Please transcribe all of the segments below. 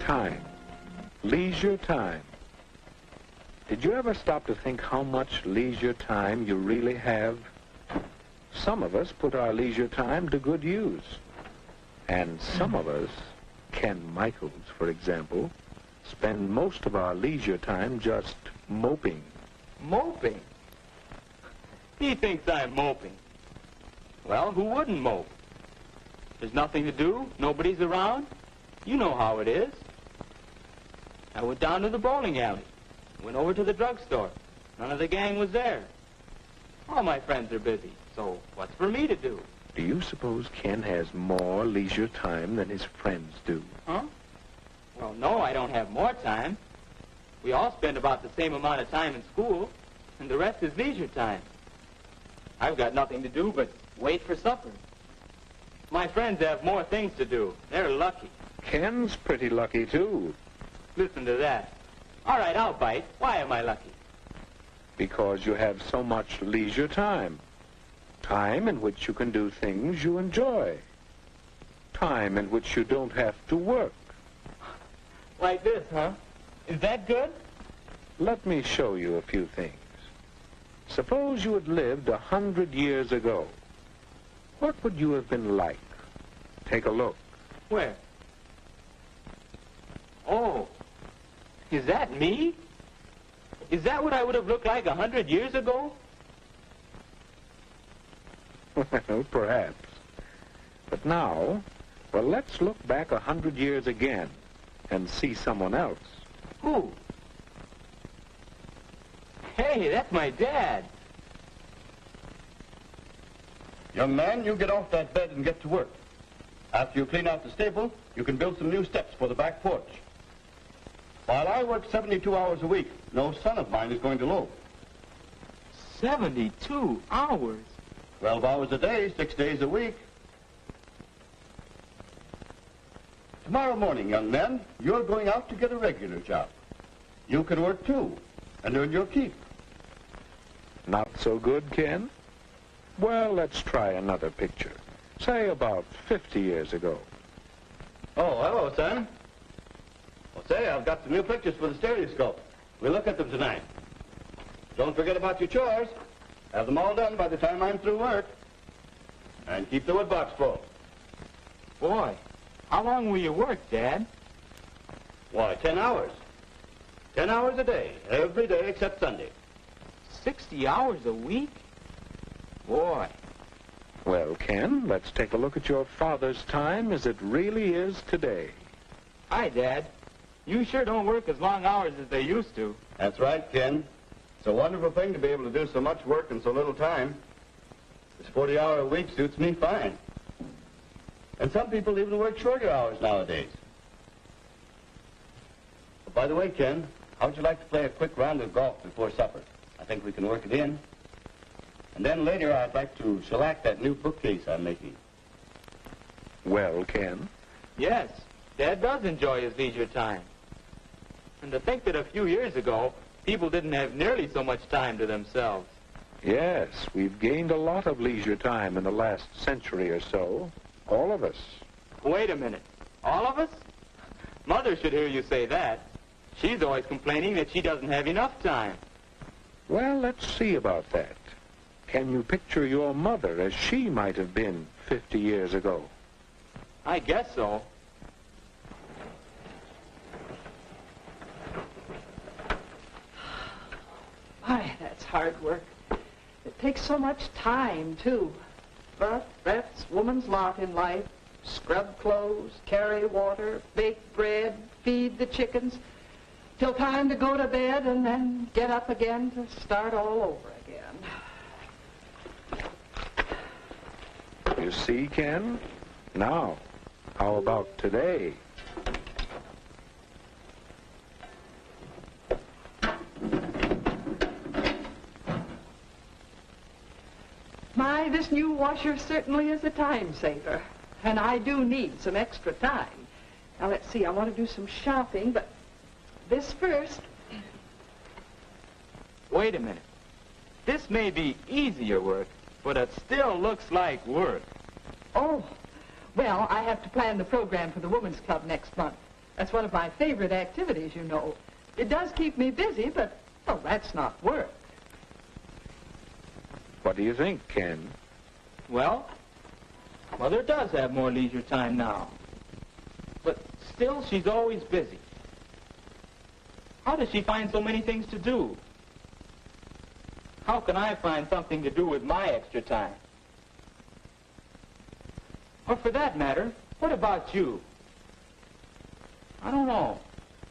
Time. Leisure time. Did you ever stop to think how much leisure time you really have? Some of us put our leisure time to good use. And some of us, Ken Michaels, for example, spend most of our leisure time just moping. Moping? He thinks I'm moping. Well, who wouldn't mope? There's nothing to do, nobody's around. You know how it is. I went down to the bowling alley, went over to the drugstore. None of the gang was there. All my friends are busy, so what's for me to do? Do you suppose Ken has more leisure time than his friends do? Huh? Well, no, I don't have more time. We all spend about the same amount of time in school, and the rest is leisure time. I've got nothing to do but wait for supper. My friends have more things to do. They're lucky. Ken's pretty lucky, too. Listen to that. All right, I'll bite. Why am I lucky? Because you have so much leisure time. Time in which you can do things you enjoy. Time in which you don't have to work. Like this, huh? Is that good? Let me show you a few things. Suppose you had lived 100 years ago. What would you have been like? Take a look. Where? Oh, is that me? Is that what I would have looked like 100 years ago? Well, perhaps. But now, well, let's look back 100 years again and see someone else. Who? Hey, that's my dad. Young man, you get off that bed and get to work. After you clean out the stable, you can build some new steps for the back porch. While I work 72 hours a week, no son of mine is going to loaf. 72 hours? 12 hours a day, 6 days a week. Tomorrow morning, young man, you're going out to get a regular job. You can work too, and earn your keep. Not so good, Ken? Well, let's try another picture. Say about 50 years ago. Oh, hello, son. Well, say, I've got some new pictures for the stereoscope. We'll look at them tonight. Don't forget about your chores. Have them all done by the time I'm through work. And keep the wood box full. Boy, how long will you work, Dad? Why, 10 hours. 10 hours a day, every day except Sunday. 60 hours a week? Boy. Well, Ken, let's take a look at your father's time as it really is today. Hi, Dad. You sure don't work as long hours as they used to. That's right, Ken. It's a wonderful thing to be able to do so much work in so little time. This 40-hour week suits me fine. And some people even work shorter hours nowadays. But by the way, Ken, how would you like to play a quick round of golf before supper? I think we can work it in. And then later I'd like to shellac that new bookcase I'm making. Well, Ken? Yes, Dad does enjoy his leisure time. And to think that a few years ago, people didn't have nearly so much time to themselves. Yes, we've gained a lot of leisure time in the last century or so. All of us. Wait a minute. All of us? Mother should hear you say that. She's always complaining that she doesn't have enough time. Well, let's see about that. Can you picture your mother as she might have been 50 years ago? I guess so. Why, that's hard work. It takes so much time, too. But that's woman's lot in life. Scrub clothes, carry water, bake bread, feed the chickens, till time to go to bed and then get up again to start all over again. You see, Ken? Now, how about today? My, this new washer certainly is a time saver. And I do need some extra time. Now, let's see, I want to do some shopping, but this first. Wait a minute. This may be easier work, but it still looks like work. Oh, well, I have to plan the program for the Women's Club next month. That's one of my favorite activities, you know. It does keep me busy, but, well, that's not work. What do you think, Ken? Well, Mother does have more leisure time now. But still, she's always busy. How does she find so many things to do? How can I find something to do with my extra time? Or for that matter, what about you? I don't know.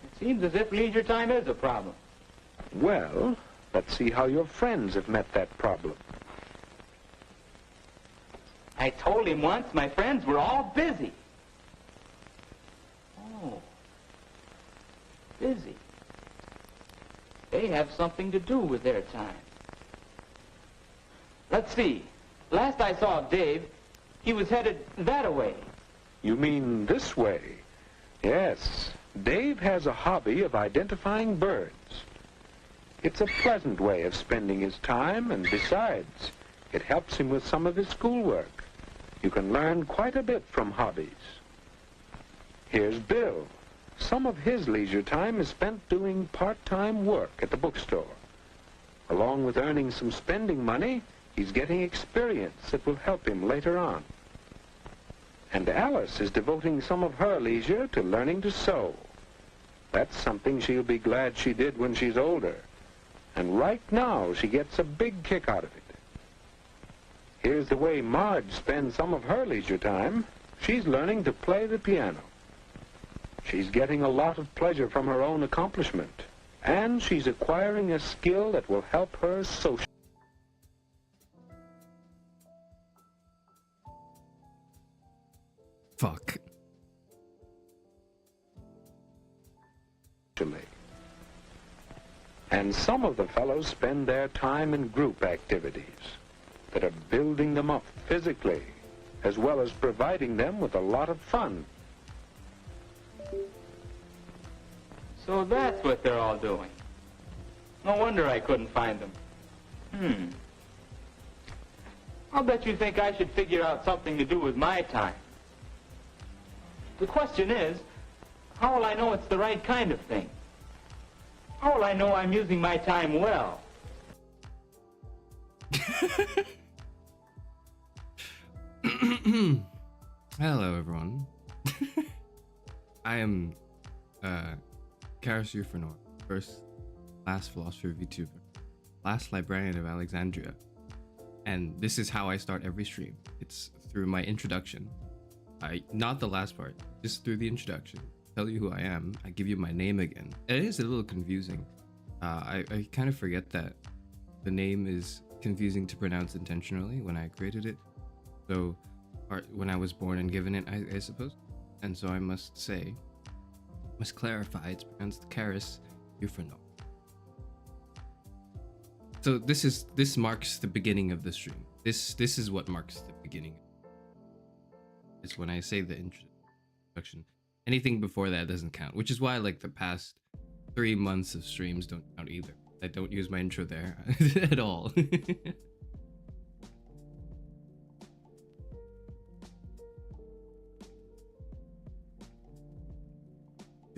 It seems as if leisure time is a problem. Well, let's see how your friends have met that problem. I told him once my friends were all busy. Oh, busy. They have something to do with their time. Let's see. Last I saw of Dave, he was headed that-a-way. You mean this way? Yes. Dave has a hobby of identifying birds. It's a pleasant way of spending his time, and besides, it helps him with some of his schoolwork. You can learn quite a bit from hobbies. Here's Bill. Some of his leisure time is spent doing part-time work at the bookstore. Along with earning some spending money, he's getting experience that will help him later on. And Alice is devoting some of her leisure to learning to sew. That's something she'll be glad she did when she's older. And right now, she gets a big kick out of it. Here's the way Marge spends some of her leisure time. She's learning to play the piano. She's getting a lot of pleasure from her own accomplishment. And she's acquiring a skill that will help her socially. Fuck. And some of the fellows spend their time in group activities that are building them up physically, as well as providing them with a lot of fun. So that's what they're all doing. No wonder I couldn't find them. I'll bet you think I should figure out something to do with my time. The question is, how will I know it's the right kind of thing? How will I know I'm using my time well? Hello, everyone. I am Charis Euphranor, first last philosopher VTuber, last librarian of Alexandria, and this is how I start every stream. It's through my introduction. Not the last part, just through the introduction. Tell you who I am. I give you my name again. It is a little confusing. I kind of forget that the name is confusing to pronounce intentionally when I created it. So, or when I was born and given it, I suppose. And so I must clarify, it's pronounced Charis Euphranor. So this marks the beginning of the stream. This is what marks the beginning. It's when I say the introduction. Anything before that doesn't count, which is why like the past 3 months of streams don't count either. I don't use my intro there at all.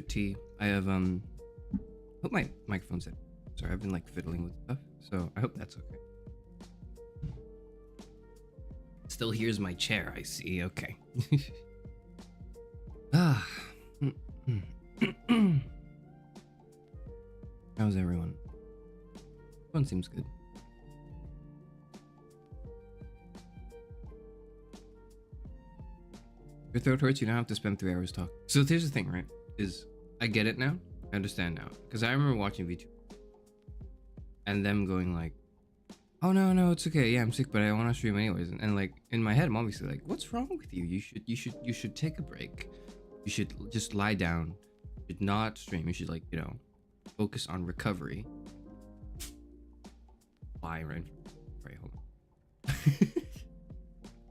Tea. I have hope my microphone's in. Sorry, I've been like fiddling with stuff, so I hope that's okay. Still hears my chair, I see. Okay. How's everyone? Everyone seems good. Your throat hurts, you don't have to spend 3 hours talking. So here's the thing, right? Is I get it now. I understand now. Because I remember watching VTuber and them going like, oh no, it's okay. Yeah, I'm sick, but I want to stream anyways. And like in my head, I'm obviously like, what's wrong with you? You should take a break. You should just lie down. You should not stream. You should like, you know, focus on recovery. Lie, right? Hold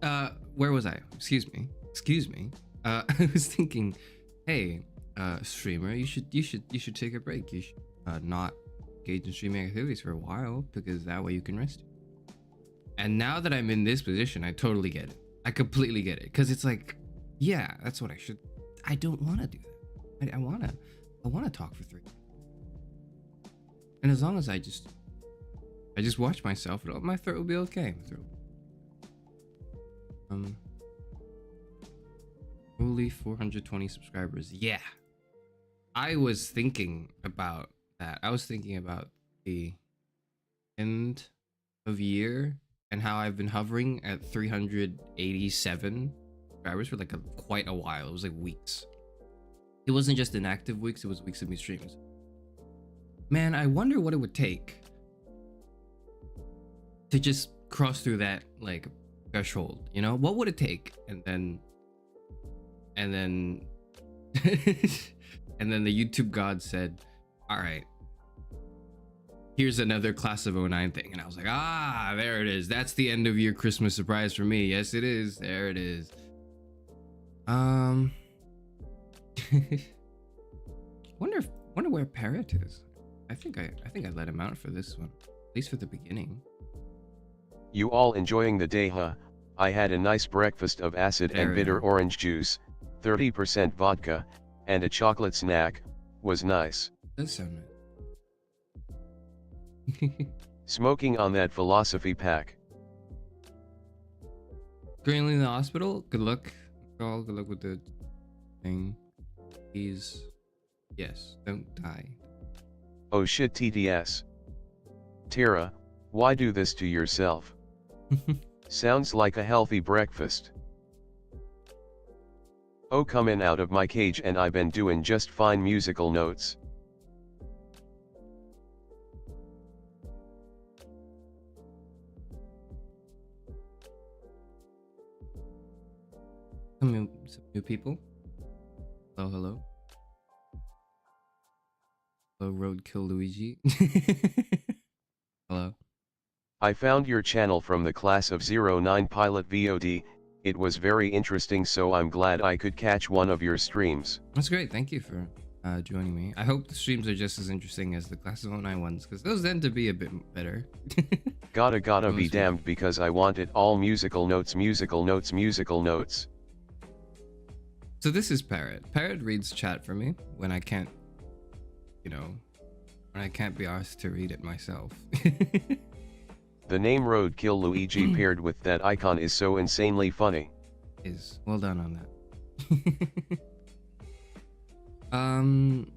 on. Where was I? Excuse me. I was thinking, hey, streamer, you should take a break. You should not engage in streaming activities for a while, because that way you can rest. And now that I'm in this position, I totally get it. I completely get it, because it's like, yeah, that's what I should. I don't want to do that. I wanna talk for 3. And as long as I just watch myself, my throat will be okay. Only 420 subscribers. Yeah. I was thinking about that. I was thinking about the end of year and how I've been hovering at 387 subscribers for like quite a while. It was like weeks. It wasn't just inactive weeks, it was weeks of me streams. Man, I wonder what it would take to just cross through that like threshold, you know? What would it take? And then and then the YouTube god said, all right, here's another class of '09 thing. And I was like, ah, there it is. That's the end of year Christmas surprise for me. Yes, it is. There it is. Wonder where Parrot is. I think I let him out for this one, at least for the beginning. You all enjoying the day, huh? I had a nice breakfast of acid and bitter orange juice, 30% vodka, and a chocolate snack. Was nice. Does sound nice. Smoking on that philosophy pack. Currently in the hospital. Good luck. Good luck with the thing. Yes, don't die. Oh shit, TTS. Tara, why do this to yourself? Sounds like a healthy breakfast. Oh, coming out of my cage and I've been doing just fine. Musical notes. Some new people. Hello. Hello, Roadkill Luigi. Hello. I found your channel from the class of '09 pilot VOD. It was very interesting, so I'm glad I could catch one of your streams. That's great. Thank you for joining me. I hope the streams are just as interesting as the class of '09 ones, because those tend to be a bit better. Gotta be damned, because I wanted all musical notes. So this is Parrot. Parrot reads chat for me when I can't, when I can't be asked to read it myself. The name Roadkill Luigi paired with that icon is so insanely funny. Is well done on that.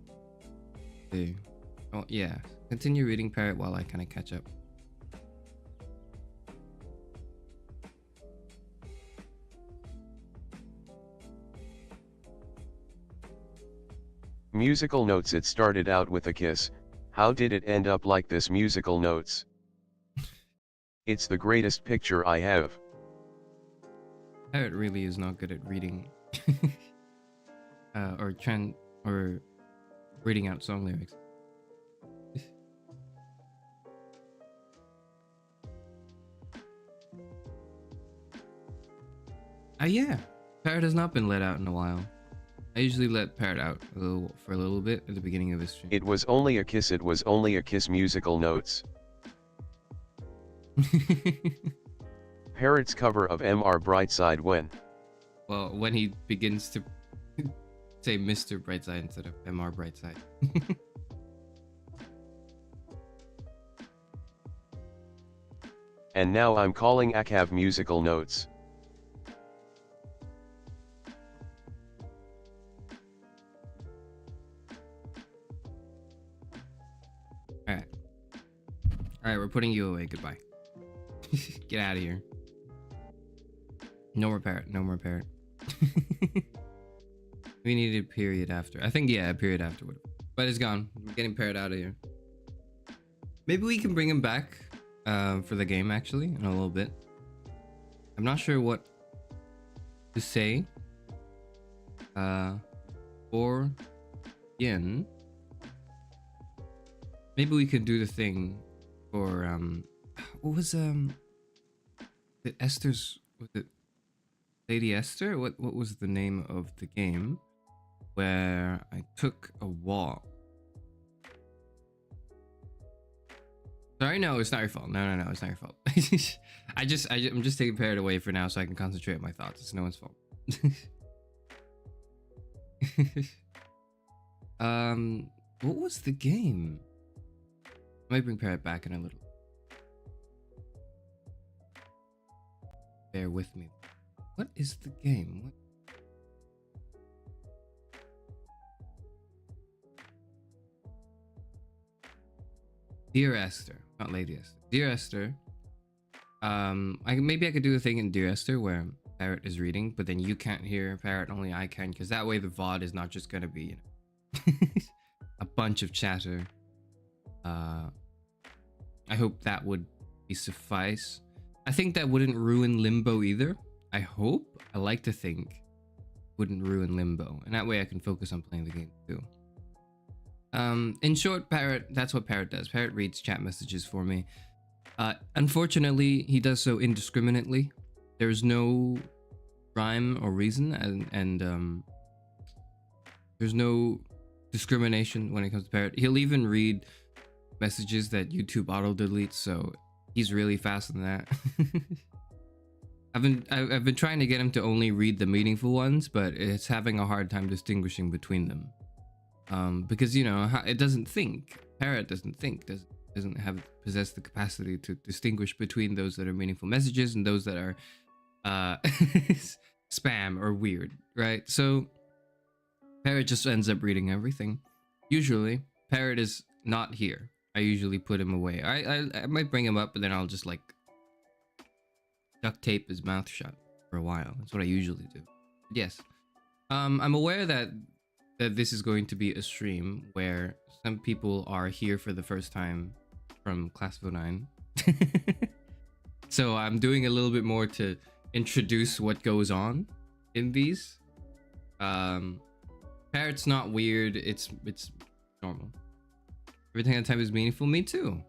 Oh yeah, continue reading Parrot while I kind of catch up. Musical notes. It started out with a kiss. How did it end up like this? Musical notes. It's the greatest picture I have. Parrot really is not good at reading. or reading out song lyrics. Yeah, Parrot has not been let out in a while. I usually let Parrot out for a little bit at the beginning of this stream. It was only a kiss. It was only a kiss. Musical notes. Parrot's cover of MR Brightside when? Well, when he begins to say Mr. Brightside instead of MR Brightside. And now I'm calling Akav musical notes. Alright, we're putting you away. Goodbye. Get out of here. No more Parrot. No more Parrot. We needed a period after. I think, yeah, a period after would. But it's gone. We're getting Parrot out of here. Maybe we can bring him back for the game, actually, in a little bit. I'm not sure what to say. For Yin. Maybe we could do the thing for what was Esther's, was it Lady Esther? What was the name of the game where I took a walk? Sorry, no, it's not your fault. No, it's not your fault. I'm just taking Parrot away for now so I can concentrate on my thoughts. It's no one's fault. What was the game? I might bring Parrot back in a little. Bear with me. What is the game? What? Dear Esther, not Lady Esther. Dear Esther, maybe I could do a thing in Dear Esther where Parrot is reading, but then you can't hear Parrot, only I can, because that way the VOD is not just gonna be, you know, a bunch of chatter. I hope that would be suffice. I think that wouldn't ruin Limbo either. I hope. I like to think wouldn't ruin Limbo, and that way I can focus on playing the game too. In short, Parrot, that's what Parrot does. Parrot reads chat messages for me. Unfortunately, he does so indiscriminately. There's no rhyme or reason, and there's no discrimination when it comes to Parrot. He'll even read messages that YouTube auto deletes, so he's really fast on that. I've been trying to get him to only read the meaningful ones, but it's having a hard time distinguishing between them. Because, you know, it doesn't think. Parrot doesn't think, doesn't possess the capacity to distinguish between those that are meaningful messages and those that are spam or weird, right? So Parrot just ends up reading everything. Usually, Parrot is not here. I usually put him away. I might bring him up, but then I'll just like duct tape his mouth shut for a while. That's what I usually do. But yes, I'm aware that this is going to be a stream where some people are here for the first time from Class of 09. So I'm doing a little bit more to introduce what goes on in these. Parrot's not weird. It's normal. Everything on time is meaningful. Me too.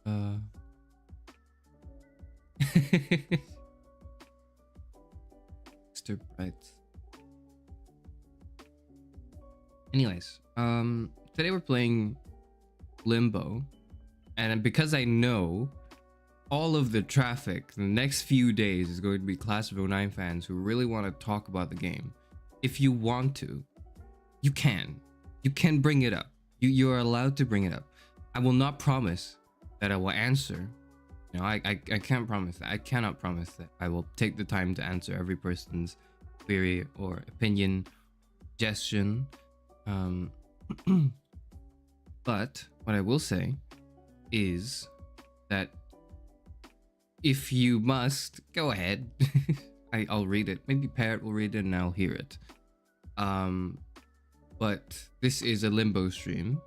Mr. Bright. Anyways, today we're playing Limbo, and because I know all of the traffic the next few days is going to be Class of 09 fans who really want to talk about the game. If you want to, you can bring it up. You are allowed to bring it up. I will not promise that I will answer. You know, I can't promise that. I cannot promise that I will take the time to answer every person's query or opinion, suggestion. But what I will say is that if you must, go ahead. I'll read it. Maybe Parrot will read it and I'll hear it. But this is a Limbo stream.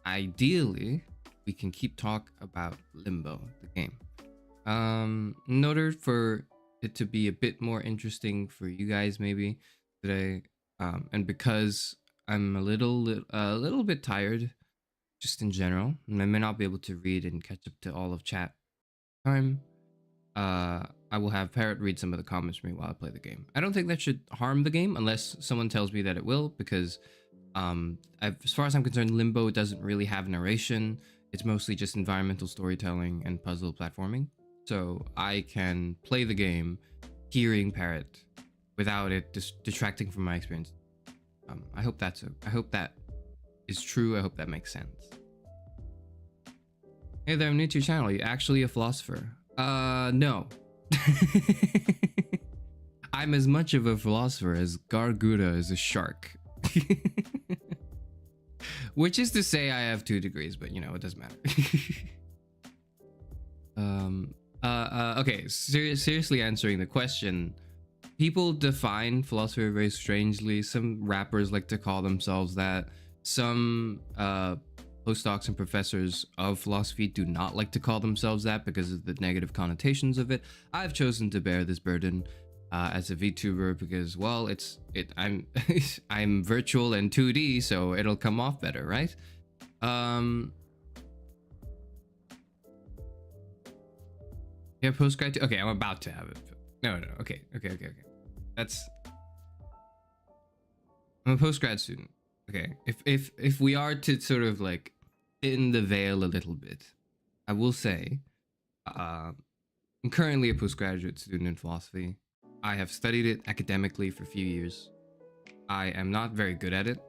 Ideally, we can keep talk about Limbo, the game. In order for it to be a bit more interesting for you guys maybe today, and because I'm a little bit tired just in general, and I may not be able to read and catch up to all of chat time, I will have Parrot read some of the comments for me while I play the game. I don't think that should harm the game unless someone tells me that it will, because as far as I'm concerned, Limbo doesn't really have narration. It's mostly just environmental storytelling and puzzle platforming. So I can play the game hearing Parrot without it detracting from my experience. I hope that is true. I hope that makes sense. Hey there, I'm new to your channel. Are you actually a philosopher? No. I'm as much of a philosopher as Garguda is a shark. Which is to say I have 2 degrees, but you know, it doesn't matter. Okay, seriously answering the question, people define philosophy very strangely. Some rappers like to call themselves that. Some postdocs and professors of philosophy do not like to call themselves that because of the negative connotations of it. I've chosen to bear this burden as a VTuber because, well, I'm I'm virtual and 2D, so it'll come off better, right? Yeah, postgrad. Okay, I'm about to have it. No. Okay. I'm a postgrad student. Okay, if we are to sort of like thin the veil a little bit, I will say I'm currently a postgraduate student in philosophy. I have studied it academically for a few years. I am not very good at it.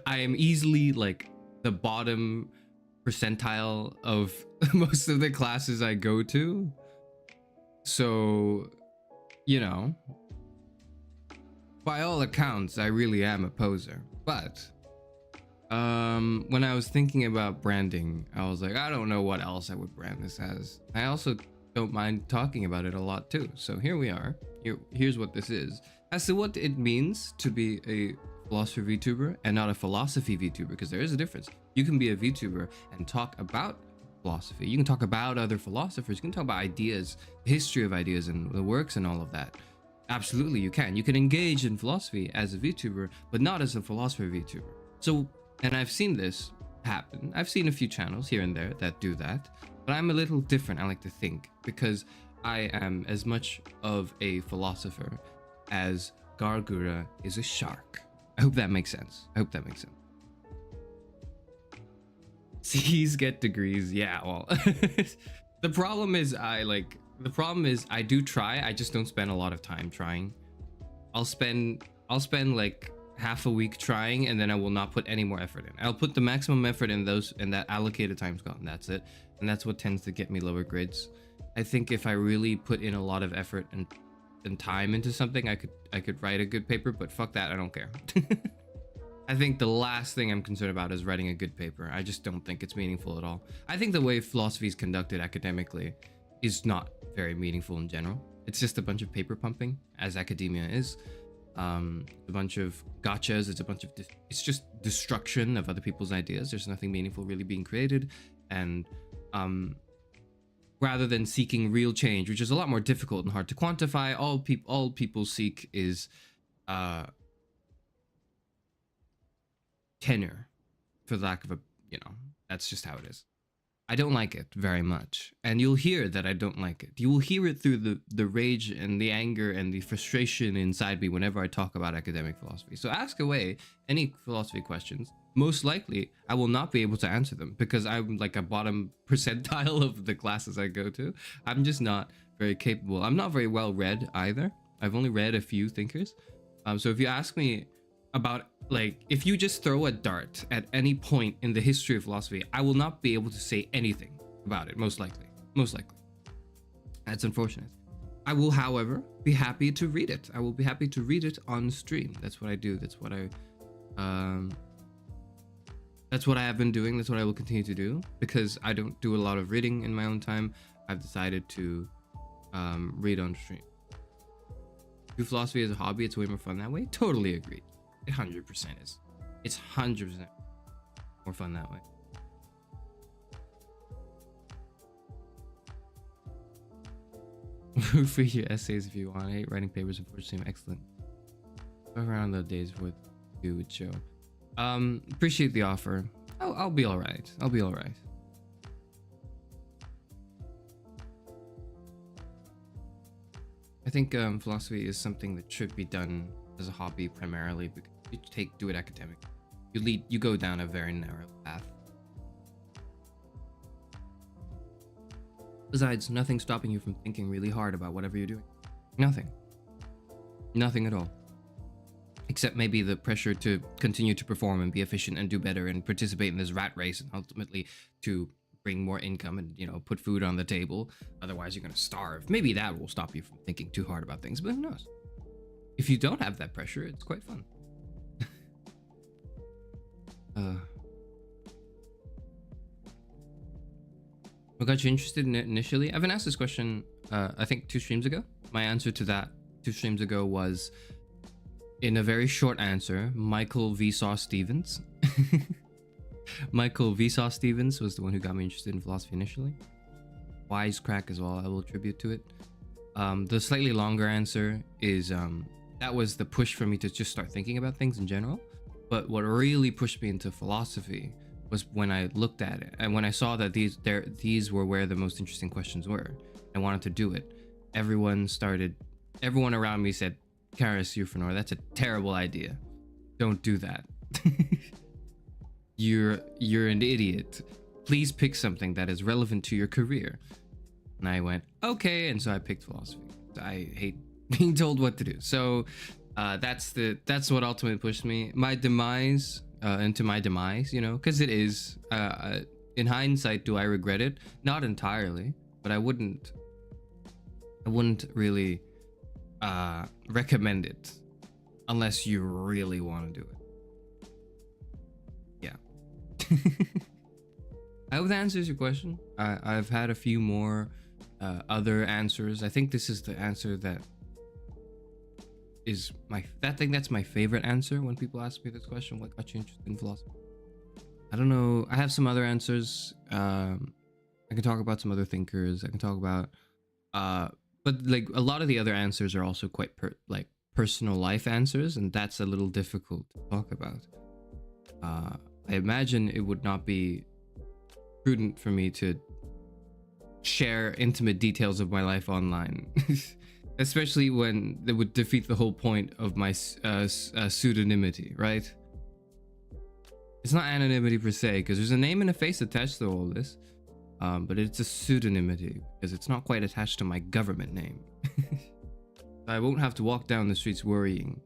I am easily like the bottom percentile of most of the classes I go to. So, you know, by all accounts, I really am a poser. But when I was thinking about branding, I was like, I don't know what else I would brand this as. I also don't mind talking about it a lot too. So here we are. Here's what this is. As to what it means to be a philosophy VTuber and not a philosophy VTuber, because there is a difference. You can be a VTuber and talk about philosophy. You can talk about other philosophers. You can talk about ideas, the history of ideas and the works and all of that. Absolutely, you can. You can engage in philosophy as a VTuber, but not as a philosopher VTuber. So, and I've seen this happen. I've seen a few channels here and there that do that, but I'm a little different, I like to think, because I am as much of a philosopher as Gargura is a shark. I hope that makes sense. I hope that makes sense. C's get degrees. Yeah, well, the problem is I do try. I just don't spend a lot of time trying. I'll spend like half a week trying, and then I will not put any more effort in. I'll put the maximum effort in those and that allocated time slot, and that's it. And that's what tends to get me lower grades. I think if I really put in a lot of effort and time into something, I could write a good paper, but fuck that, I don't care. I think the last thing I'm concerned about is writing a good paper. I just don't think it's meaningful at all. I think the way philosophy is conducted academically is not very meaningful in general. It's just a bunch of paper pumping, as academia is. A bunch of gotchas. It's just destruction of other people's ideas. There's nothing meaningful really being created, and rather than seeking real change, which is a lot more difficult and hard to quantify, all people seek is tenure, for lack of a, that's just how it is. I don't like it very much, and you'll hear that I don't like it. You will hear it through the rage and the anger and the frustration inside me whenever I talk about academic philosophy. So ask away any philosophy questions. Most likely, I will not be able to answer them because I'm like a bottom percentile of the classes I go to. I'm just not very capable. I'm not very well read either. I've only read a few thinkers. So if you ask me about, like, if you just throw a dart at any point in the history of philosophy, I will not be able to say anything about it, most likely. That's unfortunate. I will, however, be happy to read it. I will be happy to read it on stream. That's what I do. That's what I have been doing. That's what I will continue to do, because I don't do a lot of reading in my own time. I've decided to read on stream. Do philosophy as a hobby, it's way more fun that way. Totally agreed. It 100% is. It's 100% more fun that way. For your essays if you want. I hate writing papers, unfortunately. Excellent. Around the days with you would show. Appreciate the offer. I'll be all right. I'll be all right. I think philosophy is something that should be done as a hobby primarily, because you do it academically. You go down a very narrow path. Besides, nothing's stopping you from thinking really hard about whatever you're doing. Nothing at all. Except maybe the pressure to continue to perform and be efficient and do better and participate in this rat race, and ultimately to bring more income and, put food on the table. Otherwise, you're going to starve. Maybe that will stop you from thinking too hard about things, but who knows? If you don't have that pressure, it's quite fun. What got you interested in it initially? I've been asked this question, I think 2 streams ago. My answer to that 2 streams ago was, in a very short answer, Michael Vsauce Stevens. Michael Vsauce Stevens was the one who got me interested in philosophy initially. Wisecrack as well, I will attribute to it. The slightly longer answer is that was the push for me to just start thinking about things in general. But what really pushed me into philosophy was when I looked at it and when I saw that these were where the most interesting questions were. I wanted to do it. Everyone around me said, Charis Euphranor, that's a terrible idea. Don't do that. You're an idiot. Please pick something that is relevant to your career. And I went, okay, and so I picked philosophy. I hate being told what to do. So That's what ultimately pushed me. My demise, into my demise, you know, because it is. In hindsight, do I regret it? Not entirely, but I wouldn't really recommend it unless you really want to do it. Yeah. I hope that answers your question. I've had a few more other answers. I think this is the answer that is that's my favorite answer when people ask me this question. What got you interested in philosophy? I don't know. I have some other answers. I can talk about some other thinkers. I can talk about but like a lot of the other answers are also quite personal life answers, and that's a little difficult to talk about. I imagine it would not be prudent for me to share intimate details of my life online. Especially when it would defeat the whole point of my pseudonymity, right? It's not anonymity per se, because there's a name and a face attached to all this, but it's a pseudonymity because it's not quite attached to my government name. I won't have to walk down the streets worrying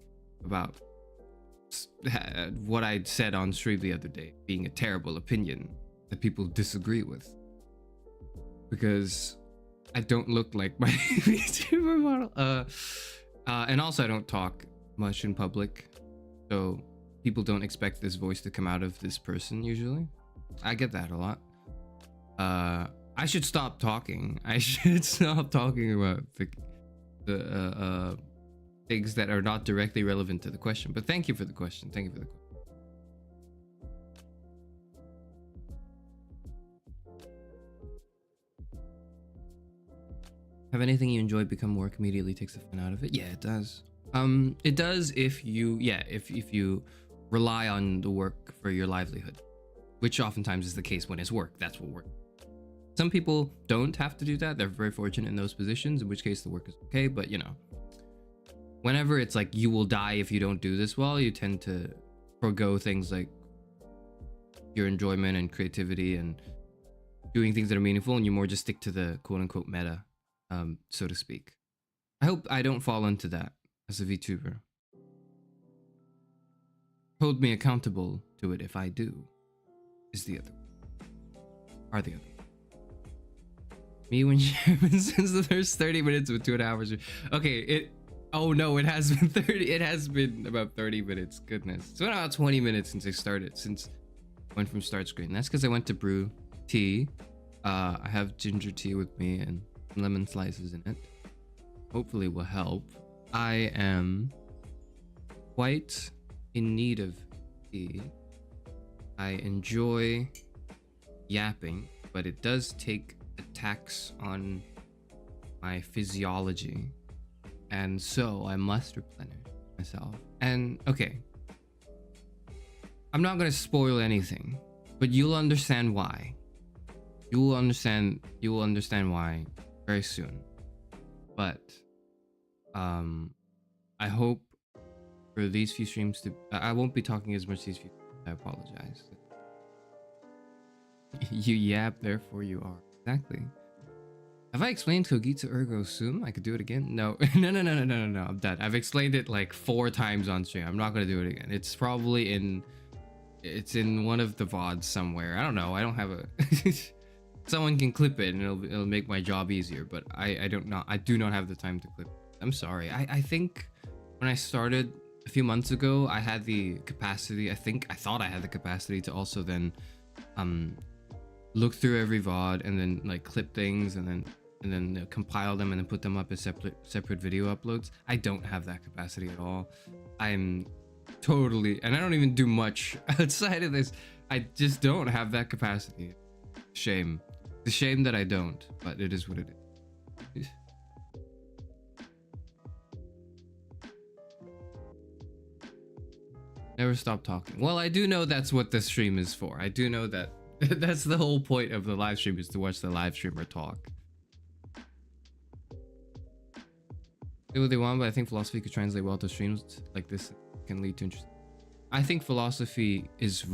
about what I said on stream the other day being a terrible opinion that people disagree with, because I don't look like my VTuber model. And also I don't talk much in public, so people don't expect this voice to come out of this person usually. I get that a lot. I should stop talking. I should stop talking about the things that are not directly relevant to the question. But thank you for the question. Thank you for the question. Have anything you enjoy become work immediately takes the fun out of it? Yeah, it does. It does if you rely on the work for your livelihood, which oftentimes is the case when it's work. That's what work. Some people don't have to do that. They're very fortunate in those positions, in which case the work is okay. But you know, whenever it's like you will die if you don't do this well, you tend to forego things like your enjoyment and creativity and doing things that are meaningful, and you more just stick to the quote unquote meta. So to speak. I hope I don't fall into that as a VTuber. Hold me accountable to it if I do, is the other. Are the other. Me when she happens since the first 30 minutes with 2.5 hours. Okay, oh no, it has been 30. It has been about 30 minutes. Goodness. It's been about 20 minutes since I went from start screen. That's because I went to brew tea. I have ginger tea with me and lemon slices in it. Hopefully will help. I am quite in need of tea. I enjoy yapping, but it does take a tax on my physiology, and so I must replenish myself. And okay, I'm not gonna spoil anything, but you'll understand why. You will understand why very soon. But I hope for these few streams to I won't be talking as much these few. I apologize. You yap, therefore you are. Exactly. Have I explained Cogito ergo sum? I could do it again. No. No. I'm done. I've explained it like 4 times on stream. I'm not gonna do it again. It's probably in one of the VODs somewhere. I don't know. I don't have a someone can clip it and it'll make my job easier, but I do not have the time to clip it. I'm sorry. I think when I started a few months ago, I had the capacity. I thought I had the capacity to also then look through every VOD and then like clip things and then compile them and then put them up as separate video uploads. I don't have that capacity at all. I'm totally, and I don't even do much outside of this. I just don't have that capacity. Shame. It's a shame that I don't, but it is what it is. Never stop talking. Well, I do know that's what the stream is for. I do know that that's the whole point of the live stream, is to watch the live streamer talk. Do what they want, but I think philosophy could translate well to streams like this. Can lead to interest. I think philosophy is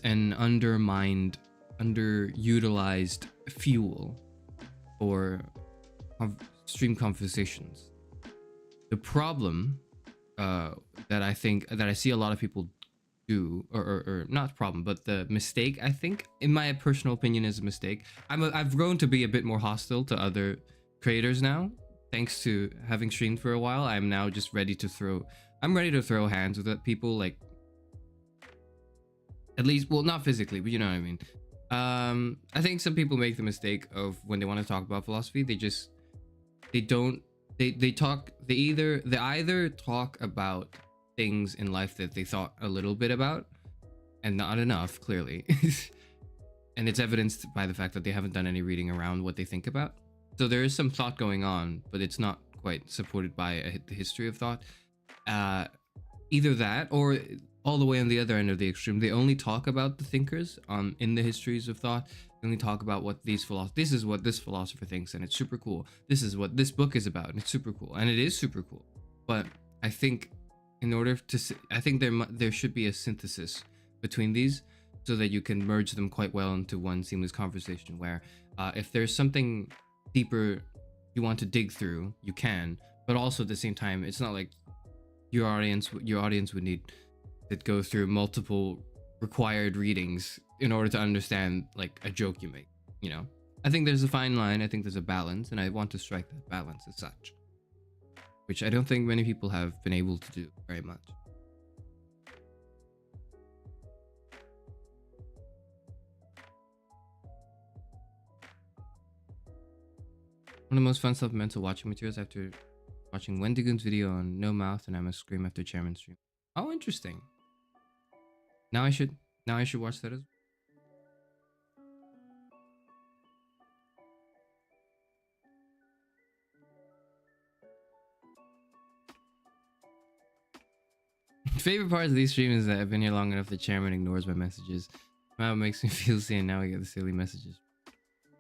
an undermined, underutilized fuel for stream conversations. The problem that I see a lot of people do, or not problem, but the mistake, I think, in my personal opinion, is a mistake. I've grown to be a bit more hostile to other creators now, thanks to having streamed for a while. I'm now just ready to throw hands with people, like, at least, well, not physically, but you know what I mean. I think some people make the mistake of, when they want to talk about philosophy, they either talk about things in life that they thought a little bit about and not enough, clearly. And it's evidenced by the fact that they haven't done any reading around what they think about. So there is some thought going on, but it's not quite supported by the history of thought. Either that, or all the way on the other end of the extreme, they only talk about the thinkers in the histories of thought. They only talk about what this is what this philosopher thinks, and it's super cool. This is what this book is about, and it's super cool, and it is super cool. But I think there should be a synthesis between these, so that you can merge them quite well into one seamless conversation, where if there's something deeper you want to dig through, you can, but also at the same time, it's not like your audience would need to go through multiple required readings in order to understand, like, a joke you make, you know. I think there's a fine line, I think there's a balance, and I want to strike that balance as such, which I don't think many people have been able to do very much. One of the most fun supplemental watching materials after watching Wendigoon's video on No Mouth and I'm a Scream after Chairman stream. Oh, interesting. Now I should watch that as well. Favorite parts of these streams is that I've been here long enough the chairman ignores my messages. Wow, it makes me feel seen. Now I get the silly messages.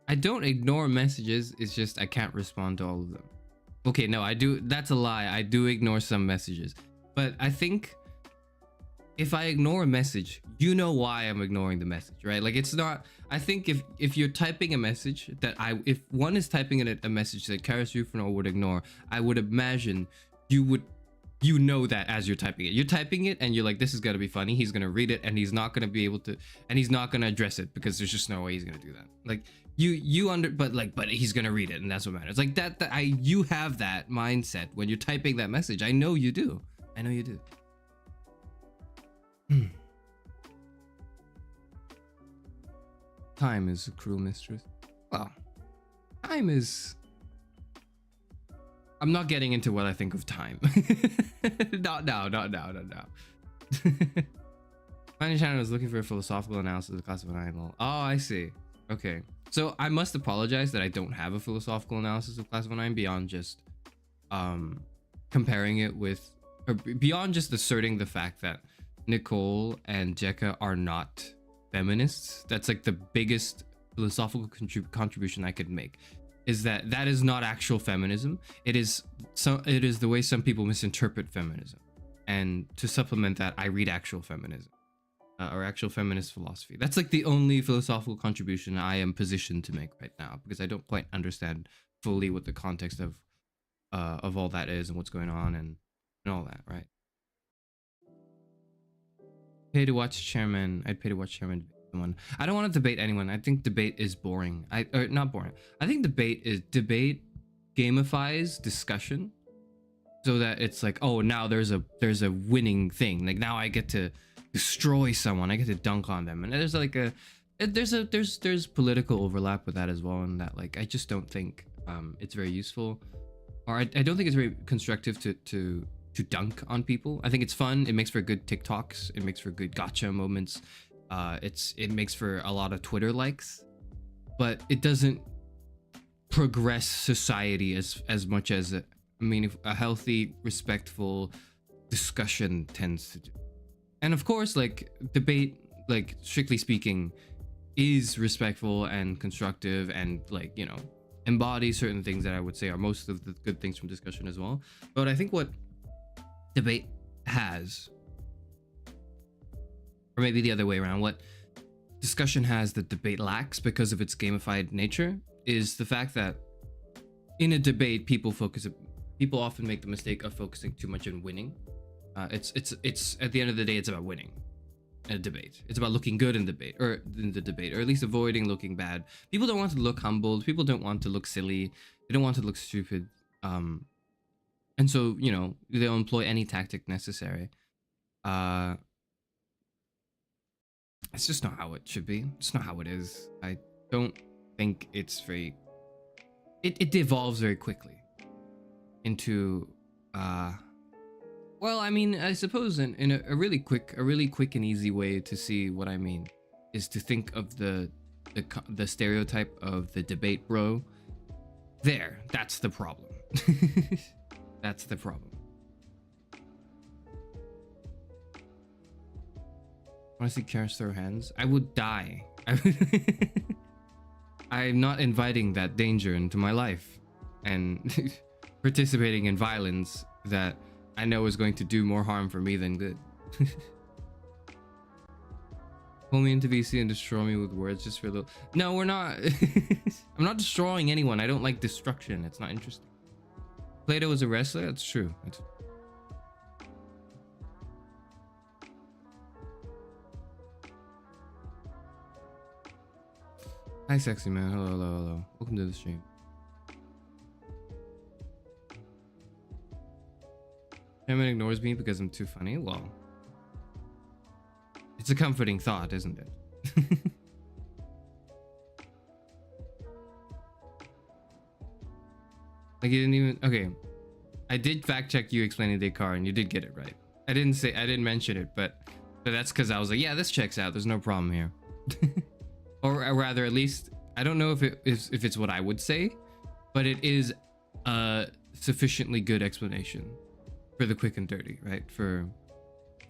I don't ignore messages, it's just I can't respond to all of them. Okay, no, I do. That's a lie. I do ignore some messages. But I think if I ignore a message, you know why I'm ignoring the message, right? Like, it's not, I think if you're typing a message that if one is typing in a message that Charis Euphranor would ignore, I would imagine you know that as you're typing it. You're typing it and you're like, this is gonna be funny. He's gonna read it and he's not gonna be able to, and he's not gonna address it because there's just no way he's gonna do that. Like, but he's gonna read it and that's what matters. Like you have that mindset when you're typing that message. I know you do. I know you do. Time is a cruel mistress. Well, time is... I'm not getting into what I think of time. Not now. My channel is looking for a philosophical analysis of class of an animal. Oh, I see. Okay. So I must apologize that I don't have a philosophical analysis of class of an animal beyond just comparing it with, or beyond just asserting the fact that Nicole and Jekka are not feminists. That's like the biggest philosophical contribution I could make, is that is not actual feminism. It is the way some people misinterpret feminism. And to supplement that, I read actual feminism, or actual feminist philosophy. That's like the only philosophical contribution I am positioned to make right now, because I don't quite understand fully what the context of all that is and what's going on and all that, right? Pay to watch chairman. I'd pay to watch chairman debate someone. I don't want to debate anyone. I think debate is boring. Or not boring. I think debate gamifies discussion, so that it's like, oh, now there's a winning thing. Like, now I get to destroy someone. I get to dunk on them. And there's like there's political overlap with that as well. And that, like, I just don't think it's very useful, or I don't think it's very constructive to dunk on people. I think it's fun. It makes for good TikToks. It makes for good gotcha moments. It makes for a lot of Twitter likes, but it doesn't progress society as much as a healthy, respectful discussion tends to do. And of course, like, debate, like, strictly speaking, is respectful and constructive and, like, you know, embodies certain things that I would say are most of the good things from discussion as well. But I think what debate has, or maybe the other way around, what discussion has that debate lacks because of its gamified nature, is the fact that in a debate, people often make the mistake of focusing too much on winning, It's at the end of the day, it's about winning a debate. It's about looking good in debate, or in the debate, or at least avoiding looking bad. People don't want to look humbled. People don't want to look silly. They don't want to look stupid. And so, you know, they'll employ any tactic necessary. It's just not how it should be. It's not how it is. I don't think it's very... It devolves very quickly into... Well, I mean, I suppose in a really quick and easy way to see what I mean is to think of the stereotype of the debate bro. There, that's the problem. That's the problem. Want to see Charis throw hands? I would die. I'm not inviting that danger into my life and participating in violence that I know is going to do more harm for me than good. Pull me into VC and destroy me with words just for a little... No, we're not. I'm not destroying anyone. I don't like destruction. It's not interesting. Plato was a wrestler? That's true. Hi, sexy man. Hello, hello, hello. Welcome to the stream. Shaman ignores me because I'm too funny? Well, it's a comforting thought, isn't it? Like, you didn't even... Okay. I did fact check you explaining Descartes and you did get it right. I didn't mention it, but that's because I was like, yeah, this checks out. There's no problem here. Or rather, at least, I don't know if it's what I would say, but it is a sufficiently good explanation for the quick and dirty, right? For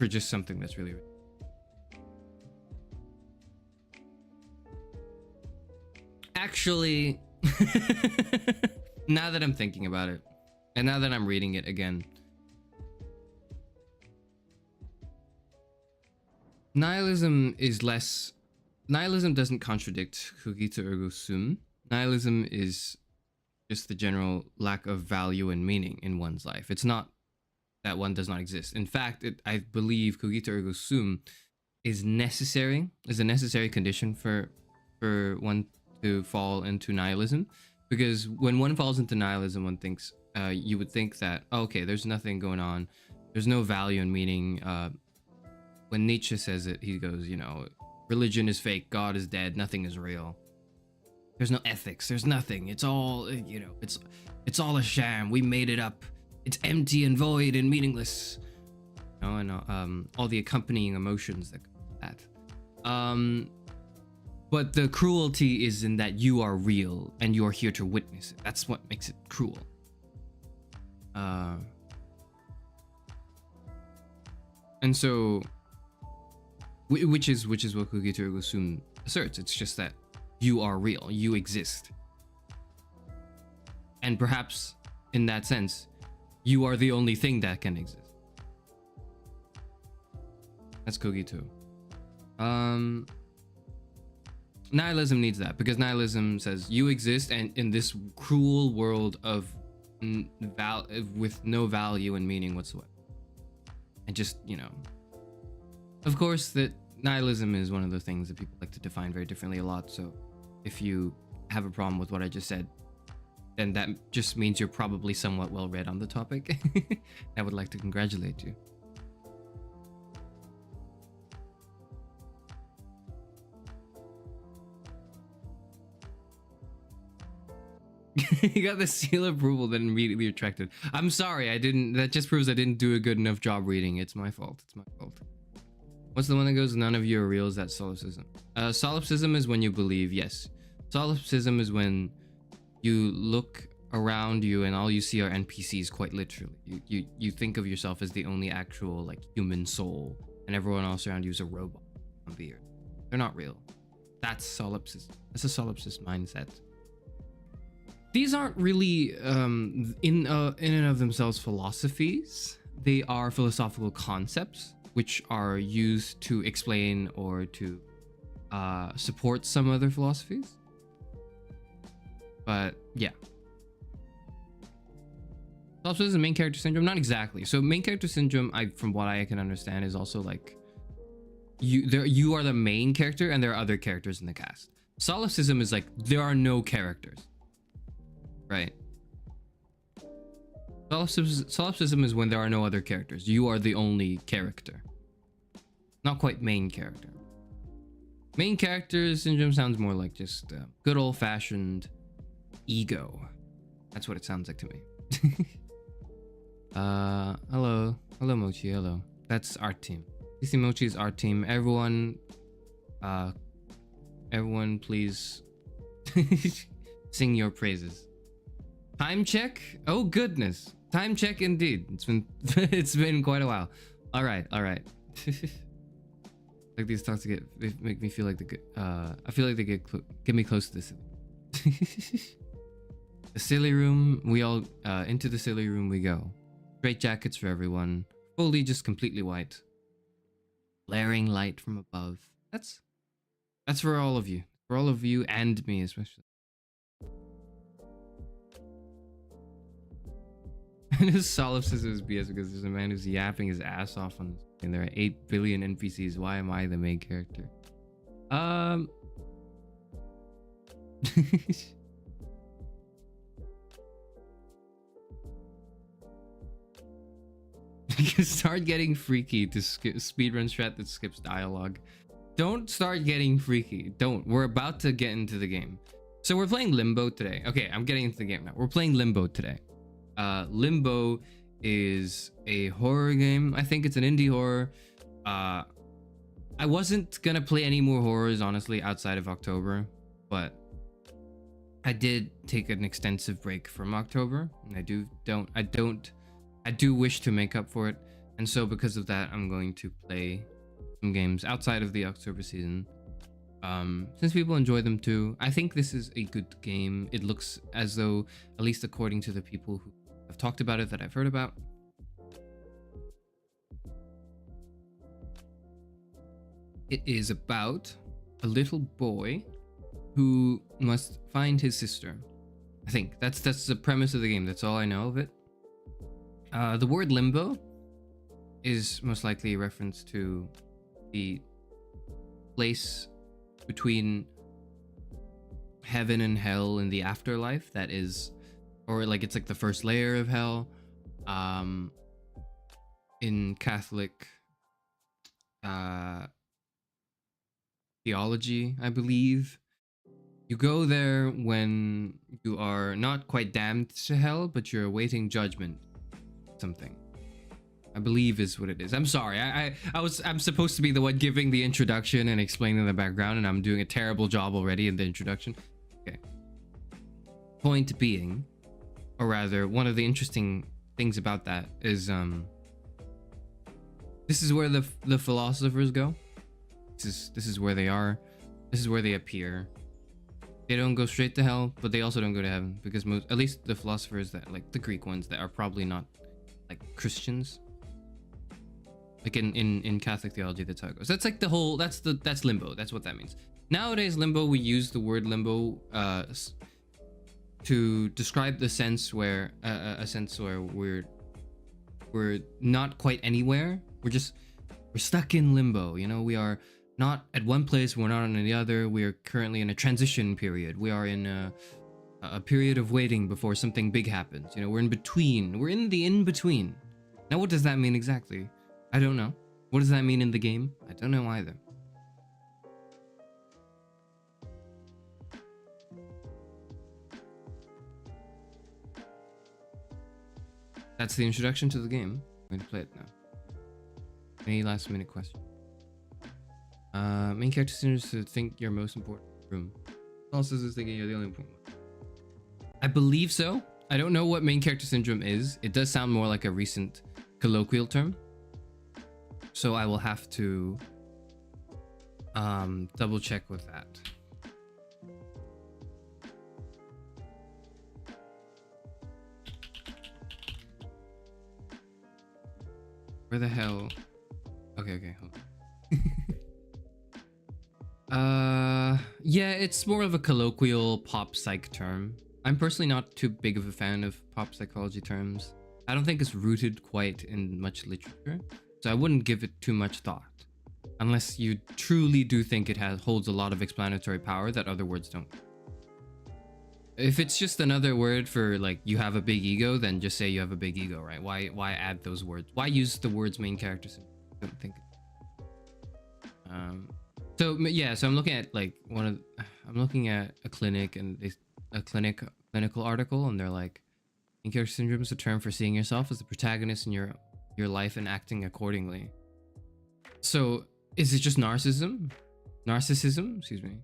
just something that's really... Actually, now that I'm thinking about it, and now that I'm reading it again, nihilism doesn't contradict cogito ergo sum. Nihilism is just the general lack of value and meaning in one's life. It's not that one does not exist. In fact, I believe cogito ergo sum is a necessary condition for one to fall into nihilism, because when one falls into nihilism, one thinks you would think that, oh, okay, there's nothing going on, there's no value and meaning. When Nietzsche says it, he goes, you know, religion is fake, God is dead, nothing is real. There's no ethics, there's nothing. It's all, you know, it's all a sham. We made it up. It's empty and void and meaningless. You know, and all the accompanying emotions that come with that. But the cruelty is in that you are real and you are here to witness it. That's what makes it cruel. And so, which is what cogito ergo sum asserts. It's just that you are real, you exist, and perhaps in that sense, you are the only thing that can exist. That's cogito. Nihilism needs that, because nihilism says you exist, and in this cruel world of with no value and meaning whatsoever. And just, you know, of course, that nihilism is one of the things that people like to define very differently a lot. So if you have a problem with what I just said, then that just means you're probably somewhat well read on the topic. I would like to congratulate you. You got the seal of approval, then immediately retracted. I'm sorry, I didn't. That just proves I didn't do a good enough job reading. It's my fault. It's my fault. What's the one that goes, none of you are real? Is that solipsism? Solipsism is when you believe, yes. Solipsism is when you look around you and all you see are NPCs, quite literally. You think of yourself as the only actual, like, human soul, and everyone else around you is a robot on the earth. They're not real. That's solipsism. That's a solipsist mindset. These aren't really in and of themselves philosophies. They are philosophical concepts which are used to explain or to support some other philosophies. But yeah. Solipsism, main character syndrome, not exactly. So main character syndrome, from what I can understand, is also like you are the main character and there are other characters in the cast. Solipsism is like there are no characters, right? Solipsism is when there are no other characters. You are the only character. Not quite main character. Main character syndrome sounds more like just good old-fashioned ego. That's what it sounds like to me. Hello Mochi, hello. That's our team. CC Mochi is our team. Everyone please sing your praises. Time check? Oh goodness. Time check indeed. It's been quite a while. All right. Like these talks make me feel like I feel like they get me close to this. The silly room. We all into the silly room we go. Straight jackets for everyone. Fully just completely white. Blaring light from above. That's for all of you. For all of you and me especially. And his solipsism is BS because there's a man who's yapping his ass off on, and there are 8 billion NPCs. Why am I the main character? Start getting freaky to speedrun strat that skips dialogue. Don't start getting freaky. Don't. We're about to get into the game. So we're playing Limbo today. Okay, I'm getting into the game now. We're playing Limbo today. Limbo is a horror game. I think it's an indie horror. I wasn't gonna play any more horrors honestly outside of October, but I did take an extensive break from October, and I do wish to make up for it, and so because of that I'm going to play some games outside of the October season. Since people enjoy them too. I think this is a good game. It looks as though, at least according to the people who have talked about it that I've heard about, it is about a little boy who must find his sister. I think that's the premise of the game. That's all I know of it. The word limbo is most likely a reference to the place between heaven and hell in the afterlife, that is, or like it's like the first layer of hell. In Catholic theology, I believe, you go there when you are not quite damned to hell, but you're awaiting judgment. Something, I believe, is what it is. I'm sorry. I'm supposed to be the one giving the introduction and explaining the background, and I'm doing a terrible job already in the introduction. Okay. Point being, or rather, one of the interesting things about that is this is where the philosophers go. This is where they are. This is where they appear. They don't go straight to hell, but they also don't go to heaven, because most, at least the philosophers that, like the Greek ones, that are probably not like Christians. Like in Catholic theology, that's how it goes. That's like the whole, that's limbo. That's what that means. Nowadays, limbo, we use the word limbo to describe the sense where a sense where we're not quite anywhere. We're stuck in limbo. You know, we are not at one place, we're not on the other. We are currently in a transition period. We are in a period of waiting before something big happens. You know, we're in between. We're in the in-between. Now, what does that mean exactly? I don't know. What does that mean in the game? I don't know either. That's the introduction to the game. I'm going to play it now. Any last minute question? Main character seems to think you're most important room. Also is thinking you're the only important one. I believe so. I don't know what main character syndrome is. It does sound more like a recent colloquial term. So I will have to double check with that. Where the hell? Okay, hold on. Yeah, it's more of a colloquial pop psych term. I'm personally not too big of a fan of pop psychology terms. I don't think it's rooted quite in much literature, so I wouldn't give it too much thought, unless you truly do think it holds a lot of explanatory power that other words don't. If it's just another word for like you have a big ego, then just say you have a big ego, right? Why add those words? Why use the words main characters? I don't think. So yeah, so I'm looking at like I'm looking at a clinic and a clinical article, and they're like, main character syndrome is a term for seeing yourself as the protagonist in your life and acting accordingly. So is it just narcissism? Excuse me.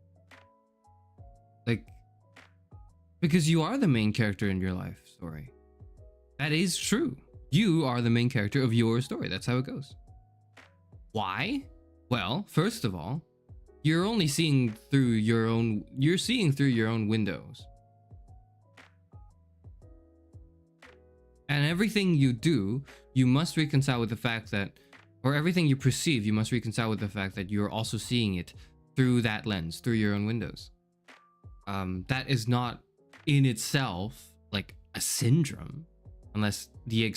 Like, because you are the main character in your life story. That is true. You are the main character of your story. That's how it goes. Why? Well, first of all, you're only seeing through your own windows. And everything you do, you must reconcile with the fact that, or everything you perceive, you must reconcile with the fact that you're also seeing it through that lens, through your own windows. That is not in itself like a syndrome, unless the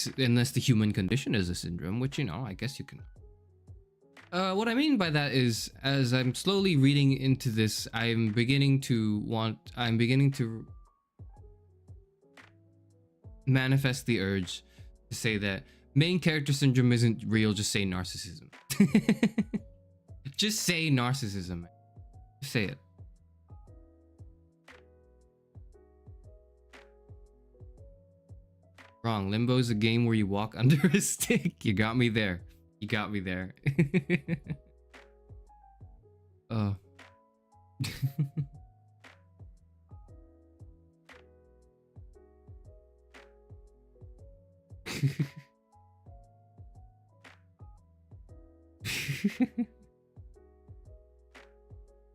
human condition is a syndrome, which, you know, I guess you can. What I mean by that is, as I'm slowly reading into this, I'm beginning to manifest the urge to say that main character syndrome isn't real. Just say narcissism. Just say narcissism. Just say it. Wrong. Limbo is a game where you walk under a stick. You got me there. You got me there. Oh.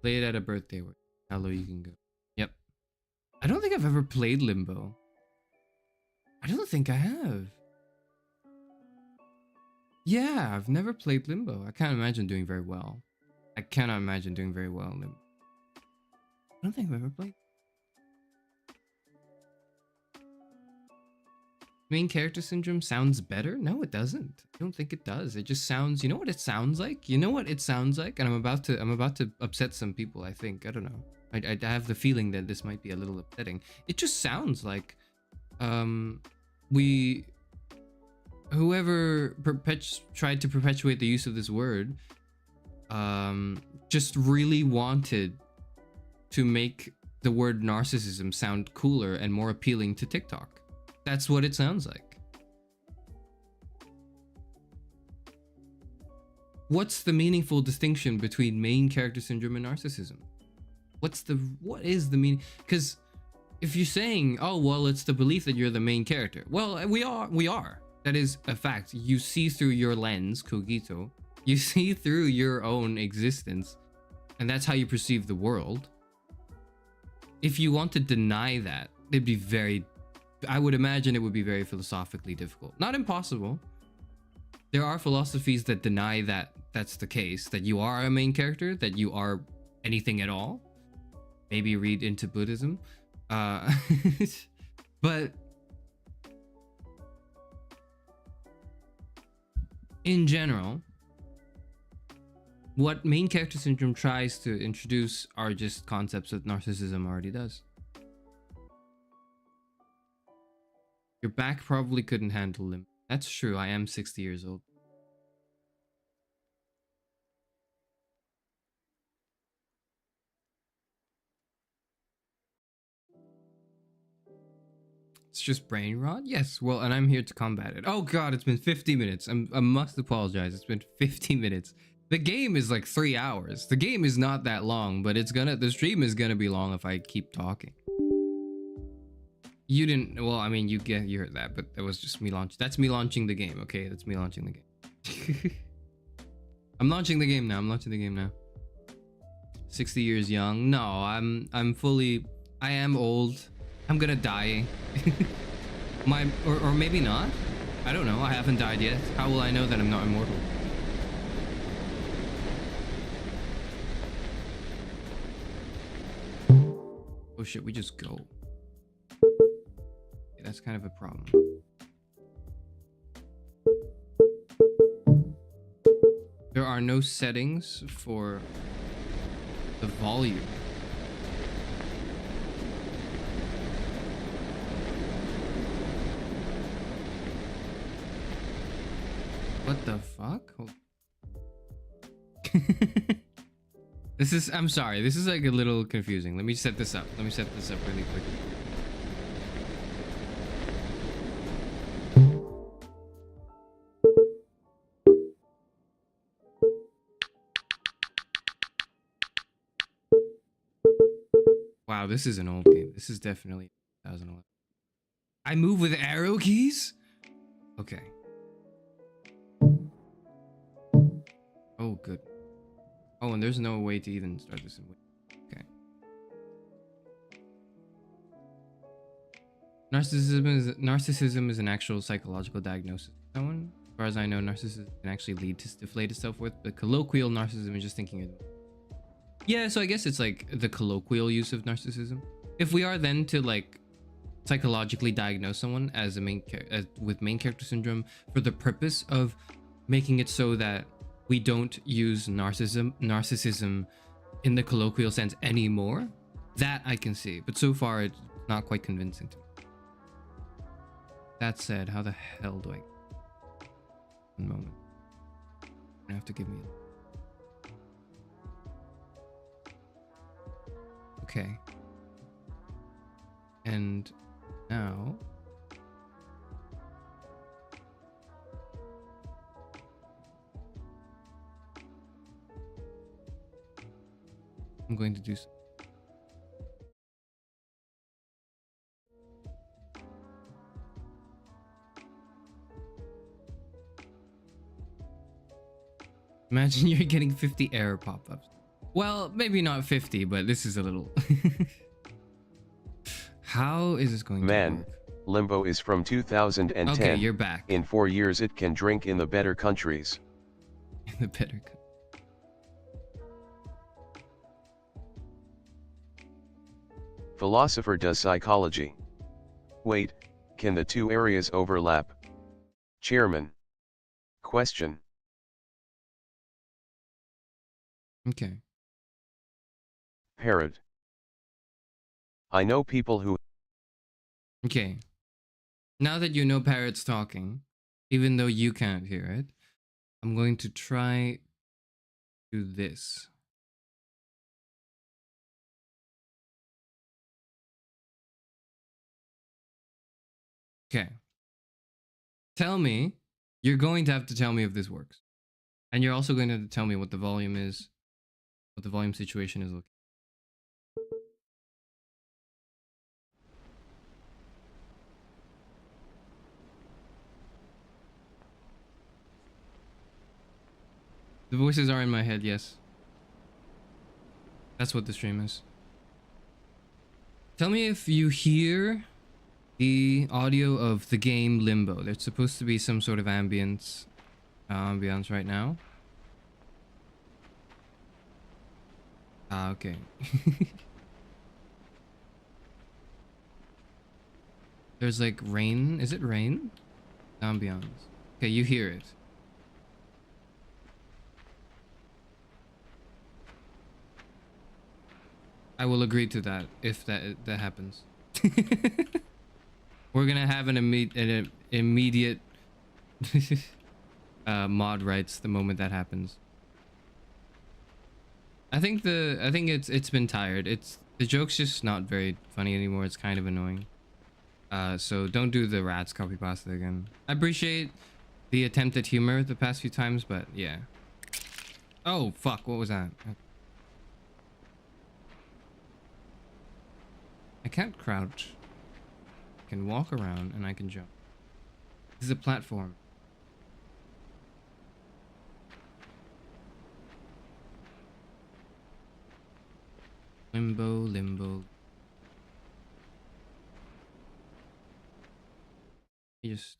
Play it at a birthday where how low you can go. Yep. I don't think I've ever played Limbo. I don't think I have. Yeah, I've never played Limbo. I can't imagine doing very well. I cannot imagine doing very well in Limbo. I don't think I've ever played. Main character syndrome sounds better? No, it doesn't. I don't think it does. It just sounds, you know what it sounds like? You know what it sounds like? And I'm about to upset some people, I think. I don't know. I have the feeling that this might be a little upsetting. It just sounds like whoever tried to perpetuate the use of this word just really wanted to make the word narcissism sound cooler and more appealing to TikTok. That's what it sounds like. What's the meaningful distinction between main character syndrome and narcissism? What is the meaning? Because if you're saying, oh, well, it's the belief that you're the main character. Well, we are. That is a fact. You see through your lens, cogito. You see through your own existence, and that's how you perceive the world. If you want to deny that, I would imagine it would be very philosophically difficult. Not impossible. There are philosophies that deny that that's the case, that you are a main character, that you are anything at all. Maybe read into Buddhism. But in general, what main character syndrome tries to introduce are just concepts that narcissism already does. Your back probably couldn't handle limbo. That's true, I am 60 years old. It's just brain rot? Yes, well, and I'm here to combat it. Oh god, it's been 50 minutes. I must apologize, it's been 50 minutes. The game is like 3 hours. The game is not that long, but the stream is gonna be long if I keep talking. You didn't, well, I mean, you heard that, but that was just me that's me launching the game, okay? That's me launching the game. I'm launching the game now. 60 years young. No, I am old. I'm gonna die. Or maybe not. I don't know, I haven't died yet. How will I know that I'm not immortal? Oh shit, we just go. That's kind of a problem. There are no settings for the volume. What the fuck? This is, I'm sorry, this is like a little confusing. Let me set this up. Let me set this up really quickly. Wow, this is an old game. This is definitely 2011. I move with arrow keys? Okay. Oh, good. Oh, and there's no way to even start this in. Okay. Narcissism is an actual psychological diagnosis. Someone, as far as I know, narcissism can actually lead to deflated self-worth, but colloquial narcissism is just thinking of. Yeah, so I guess it's like the colloquial use of narcissism. If we are then to like psychologically diagnose someone as a with main character syndrome for the purpose of making it so that we don't use narcissism in the colloquial sense anymore, that I can see. But so far, it's not quite convincing to me. That said, how the hell do I... One moment. You have to give me... Okay. And now... I'm going to do so. Imagine you're getting 50 error pop-ups. Well, maybe not 50, but this is a little... How is this going to work? Limbo is from 2010. Okay, you're back. In 4 years it can drink in the better countries. In the better countries. Philosopher does psychology. Wait, can the two areas overlap? Chairman. Question. Okay. Parrot. I know people who... Okay. Now that you know Parrot's talking, even though you can't hear it, I'm going to try do this. Okay. Tell me, you're going to have to tell me if this works. And you're also going to have to tell me what the volume is, what the volume situation is looking. The voices are in my head, yes. That's what the stream is. Tell me if you hear the audio of the game Limbo. There's supposed to be some sort of ambience right now. Ah, okay. There's like rain. Is it rain? Ambiance. Okay, you hear it. I will agree to that if that happens. We're gonna have an immediate mod rights the moment that happens. I think it's been tired. The joke's just not very funny anymore. It's kind of annoying. So don't do the rats copy pasta again. I appreciate the attempt at humor the past few times, but yeah. Oh fuck! What was that? I can't crouch. I can walk around and I can jump. This is a platform. Limbo, limbo. Just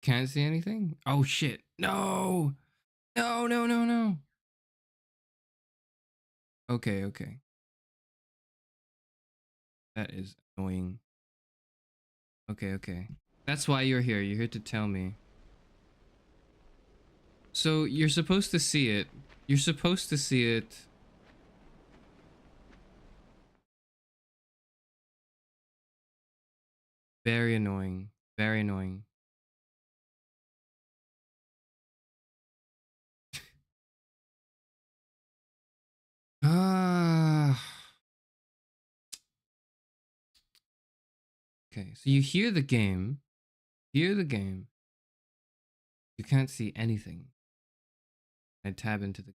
can't see anything? Oh shit. No! No, no, no, no. Okay, okay. That is annoying. Okay, okay. That's why you're here. You're here to tell me. So you're supposed to see it. You're supposed to see it. Very annoying. Very annoying. Ah. Okay, so you hear the game. Hear the game. You can't see anything. I tab into the.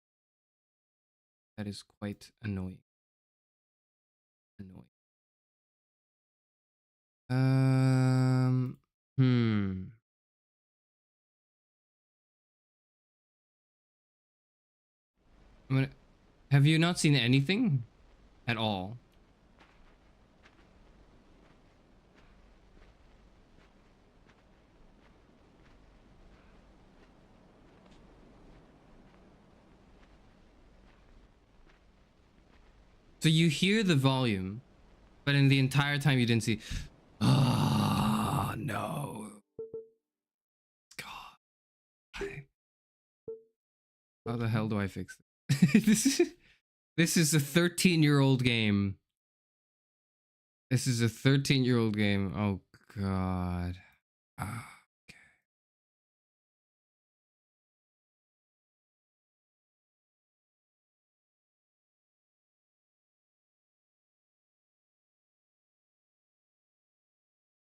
That is quite annoying. Annoying. Hmm. I'm gonna. Have you not seen anything at all? So you hear the volume, but in the entire time you didn't see. Oh no. God. How the hell do I fix this? This is a 13-year-old game. This is a 13-year-old game. Oh God. Ah, okay.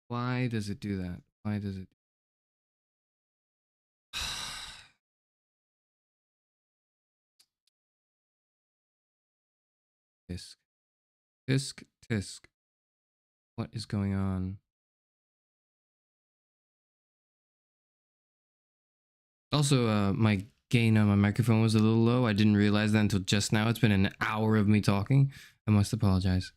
Why does it do that? Why does it? Tisk. Tisk, tisk. What is going on? Also, my gain on my microphone was a little low. I didn't realize that until just now. It's been an hour of me talking. I must apologize.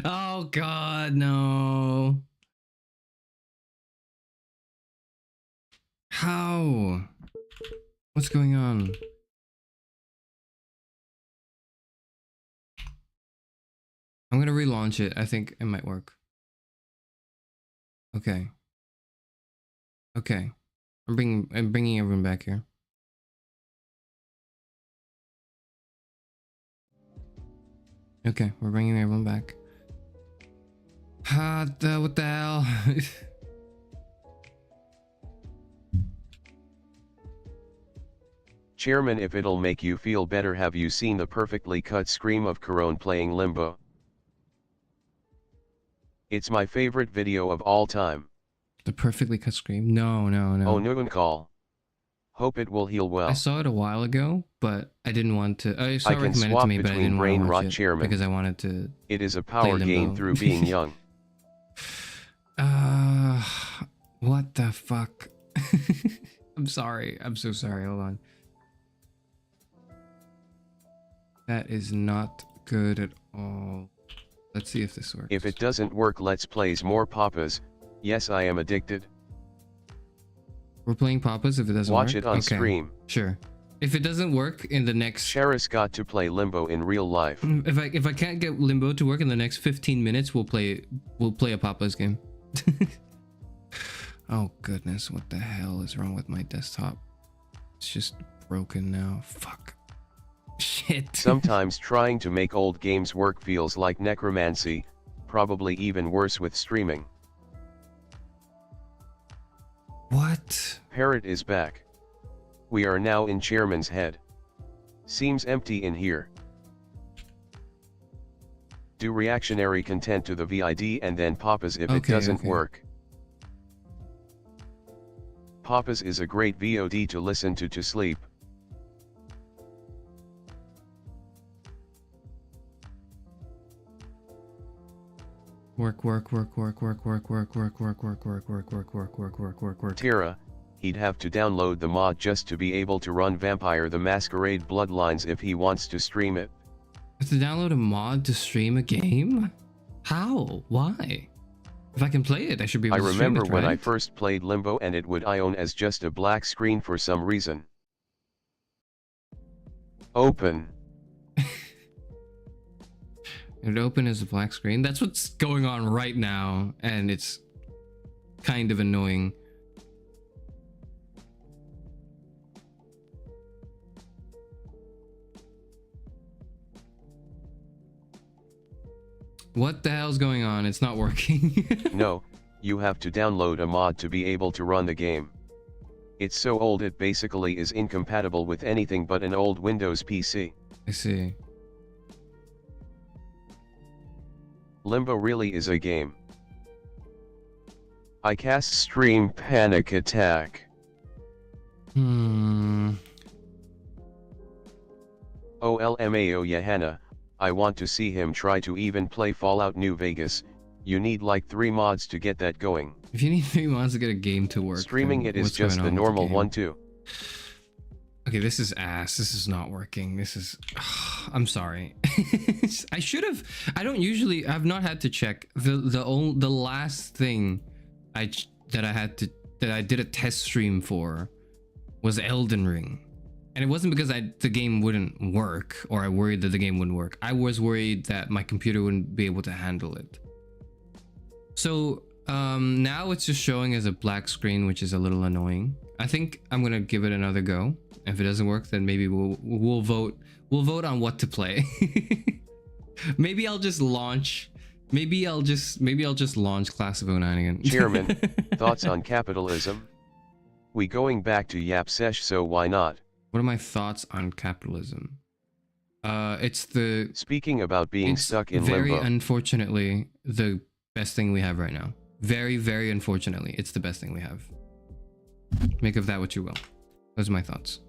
Oh God, no. How? What's going on? I'm gonna relaunch it. I think it might work. Okay. Okay. I'm bringing everyone back here. Okay, we're bringing everyone back. What the hell? Chairman, if it'll make you feel better, have you seen the perfectly cut scream of Corone playing Limbo? It's my favorite video of all time. The perfectly cut scream? No, no, no. Oh, Nugan call. Hope it will heal well. I saw it a while ago, but I didn't want to. I saw it recommended to me, but I didn't brain want to watch rot, it Chairman. because I wanted to. It is a power gain through being young. What the fuck? I'm sorry. I'm so sorry. Hold on. That is not good at all. Let's see if this works. If it doesn't work, let's plays more Papas. Yes, I am addicted. We're playing Papas if it doesn't Watch work? it on okay. stream. Sure. If it doesn't work in the next... Charis got to play Limbo in real life. If I can't get Limbo to work in the next 15 minutes, we'll play a Papa's game. Oh goodness, what the hell is wrong with my desktop? It's just broken now. Fuck. Shit. Sometimes trying to make old games work feels like necromancy, probably even worse with streaming. What? Parrot is back. We are now in Chairman's head. Seems empty in here. Do reactionary content to the VID and then Papas if it doesn't work. Papas is a great VOD to listen to sleep. Work. Tira, he'd have to download the mod just to be able to run Vampire the Masquerade Bloodlines if he wants to stream it. Have to download a mod to stream a game? How? Why? If I can play it, I should be able I to stream remember it, when I right? first played Limbo and it would ion as just a black screen for some reason. Open. It open as a black screen. That's what's going on right now, and it's kind of annoying. What the hell's going on? It's not working. No, you have to download a mod to be able to run the game. It's so old it basically is incompatible with anything but an old Windows PC. I see. Limbo really is a game. I cast stream panic attack. Hmm. OLMAO Yahana, I want to see him try to even play Fallout New Vegas. You need like 3 mods to get that going. If you need 3 mods to get a game to work, Streaming then it is what's just going the on with normal game? one too. Okay, this is ass. This is not working. This is... I'm sorry. I should have... I don't usually... I've not had to check. The last thing that I did a test stream for was Elden Ring. And it wasn't because the game wouldn't work, or I worried that the game wouldn't work. I was worried that my computer wouldn't be able to handle it. So now it's just showing as a black screen, which is a little annoying. I think I'm gonna give it another go. If it doesn't work, then maybe we'll vote on what to play. Maybe I'll just launch. Maybe I'll just launch Class of 09 again. Chairman, thoughts on capitalism? We going back to Yap Sesh, so why not? What are my thoughts on capitalism? Speaking about being stuck in very limbo. Unfortunately, the best thing we have right now. Very, very unfortunately, it's the best thing we have. Make of that what you will. Those are my thoughts.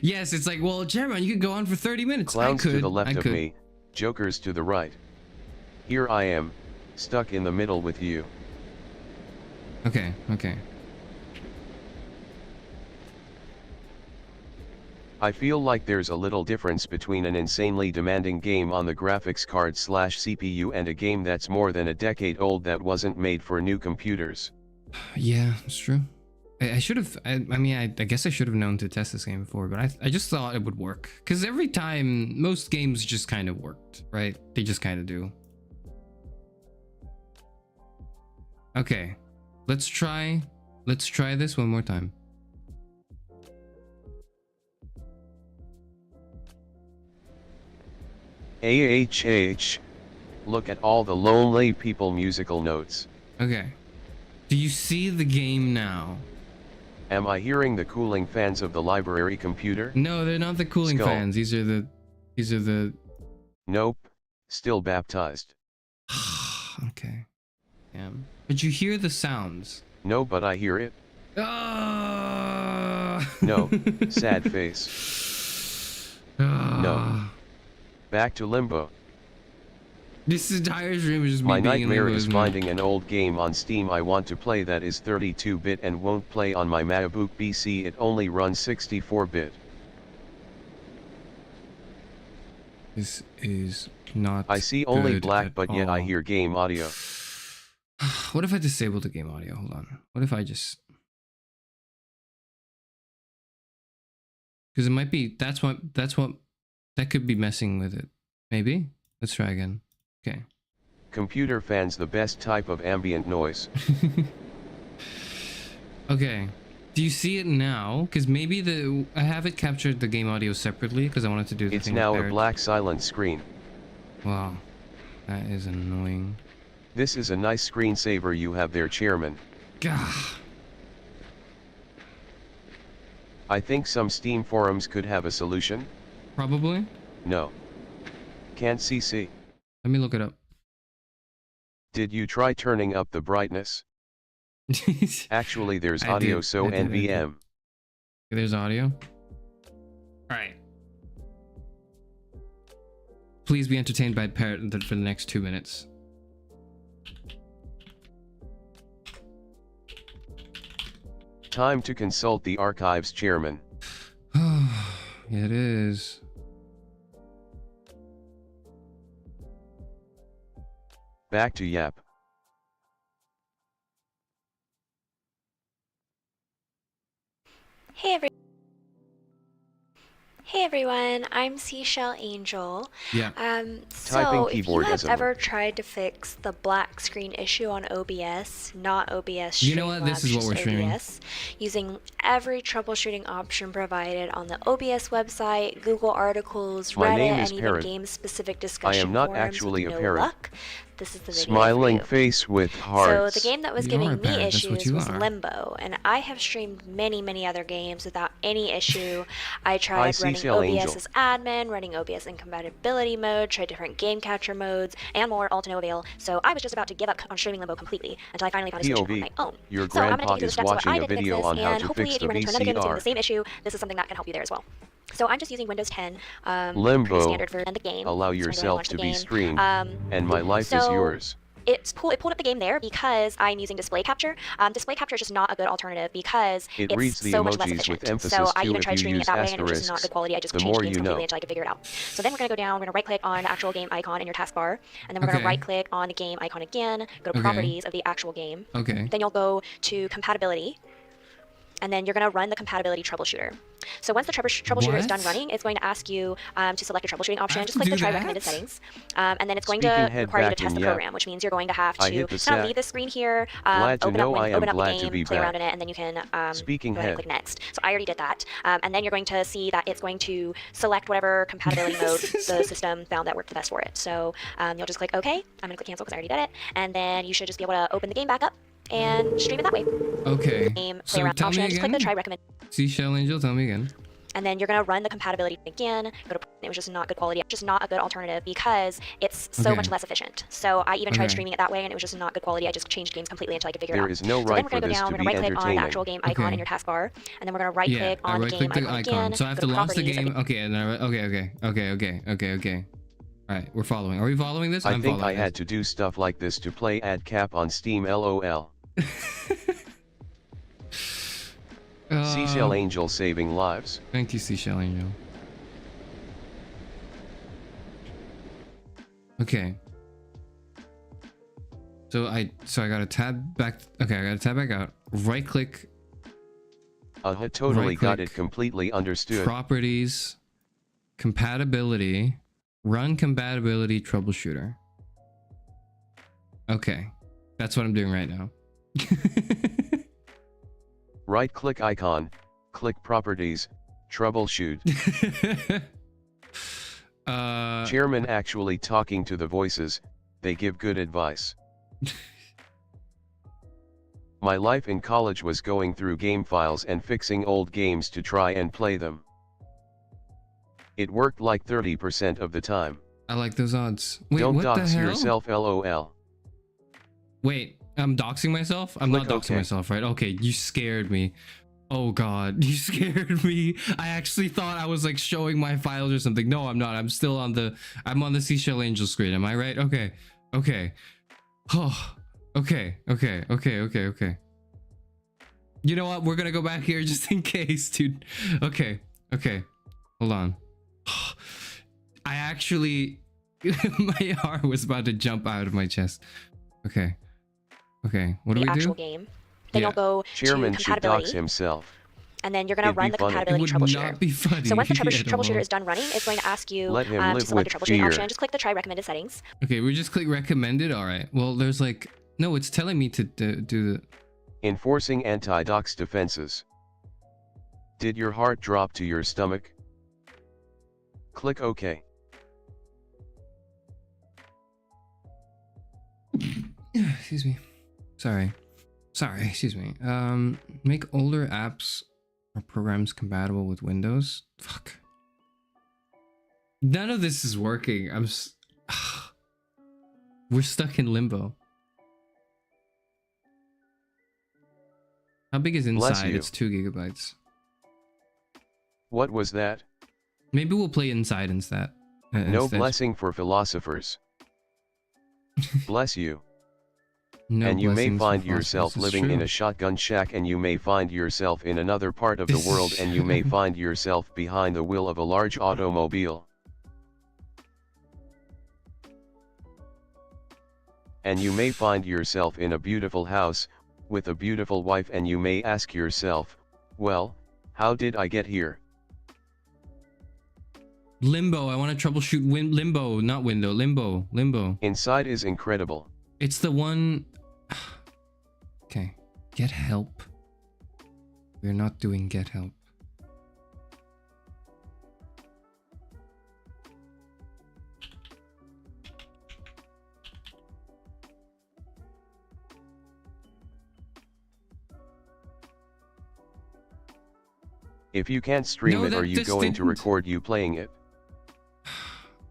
Yes, it's like, well, Chairman, you could go on for 30 minutes. Clowns to the left of me, jokers to the right. Here I am, stuck in the middle with you. Okay. I feel like there's a little difference between an insanely demanding game on the graphics card / CPU and a game that's more than a decade old that wasn't made for new computers. Yeah, it's true. I should have, I mean, I guess I should have known to test this game before, but I just thought it would work. Because every time, most games just kind of worked, right? They just kind of do. Okay, let's try this one more time. AHH. Look at all the lonely people musical notes. Okay. Do you see the game now? Am I hearing the cooling fans of the library computer? No, they're not the cooling Skull. fans. These are the... Nope. Still baptized. Okay. Damn. But you hear the sounds. No, but I hear it. Ah! No. Sad face. No. Back to Limbo. This entire stream is just me My being in nightmare limbo, is isn't it? finding an old game on Steam I want to play that is 32-bit and won't play on my MacBook PC. It only runs 64-bit. This is not I see only good black, at but yet I all. hear game audio. What if I disable the game audio? Hold on. What if I just... Because it might be... That could be messing with it. Maybe? Let's try again. Okay. Computer fans, the best type of ambient noise. Okay. Do you see it now? Because maybe I haven't captured the game audio separately because I wanted to do the It's thing now with a parrot. black silent screen. Wow. That is annoying. This is a nice screensaver you have there, Chairman. Gah. I think some Steam forums could have a solution. Probably. No. Can't see. Let me look it up. Did you try turning up the brightness? Actually, there's I audio, did, so I did. NVM. There's audio. Alright. Please be entertained by Parrot for the next 2 minutes. Time to consult the archives, Chairman. Yeah, it is. Back to Yap. Hey everyone, I'm Seashell Angel. Yeah. So Typing if you keyboard have is a- ever tried to fix the black screen issue on OBS, not OBS You know what? This is Streamlabs, what we're just streaming. OBS, using every troubleshooting option provided on the OBS website, Google articles, My Reddit, name is and even Parrot. game-specific I discussion am not forums actually with a no parrot. luck. This is the video Smiling for you. face with So hearts. the game that was You giving are a me parrot, that's what issues you was are. Limbo, and I have streamed many other games without any issue. I tried running Seashell OBS Angel. as admin, running OBS in compatibility mode, tried different game capture modes, and more, all to no avail. So I was just about to give up on streaming Limbo completely until I finally found a solution on POV. my own. Your So I'm going to grandpa take you through the is steps of what watching I a did to fix video this, on how and to hopefully fix if the you run into another game that's doing VCR. the same issue, this is something that can help you there as well. So I'm just using Windows 10, pretty Limbo. standard version of the game. Allow So I'm gonna yourself launch to the be game. streamed, and my life is so yours. it pulled up the game there because I'm using display capture. Display capture is just not a good alternative because It it's reads the so much less emojis with efficient. emphasis So I too even if tried you streaming it use that way and it was just not asterisks. good quality. I just The changed more games you completely know. until I could figure it out. So then we're going to go down, we're going to right click on the actual game icon in your taskbar, and then we're going Okay. to right click on the game icon again, go to Okay. properties of the actual game. Okay. Then you'll go to compatibility, and then you're going to run the compatibility troubleshooter. So once the troubleshooter is done What? running, it's going to ask you to select a troubleshooting option. have Just to click the do try that? recommended settings, and then it's going Speaking to head require you to back test in the Yap. program, which means you're going to have I to hit the kind of sack. leave the screen here, Glad to open know up I am the glad to game, be play around back. in it, and then you can Speaking go ahead and head. click next. So I already did that, and then you're going to see that it's going to select whatever compatibility mode the system found that worked the best for it. So you'll just click OK. I'm going to click cancel because I already did it, and then you should just be able to open the game back up and stream it that way. Okay. Game, play So around tell me option, just click the again. try recommend. Seashell Angel, tell me again. And then you're going to run the compatibility again. It was just not good quality, just not a good alternative because it's so Okay. much less efficient. So I even tried Okay. streaming it that way, and it was just not good quality. I just changed games completely until I could figure it There out. is no So right then we're for going to go this down, to we're be going to right click on the entertaining. actual game icon Okay. in your taskbar, and then we're going to right Yeah, click I on the right game click the icon icon. again. So I have go to launch the properties of game. Okay, and then okay. All right, we're following. Are we following this? I I'm think I following had this. to do stuff like this to play ad cap on Steam LOL. Seashell Angel saving lives. Thank you, Seashell Angel. Okay. So I gotta tab back. Okay, I gotta tab back out. Right click Totally Right got click. it completely understood. properties, compatibility, run compatibility troubleshooter. Okay, that's what I'm doing right now. Right click icon, click properties, troubleshoot. Chairman actually talking to the voices, they give good advice. My life in college was going through game files and fixing old games to try and play them. It worked like 30% of the time. I like those odds. Wait, Don't what the dox hell? yourself LOL. Wait, I'm doxing myself? I'm Click not doxing OK. myself, right? Okay, you scared me. Oh god, you scared me. I actually thought I was like showing my files or something. No, I'm not. I'm still on the Seashell Angel screen. Am I right? Okay. Oh, okay. You know what? We're gonna go back here just in case, dude. Okay. Hold on. I actually my heart was about to jump out of my chest. Okay. What do the we actual do? game. Then Yeah. you'll go Chairman to should dox compatibility, himself. and then you're going to It'd be run the funny. It compatibility would troubleshooter. not be funny. So once the at troubleshooter all. is done running, it's going to ask you Let him to live select a with troubleshooting fear. option. Just click the try recommended settings. Okay, we just click recommended. All right. Well, there's like no. It's telling me to do the. Enforcing anti-dox defenses. Did your heart drop to your stomach? Click OK. Excuse me. Sorry. Excuse me. Make older apps or programs compatible with Windows. Fuck. None of this is working. We're stuck in limbo. How big is Bless inside? you. It's 2 gigabytes. What was that? Maybe we'll play inside instead. No instead. blessing for philosophers. Bless you. No And you may blessings for find philosophers. yourself It's living in true. a shotgun shack, and you may find yourself in another part of the This world, is and you may true. find yourself behind the wheel of a large automobile. And you may find yourself in a beautiful house, with a beautiful wife, and you may ask yourself, well, how did I get here? Limbo. I want to troubleshoot limbo, not window. Limbo. Limbo. Inside is incredible. It's the one. Okay. Get help. We're not doing get help. If you can't stream No, it, are you going to didn't. record you playing it?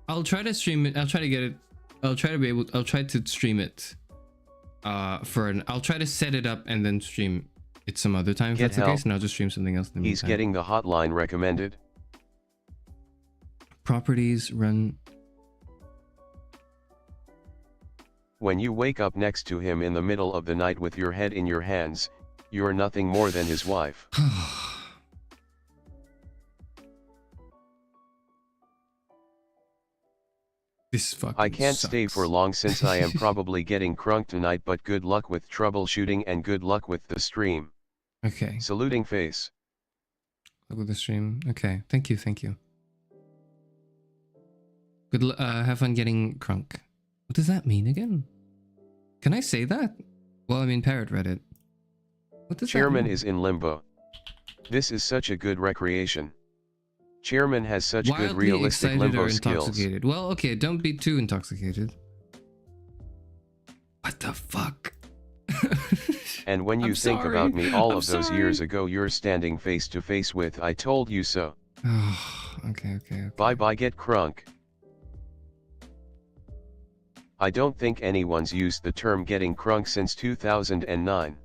I'll try to stream it. I'll try to get it. I'll try to stream it. I'll try to set it up and then stream it some other time if Get that's the help. case, and I'll just stream something else in the He's meantime. getting the hotline recommended. Properties run. When you wake up next to him in the middle of the night with your head in your hands, you're nothing more than his wife. This fucking I can't stay sucks. for long since I am probably getting crunk tonight, but good luck with troubleshooting and good luck with the stream. Okay. Saluting face. Look with the stream. Okay. Thank you. Thank you. Have fun getting crunk. What does that mean again? Can I say that? Well, I mean, Parrot read it. What does Chairman that mean? is in limbo. This is such a good recreation. Chairman has such good Wildly realistic excited limbo or skills. intoxicated. Well, okay, don't be too intoxicated. What the fuck? And when you I'm think sorry. about me all I'm of those sorry. years ago, you're standing face to face with I told you so. Okay. Bye bye, get crunk. I don't think anyone's used the term getting crunk since 2009.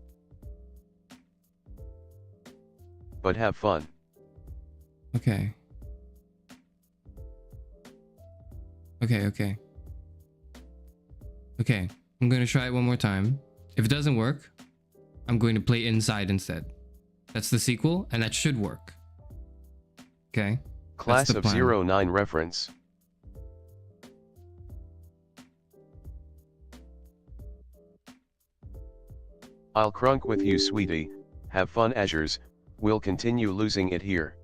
But have fun. Okay. Okay, I'm going to try it one more time. If it doesn't work, I'm going to play Inside instead. That's the sequel, and that should work. Okay? Class the of plan. 09 reference. I'll crunk with you, sweetie. Have fun, Azures. We'll continue losing it here.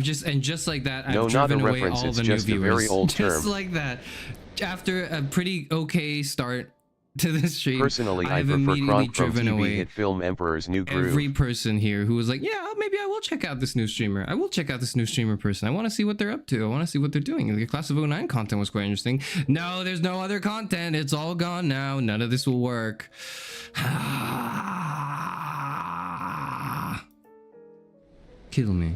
Just like that, I've No, not a driven away reference, all it's the new just a viewers. very old Just term. like that. After a pretty okay start to the stream, Personally, I I've prefer immediately Kronk from driven TV away hit film Emperor's New Groove. every person here who was like, yeah, maybe I will check out this new streamer. I will check out this new streamer person. I want to see what they're up to. I want to see what they're doing. The Class of 09 content was quite interesting. No, there's no other content. It's all gone now. None of this will work. Kill me.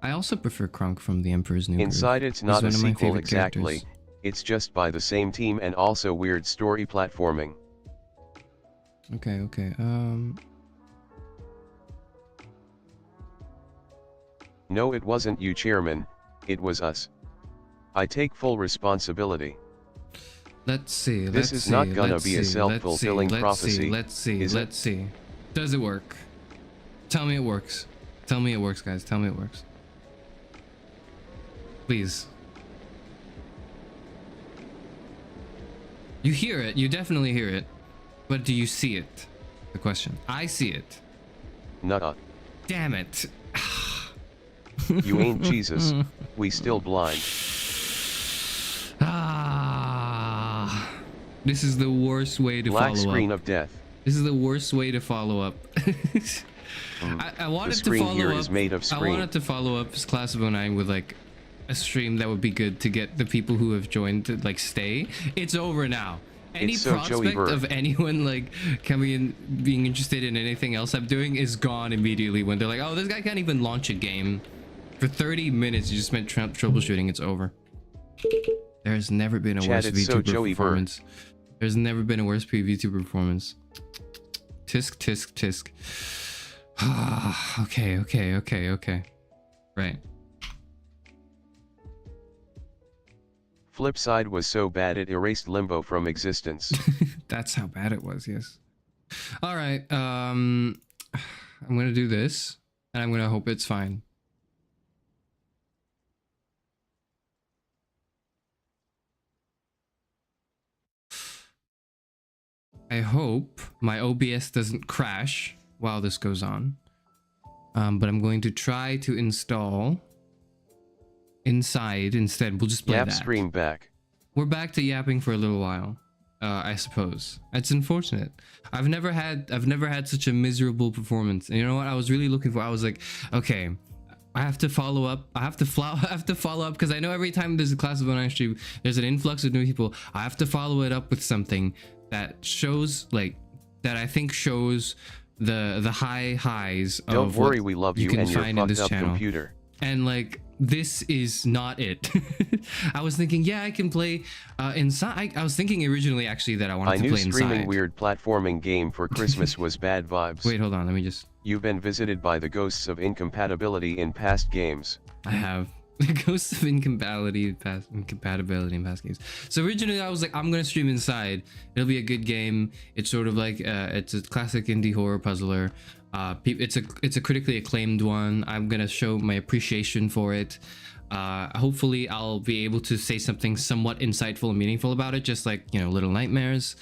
I also prefer Kronk from the Emperor's New Groove. Inside, it's He's not a one of my sequel favorite exactly. characters. It's just by the same team and also weird story platforming. Okay. No, it wasn't you, Chairman. It was us. I take full responsibility. Let's see. This is not gonna be a self-fulfilling prophecy, Let's is it? see. Does it work? Tell me it works. Tell me it works, guys. Tell me it works. Please. You hear it. You definitely hear it. But do you see it? The question. I see it. Nuh-uh. Damn it. You ain't Jesus. We still blind. This is the worst way to Black follow screen up. of death. This is the worst way to follow up. I wanted The to screen follow here up. is made of I screen. wanted to follow up Class of 09 with like a stream that would be good to get the people who have joined to like stay. It's over now. Any It's so prospect joever. of anyone like coming in, being interested in anything else I'm doing is gone immediately when they're like, oh, this guy can't even launch a game. For 30 minutes, you just spent troubleshooting. It's over. There's never been a Chat, worse it's so VTuber joever. performance. There's never been a worse VTuber performance. Tisk. Okay. Right. Flip side was so bad it erased Limbo from existence. That's how bad it was, yes. All right. I'm gonna do this, and I'm gonna hope it's fine. I hope my OBS doesn't crash while this goes on. But I'm going to try to install inside instead. We'll just play Yap that. stream back. We're back to yapping for a little while. I suppose it's unfortunate. I've never had such a miserable performance. And you know what I was really looking for? I was like, okay, I have to follow up. I have to follow up because I know every time there's a class of online stream, there's an influx of new people. I have to follow it up with something that shows that I think shows the highs of Don't worry, we love you can and your find in this fucked up channel. computer. And like, this is not it. I was thinking, yeah, I can play inside. I was thinking originally actually that I wanted to play inside. I knew streaming weird platforming game for Christmas was bad vibes. Wait, hold on, let me just. You've been visited by the ghosts of incompatibility in past games. I have. The ghosts of incompatibility in past games. So originally I was like, I'm gonna stream inside. It'll be a good game. It's sort of like it's a classic indie horror puzzler. It's a critically acclaimed one. I'm gonna show my appreciation for it. Hopefully I'll be able to say something somewhat insightful and meaningful about it, just like, you know, Little Nightmares.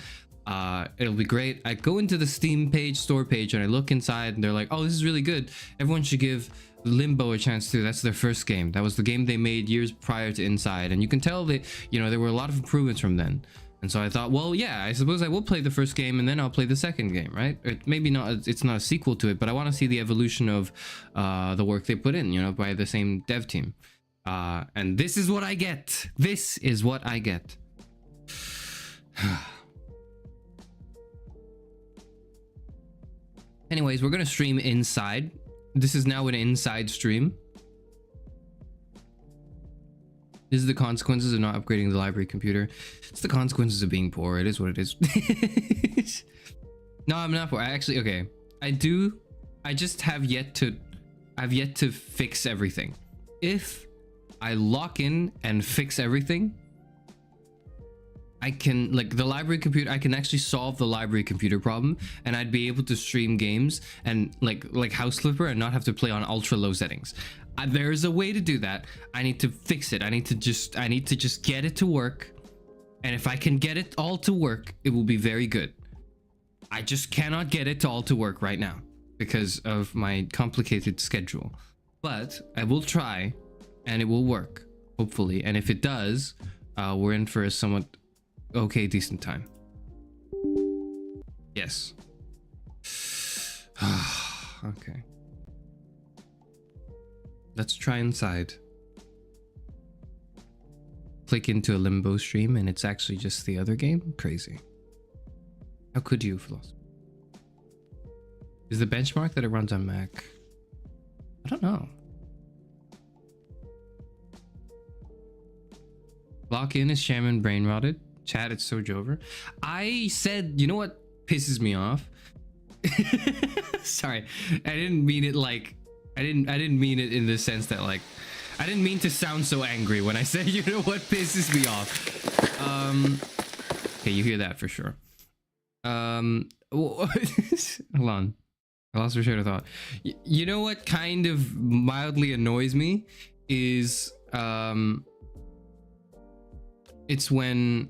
It'll be great. I go into the Steam store page and I look inside and they're like, oh, this is really good. Everyone should give Limbo a chance too. That's their first game. That was the game they made years prior to Inside, and you can tell that, you know, there were a lot of improvements from then. And so I thought, well, yeah, I suppose I will play the first game and then I'll play the second game, right? Maybe not, it's not a sequel to it, but I want to see the evolution of the work they put in, you know, by the same dev team. And this is what I get. This is what I get. Anyways, we're gonna stream inside. This is now an inside stream. This is the consequences of not upgrading the library computer. It's the consequences of being poor. It is what it is. No, I'm not poor. I actually, okay. I just have yet to fix everything. If I lock in and fix everything, I can, like, the library computer, I can actually solve the library computer problem, and I'd be able to stream games and like House Flipper and not have to play on ultra low settings. There's a way to do that. I need to fix it. I need to just get it to work. And if I can get it all to work, it will be very good. I just cannot get it all to work right now because of my complicated schedule. But I will try and it will work, hopefully. And if it does, we're in for a somewhat okay, decent time. Yes. Okay. Let's try inside. Click into a Limbo stream and it's actually just the other game? Crazy. How could you, philosopher? Is the benchmark that it runs on Mac? I don't know. Lock in is shaman brain rotted. Chat, it's so joever. I said, you know what pisses me off? Sorry, I didn't mean it like, I didn't mean it in the sense that like, I didn't mean to sound so angry when I said, you know what pisses me off. Okay, you hear that for sure. Hold on. I lost my train of thought. You know what kind of mildly annoys me is, it's when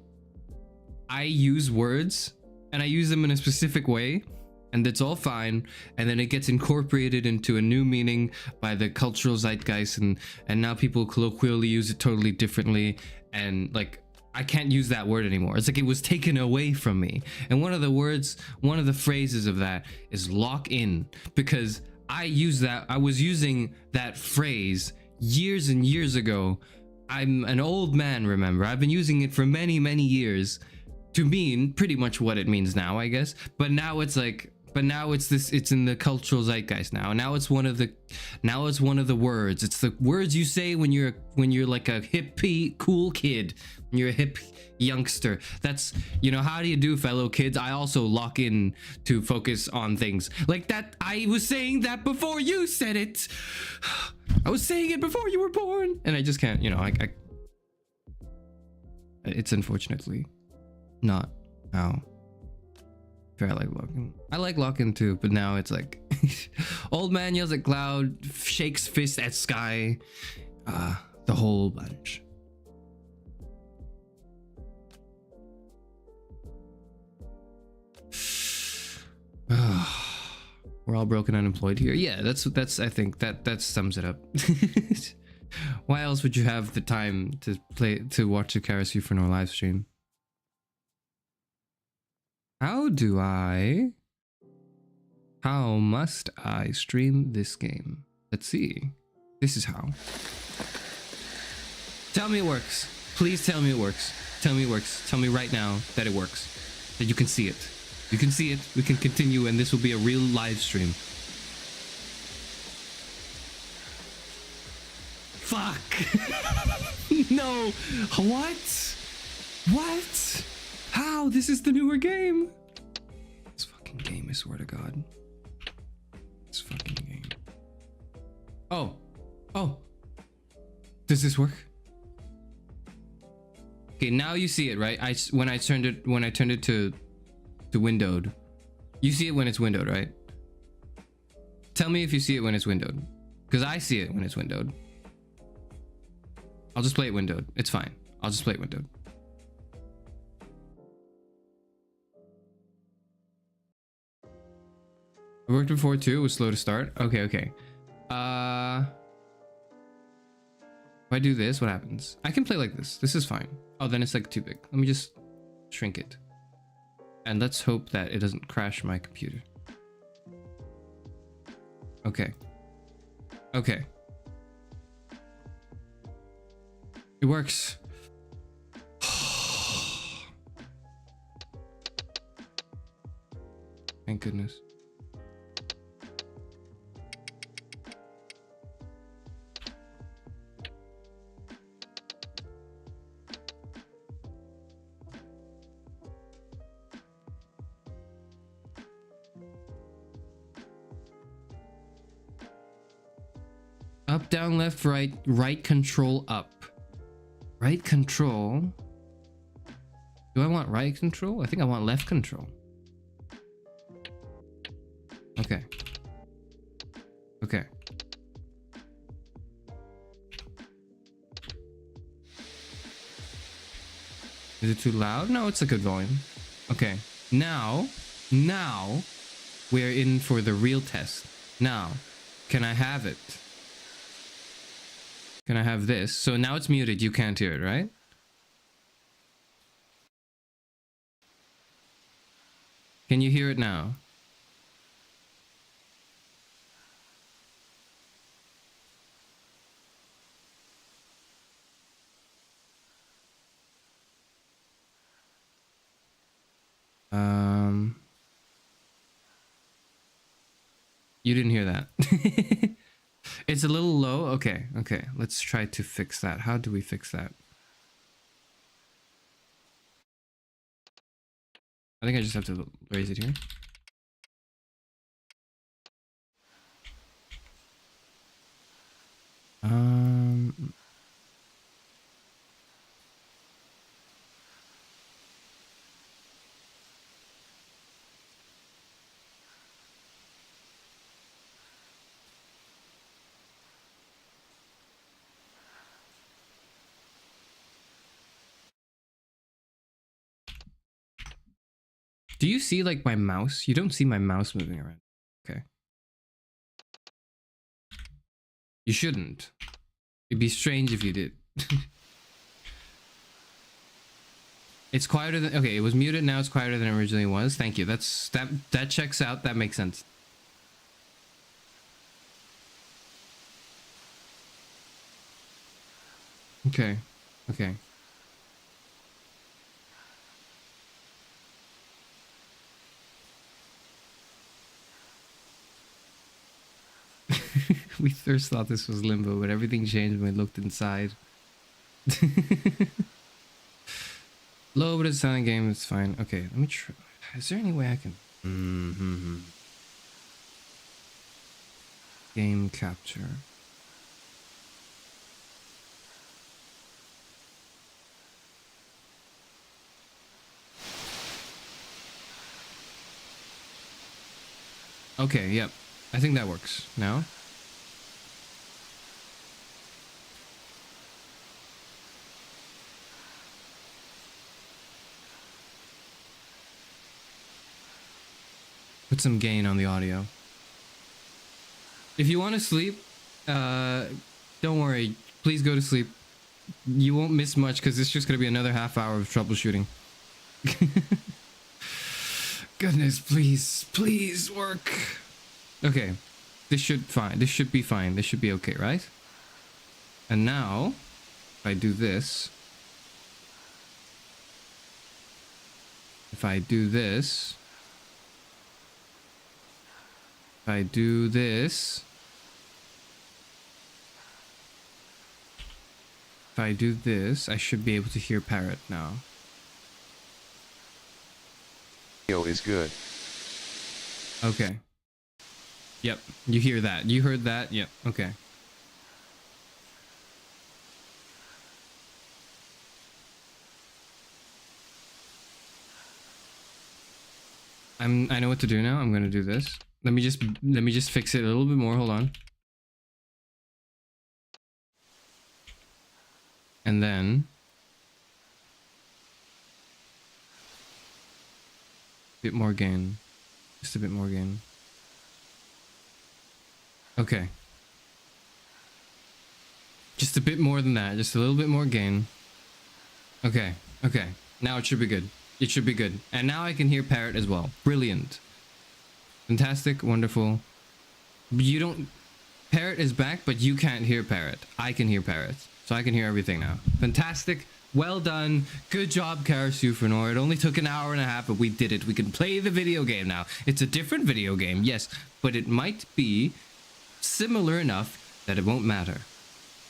I use words and I use them in a specific way and that's all fine, and then it gets incorporated into a new meaning by the cultural zeitgeist, and now people colloquially use it totally differently, and like I can't use that word anymore. It's like it was taken away from me. And one of the phrases of that is lock in, because I was using that phrase years and years ago. I'm an old man, remember? I've been using it for many, many years to mean pretty much what it means now, I guess. But now it's like, it's in the cultural zeitgeist now. Now it's one of the words. It's the words you say when you're like a hippie, cool kid. When you're a hip youngster. That's, you know, how do you do, fellow kids? I also lock in to focus on things like that. I was saying that before you said it. I was saying it before you were born, and I just can't, you know, it's unfortunately not how Fair, I like lock-in. I like lock-in too, but now it's like old man yells at cloud, shakes fist at sky, the whole bunch. We're all broken unemployed here. Yeah, that's I think that sums it up. Why else would you have the time to watch a Charis Euphranor live stream? How must I stream this game? Let's see. This is how. Tell me it works. Please tell me it works. Tell me it works. Tell me right now that it works. That you can see it. You can see it. We can continue and this will be a real live stream. Fuck. No. What? What? How? This is the newer game. This fucking game, I swear to God. This fucking game. Oh. Oh. Does this work? Okay, now you see it, right? When I turned it to windowed. You see it when it's windowed, right? Tell me if you see it when it's windowed. Because I see it when it's windowed. I'll just play it windowed. It's fine. I'll just play it windowed. It worked before too. It was slow to start. Okay, okay. If I do this, what happens? I can play like this. This is fine. Oh, then it's like too big. Let me just shrink it. And let's hope that it doesn't crash my computer. Okay. Okay. It works. Thank goodness. Up, down, left, right, right control up. Right control. Do I want right control? I think I want left control. Okay. Okay. Is it too loud? No, it's a good volume. Okay. Now we're in for the real test. Now, can I have it? Can I have this? So now it's muted. You can't hear it, right? Can you hear it now? You didn't hear that. It's a little low. Okay, okay. Let's try to fix that. How do we fix that? I think I just have to raise it here. Do you see like my mouse? You don't see my mouse moving around. Okay. You shouldn't. It'd be strange if you did. It's quieter than, okay, it was muted, now it's quieter than it originally was. Thank you. That checks out. That makes sense. Okay. Okay. We first thought this was Limbo, but everything changed when we looked inside. Low, but it's a silent game. It's fine. Okay, let me try. Is there any way I can... Game capture. Okay, yep. I think that works now. Put some gain on the audio. If you want to sleep, don't worry. Please go to sleep. You won't miss much because it's just going to be another half hour of troubleshooting. Goodness, please, please work. Okay, this should fine. This should be fine. This should be okay, right? And now, if I do this, if I do this, if I do this, if I do this, I should be able to hear Parrot now. Is good. Okay. Yep, you hear that. You heard that? Yep, okay. I know what to do now. I'm gonna do this. Let me just fix it a little bit more. Hold on. And then bit more gain. Just a bit more gain. Okay. Just a bit more than that. Just a little bit more gain. Okay. Okay. Now it should be good. It should be good. And now I can hear Parrot as well. Brilliant. Fantastic. Wonderful. You don't... Parrot is back, but you can't hear Parrot. I can hear Parrot. So I can hear everything now. Fantastic. Well done. Good job, Charis Euphranor. It only took an hour and a half, but we did it. We can play the video game now. It's a different video game, yes, but it might be similar enough that it won't matter.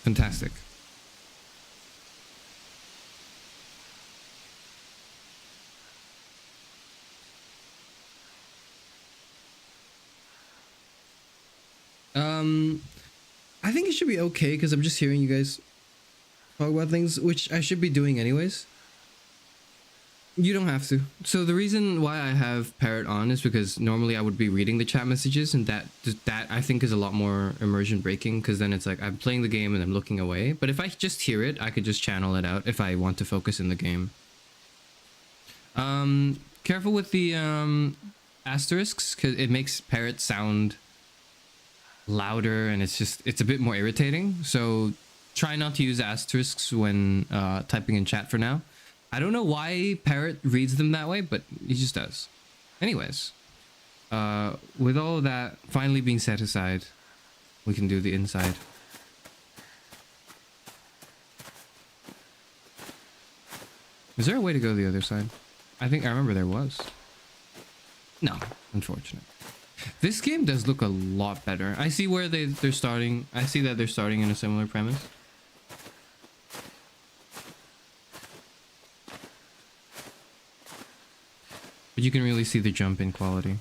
Fantastic. I think it should be okay because I'm just hearing you guys talk about things, which I should be doing anyways. You don't have to. So the reason why I have Parrot on is because normally I would be reading the chat messages, and that I think is a lot more immersion breaking, because then it's like I'm playing the game and I'm looking away. But if I just hear it, I could just channel it out if I want to focus in the game. Careful with the asterisks, because it makes Parrot sound louder and it's a bit more irritating. So try not to use asterisks when typing in chat for now. I don't know why Parrot reads them that way, but he just does. Anyways, with all of that finally being set aside, we can do the inside. Is there a way to go the other side? I think I remember there was. No, unfortunate. This game does look a lot better. I see where they're starting. I see that they're starting in a similar premise. But you can really see the jump in quality.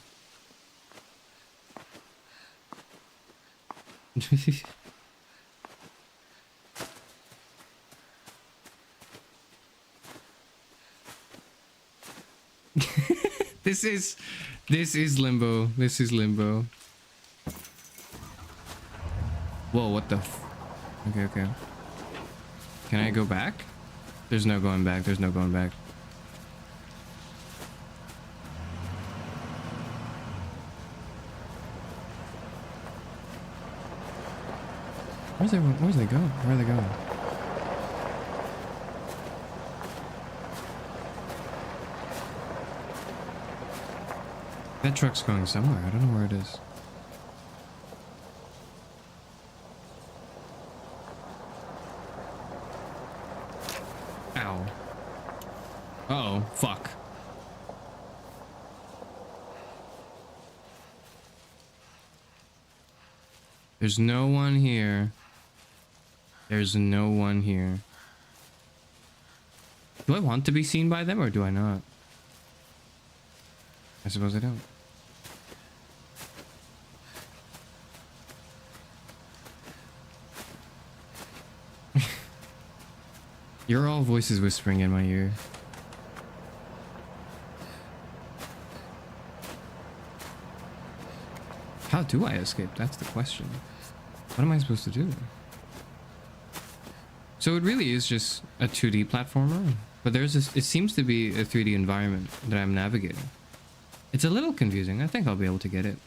This is Limbo. This is Limbo. Whoa, what the okay, okay. Can I go back? There's no going back. There's no going back. Where's everyone? Where's they going? Where are they going? That truck's going somewhere. I don't know where it is. Ow. Uh-oh. Fuck. There's no one here. There's no one here. Do I want to be seen by them or do I not? I suppose I don't. You're all voices whispering in my ear. How do I escape? That's the question. What am I supposed to do? So it really is just a 2D platformer, but there's this, it seems to be a 3D environment that I'm navigating. It's a little confusing. I think I'll be able to get it.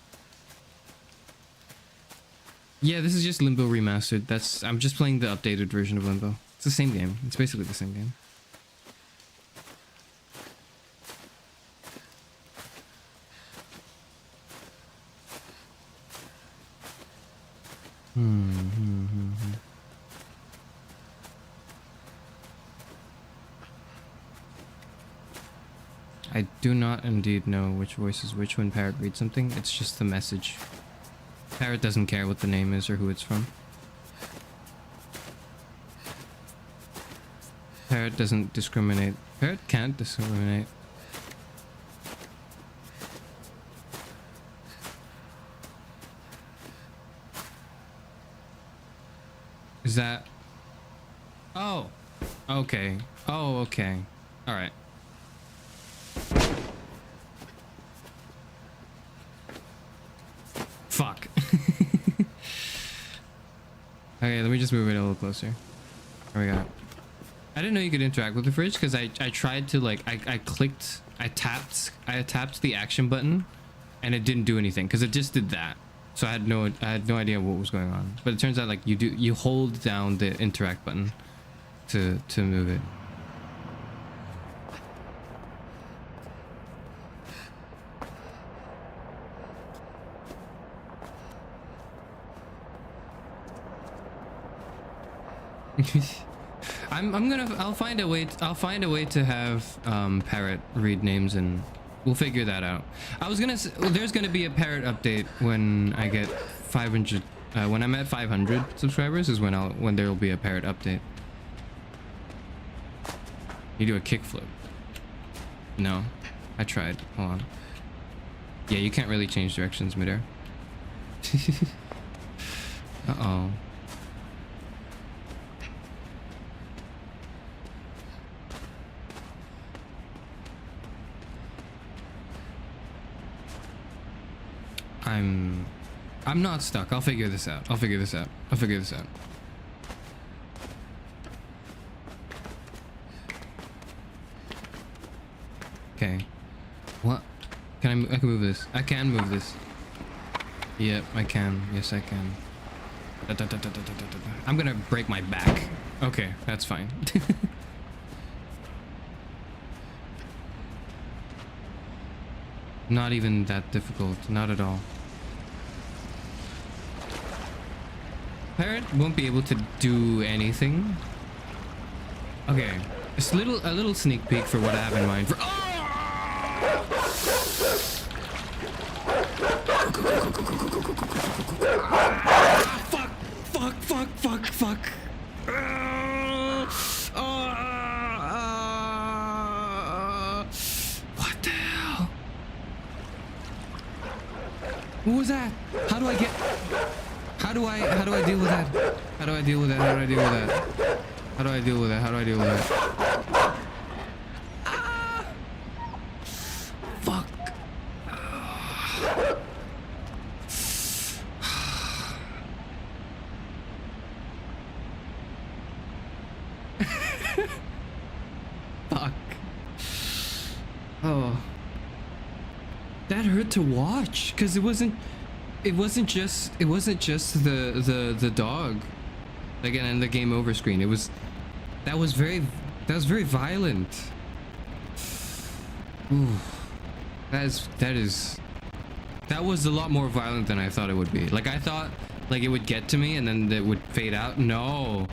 Yeah, this is just Limbo remastered. I'm just playing the updated version of Limbo. It's the same game. It's basically the same game. I do not indeed know which voice is which when Parrot reads something. It's just the message. Parrot doesn't care what the name is or who it's from. Parrot doesn't discriminate. Parrot can't discriminate. Is that... Oh. Okay. Oh, okay. Alright. Fuck. Okay, let me just move it a little closer. There we go. I didn't know you could interact with the fridge because I tried to like I tapped the action button and it didn't do anything because it just did that. So I had no idea what was going on. But it turns out like you hold down the interact button to move it. I'll find a way to have Parrot read names and we'll figure that out. I was gonna say, there's gonna be a Parrot update when I get 500 when I'm at 500 subscribers is when there will be a Parrot update. You do a kickflip. No, I tried. Hold on. Yeah, you can't really change directions midair. Uh-oh. I'm not stuck. I'll figure this out. I'll figure this out. Okay. What? I can move this. I can move this. Yep, I can. Yes, I can. I'm gonna break my back. Okay, that's fine. Not even that difficult. Not at all. Parrot won't be able to do anything. Okay, just a little sneak peek for what I have in mind for. Fuck. What the hell? What was that? How do I deal with that? How do I deal with that? Ah! Fuck. Fuck. Oh. That hurt to watch because it wasn't just the dog like and the game over screen. That was very violent. Ooh. That was a lot more violent than I thought it would be. Like I thought like it would get to me and then it would fade out. No.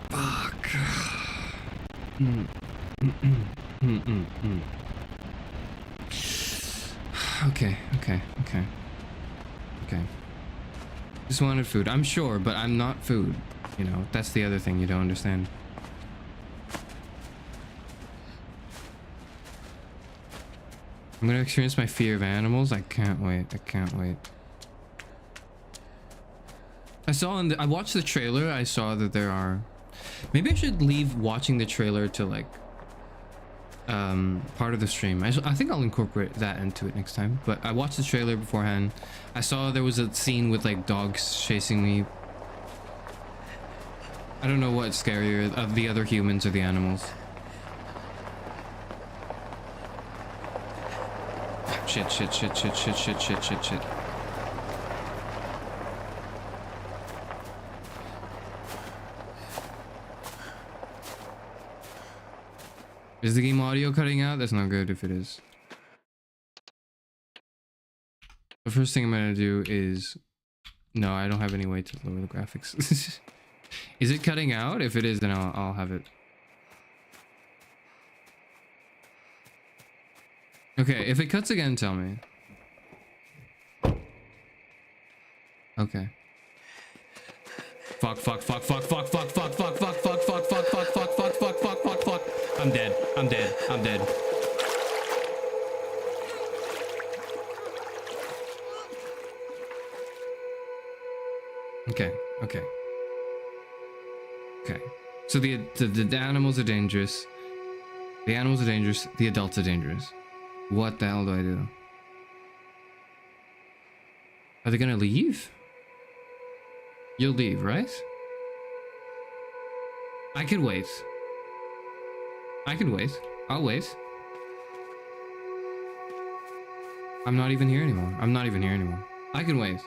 Fuck. Okay. Just wanted food. I'm sure, but I'm not food. You know, that's the other thing you don't understand. I'm gonna experience my fear of animals. I can't wait. I watched the trailer. I saw that there are... Maybe I should leave watching the trailer to like... part of the stream. I think I'll incorporate that into it next time. But I watched the trailer beforehand. I saw there was a scene with like dogs chasing me. I don't know what's scarier, of the other humans or the animals. Shit, shit, shit, shit, shit, shit, shit, shit, shit. Is the game audio cutting out? That's not good if it is. The first thing I'm gonna do is... No, I don't have any way to lower the graphics. Is it cutting out? If it is, then I'll have it. Okay, if it cuts again, tell me. Okay. Fuck, fuck, fuck, fuck, fuck, fuck, fuck, fuck, fuck, fuck, fuck, fuck, fuck, fuck, fuck, fuck, fuck, fuck, fuck. I'm dead. I'm dead. I'm dead. Okay, okay. Okay. So the animals are dangerous. The animals are dangerous. The adults are dangerous. What the hell do I do? Are they gonna leave? You'll leave, right? I could wait. I can wait. I'll wait. I'm not even here anymore. I'm not even here anymore. I can wait.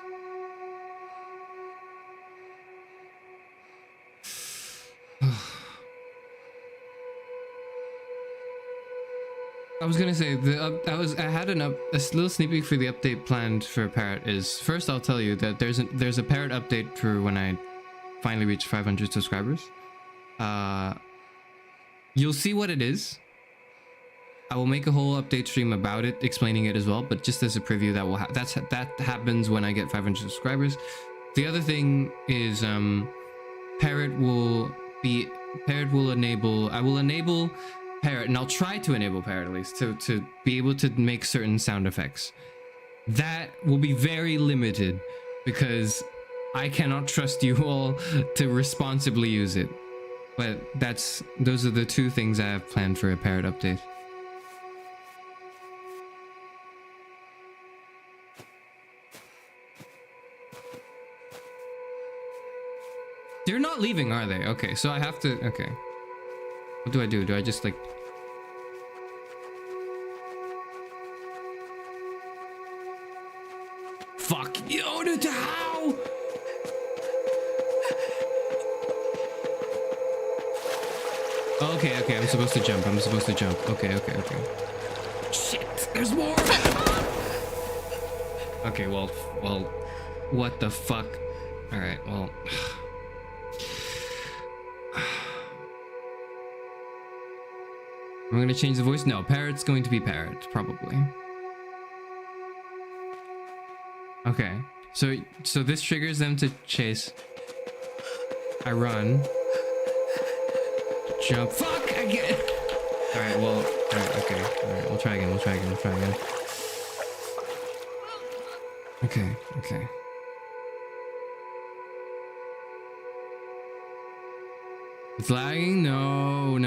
I was gonna say I had a little sneak peek for the update planned for Parrot. Is first I'll tell you that there's a Parrot update for when I finally reach 500 subscribers. You'll see what it is. I will make a whole update stream about it, explaining it as well. But just as a preview, that happens when I get 500 subscribers. The other thing is Parrot will enable. I will enable Parrot, and I'll try to enable Parrot at least to be able to make certain sound effects. That will be very limited because I cannot trust you all to responsibly use it. But those are the two things I have planned for a Parrot update. They're not leaving, are they? Okay, so I have to... Okay. What do I do? Do I just like... Fuck! Yo, dude, how? Okay, I'm supposed to jump. Okay. Shit! There's more! Okay, well, what the fuck? Alright, well... I'm gonna change the voice. No, Parrot's going to be Parrot, probably. Okay, so this triggers them to chase. I run. Jump. Fuck! I get it. Alright, well, alright, okay. Alright, we'll try again. Okay. It's lagging? No.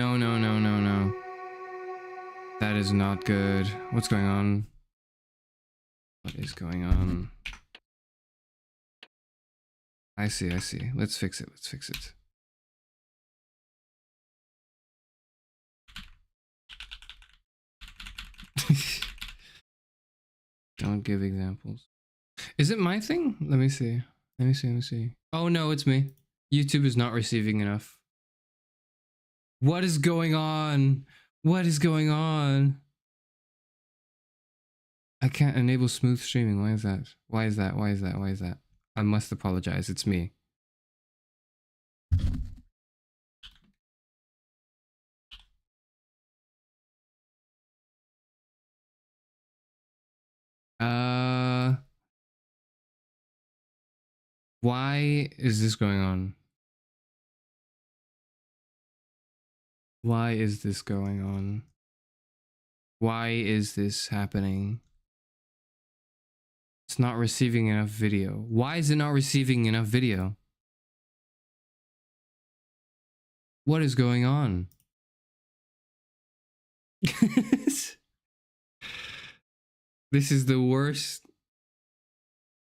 That is not good. What's going on? What is going on? I see. Let's fix it. Don't give examples. Is it my thing? Let me see. Oh no, it's me. YouTube is not receiving enough. What is going on? I can't enable smooth streaming. Why is that? I must apologize. It's me. Why is this going on? Why is this going on? Why is this happening? It's not receiving enough video. Why is it not receiving enough video? What is going on? This is the worst.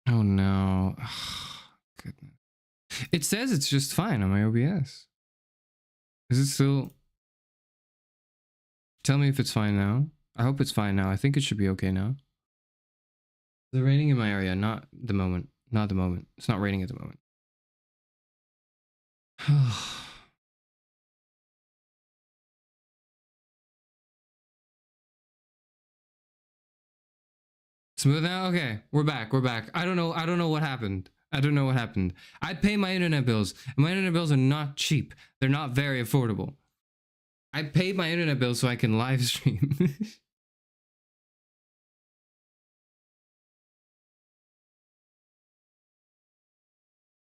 Oh no. Goodness. It says it's just fine on my OBS. Is it still? Tell me if it's fine now. I hope it's fine now. I think it should be okay now. Is it raining in my area? Not the moment. Not the moment. It's not raining at the moment. Smooth now? Okay, we're back. We're back. I don't know what happened. I don't know what happened. I pay my internet bills, and my internet bills are not cheap. They're not very affordable. I paid my internet bill so I can live stream.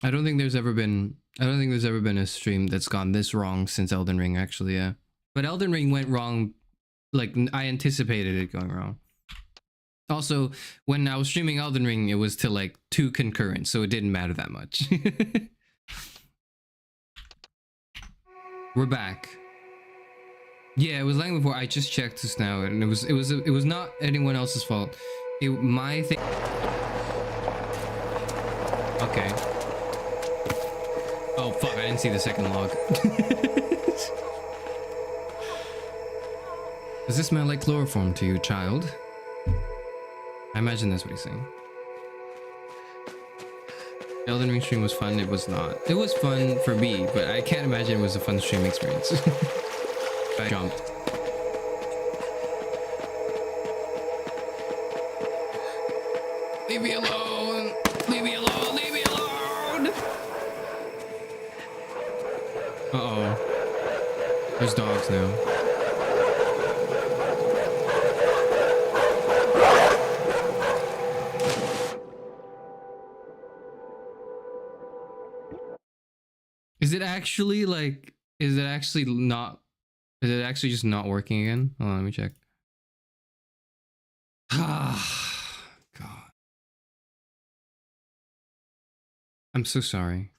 I don't think there's ever been a stream that's gone this wrong since Elden Ring, actually, yeah. But Elden Ring went wrong, like, I anticipated it going wrong. Also, when I was streaming Elden Ring, it was to, like, 2 concurrent, so it didn't matter that much. We're back. Yeah, it was lagging before. I just checked just now, and it was not anyone else's fault. My thing. Okay. Oh fuck! I didn't see the second log. Does this smell like chloroform to you, child? I imagine that's what he's saying. Elden Ring stream was fun. It was not. It was fun for me, but I can't imagine it was a fun stream experience. I jumped. Leave me alone! Leave me alone! Leave me alone! Uh-oh. There's dogs now. Is it actually like, is it actually just not working again? Hold on, let me check. Ah, God. I'm so sorry.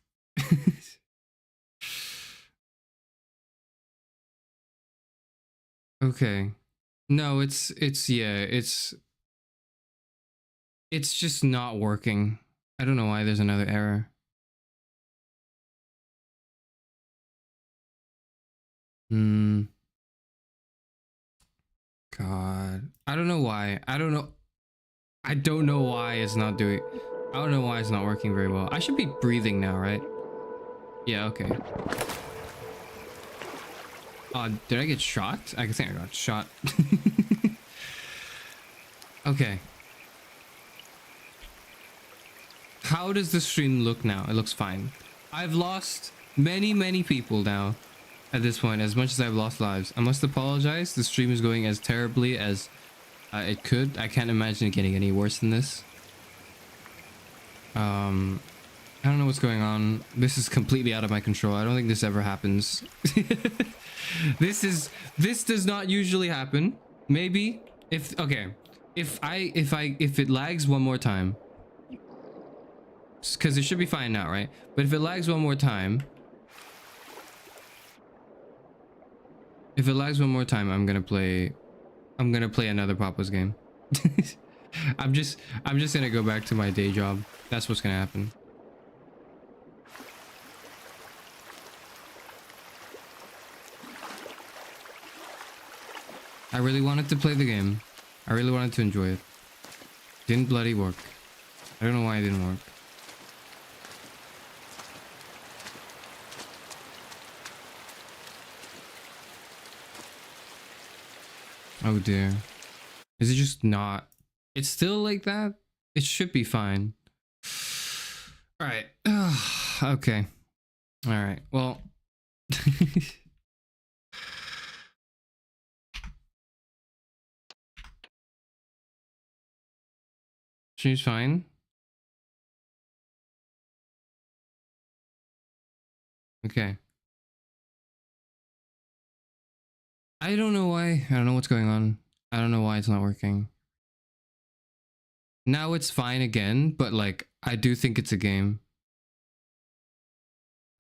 Okay. No, it's just not working. I don't know why there's another error. God. I don't know why. I don't know why it's not doing. I don't know why it's not working very well. I should be breathing now, right? Yeah, okay. Did I get shot? I think I got shot. Okay. How does the stream look now? It looks fine. I've lost many people now at this point, as much as I've lost lives. I must apologize. The stream is going as terribly as it could. I can't imagine it getting any worse than this. I don't know what's going on. This is completely out of my control. I don't think this ever happens. This does not usually happen. Maybe if it lags one more time, because it should be fine now, right? But if it lags one more time, I'm gonna play another Papa's game. I'm just gonna go back to my day job. That's what's gonna happen. I really wanted to play the game. I really wanted to enjoy it. Didn't bloody work. I don't know why it didn't work. Oh dear. Is it just not? It's still like that? It should be fine. Alright. Okay. Alright. Well. She's fine. Okay. I don't know why. I don't know what's going on. I don't know why it's not working. Now it's fine again, but like, I do think it's a game.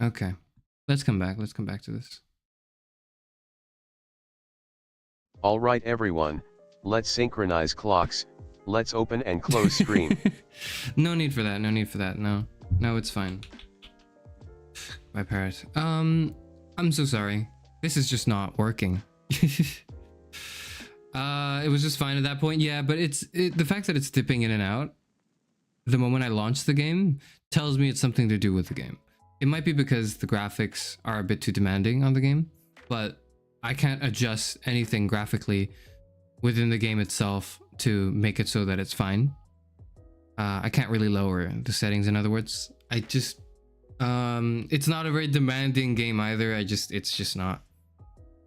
Okay. Let's come back. Let's come back to this. Alright everyone, let's synchronize clocks, let's open and close screen. No need for that, no need for that, no. No, it's fine. My parrot. I'm so sorry. This is just not working. It was just fine at that point, yeah, but the fact that it's dipping in and out the moment I launch the game tells me it's something to do with the game. It might be because the graphics are a bit too demanding on the game, but I can't adjust anything graphically within the game itself to make it so that it's fine. I can't really lower the settings, in other words. I just it's not a very demanding game either. It's just not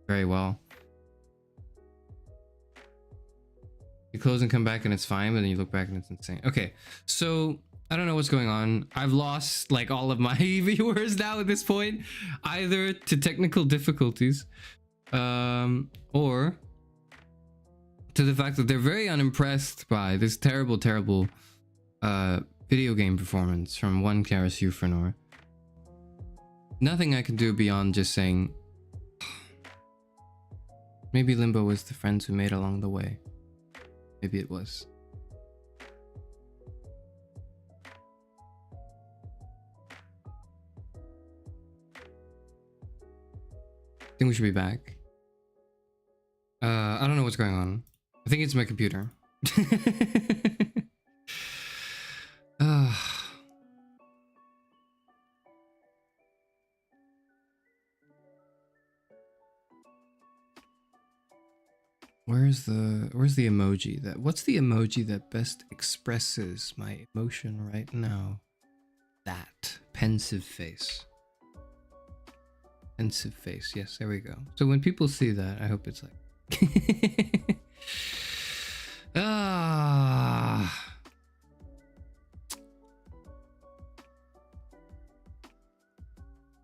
very well. You close and come back and it's fine, but then you look back and it's insane. Okay, so I don't know what's going on. I've lost like all of my viewers now at this point, either to technical difficulties or to the fact that they're very unimpressed by this terrible video game performance from one Charis Euphranor. Nothing I can do beyond just saying maybe Limbo was the friends we made along the way. Maybe it was. I think we should be back. I don't know what's going on. I think it's my computer. Where's the emoji what's the emoji that best expresses my emotion right now? That pensive face. Pensive face. Yes, there we go. So when people see that, I hope it's like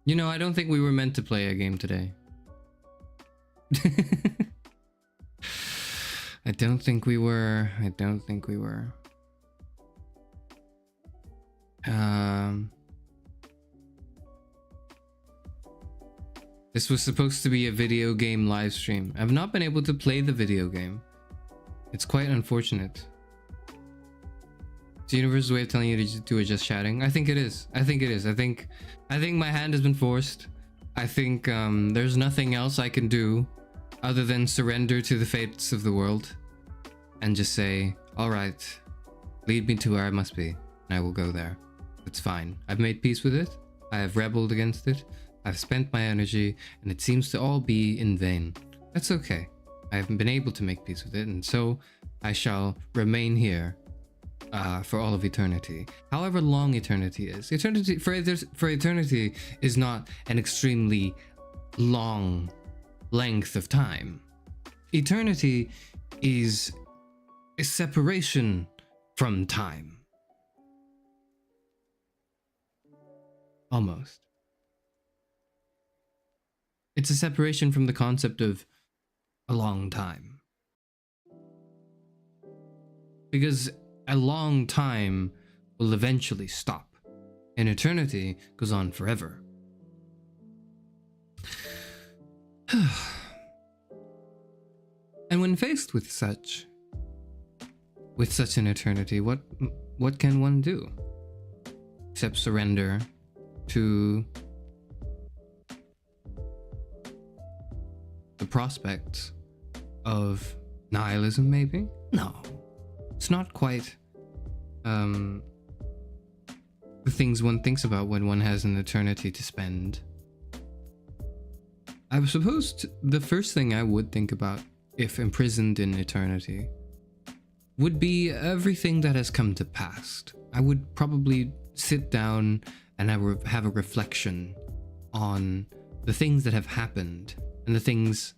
You know, I don't think we were meant to play a game today. I don't think we were. This was supposed to be a video game live stream. I've not been able to play the video game. It's quite unfortunate. Is the universe's way of telling you to do it just chatting? I think it is. I think my hand has been forced. I think there's nothing else I can do other than surrender to the fates of the world and just say, all right, lead me to where I must be, and I will go there. It's fine. I've made peace with it. I have rebelled against it. I've spent my energy, and it seems to all be in vain. That's okay. I haven't been able to make peace with it, and so I shall remain here for all of eternity. However long eternity is. Eternity for eternity is not an extremely long length of time. Eternity is a separation from time. Almost. It's a separation from the concept of a long time. Because a long time will eventually stop, and eternity goes on forever. And when faced with such an eternity, what can one do except surrender to the prospect of nihilism, maybe? No, it's not quite the things one thinks about when one has an eternity to spend. I suppose the first thing I would think about if imprisoned in eternity would be everything that has come to pass. I would probably sit down and have a reflection on the things that have happened and the things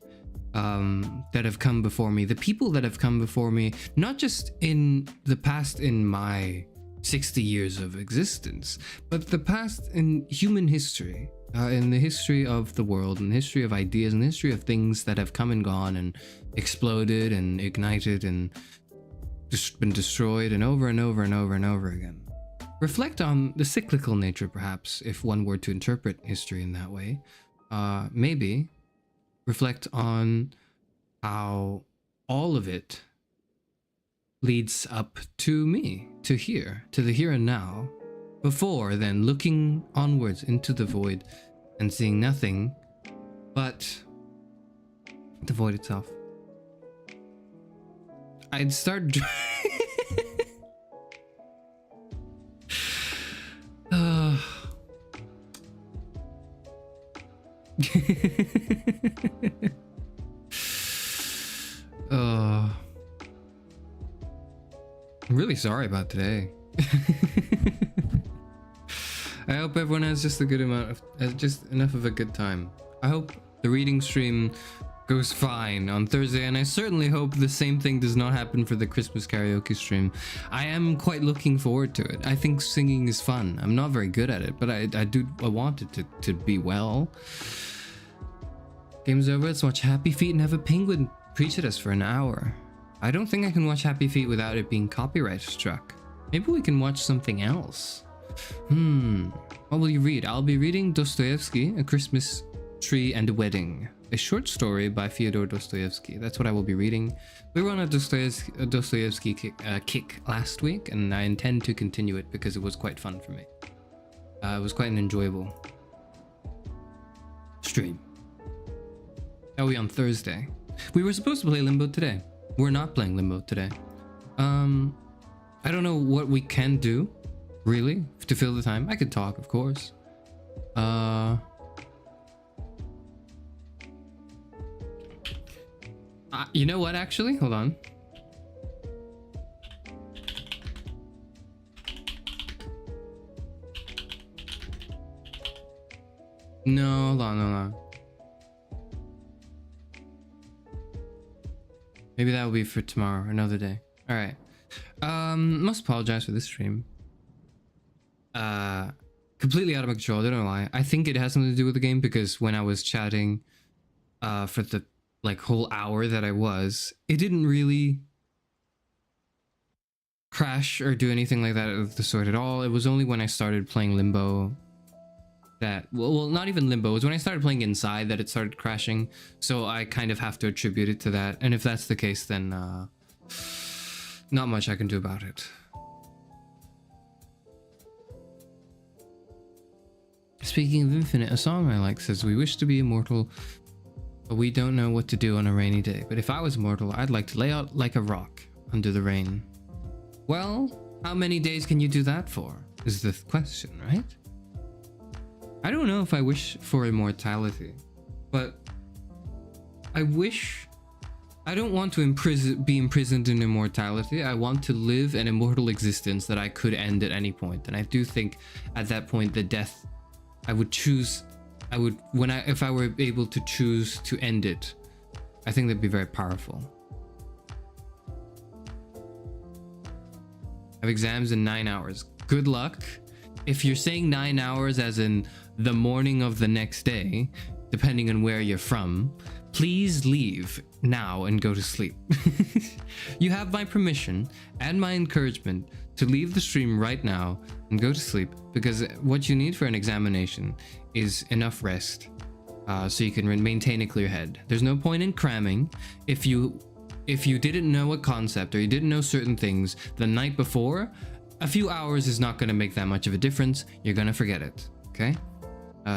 that have come before me, the people that have come before me, not just in the past in my 60 years of existence, but the past in human history, in the history of the world, in the history of ideas, in the history of things that have come and gone and exploded and ignited and just been destroyed and over and over and over and over again. Reflect on the cyclical nature, perhaps, if one were to interpret history in that way. Maybe reflect on how all of it leads up to me, to here, to the here and now, before then looking onwards into the void and seeing nothing but the void itself. I'd start I'm really sorry about today. I hope everyone has just a good amount of, just enough of a good time. I hope the reading stream goes fine on Thursday, and I certainly hope the same thing does not happen for the Christmas karaoke stream. I am quite looking forward to it. I think singing is fun. I'm not very good at it, but I want it to be well. Game's over. Let's watch Happy Feet and have a penguin preach at us for an hour. I don't think I can watch Happy Feet without it being copyright struck. Maybe we can watch something else. What will you read? I'll be reading Dostoevsky, A Christmas Tree and a Wedding, a short story by Fyodor Dostoevsky. That's what I will be reading. We were on a Dostoevsky kick last week, and I intend to continue it because it was quite fun for me. It was quite an enjoyable stream. That will be on Thursday. We were supposed to play Limbo today. We're not playing Limbo today. I don't know what we can do, really, to fill the time. I could talk, of course. You know what, actually? Hold on. No, hold on. Maybe that will be for tomorrow, another day. All right. Must apologize for this stream. Completely out of my control. I don't know why. I think it has something to do with the game, because when I was chatting, for the whole hour that I was, it didn't really crash or do anything like that of the sort at all. It was only when I started playing Limbo that, well, not even Limbo, it was when I started playing Inside that it started crashing. So I kind of have to attribute it to that. And if that's the case, then not much I can do about it. Speaking of infinite, a song I like says, "We wish to be immortal, but we don't know what to do on a rainy day. But if I was mortal, I'd like to lay out like a rock under the rain." Well, how many days can you do that for, is the question, right? I don't know if I wish for immortality, but I don't want to be imprisoned in immortality. I want to live an immortal existence that I could end at any point. And I do think at that point, the death, if I were able to choose to end it, I think that'd be very powerful. I have exams in 9 hours. Good luck. If you're saying 9 hours as in the morning of the next day, depending on where you're from, please leave now and go to sleep. You have my permission and my encouragement to leave the stream right now and go to sleep, because what you need for an examination is enough rest, so you can maintain a clear head. There's no point in cramming. If you didn't know a concept or you didn't know certain things the night before, a few hours is not going to make that much of a difference. You're going to forget it, okay?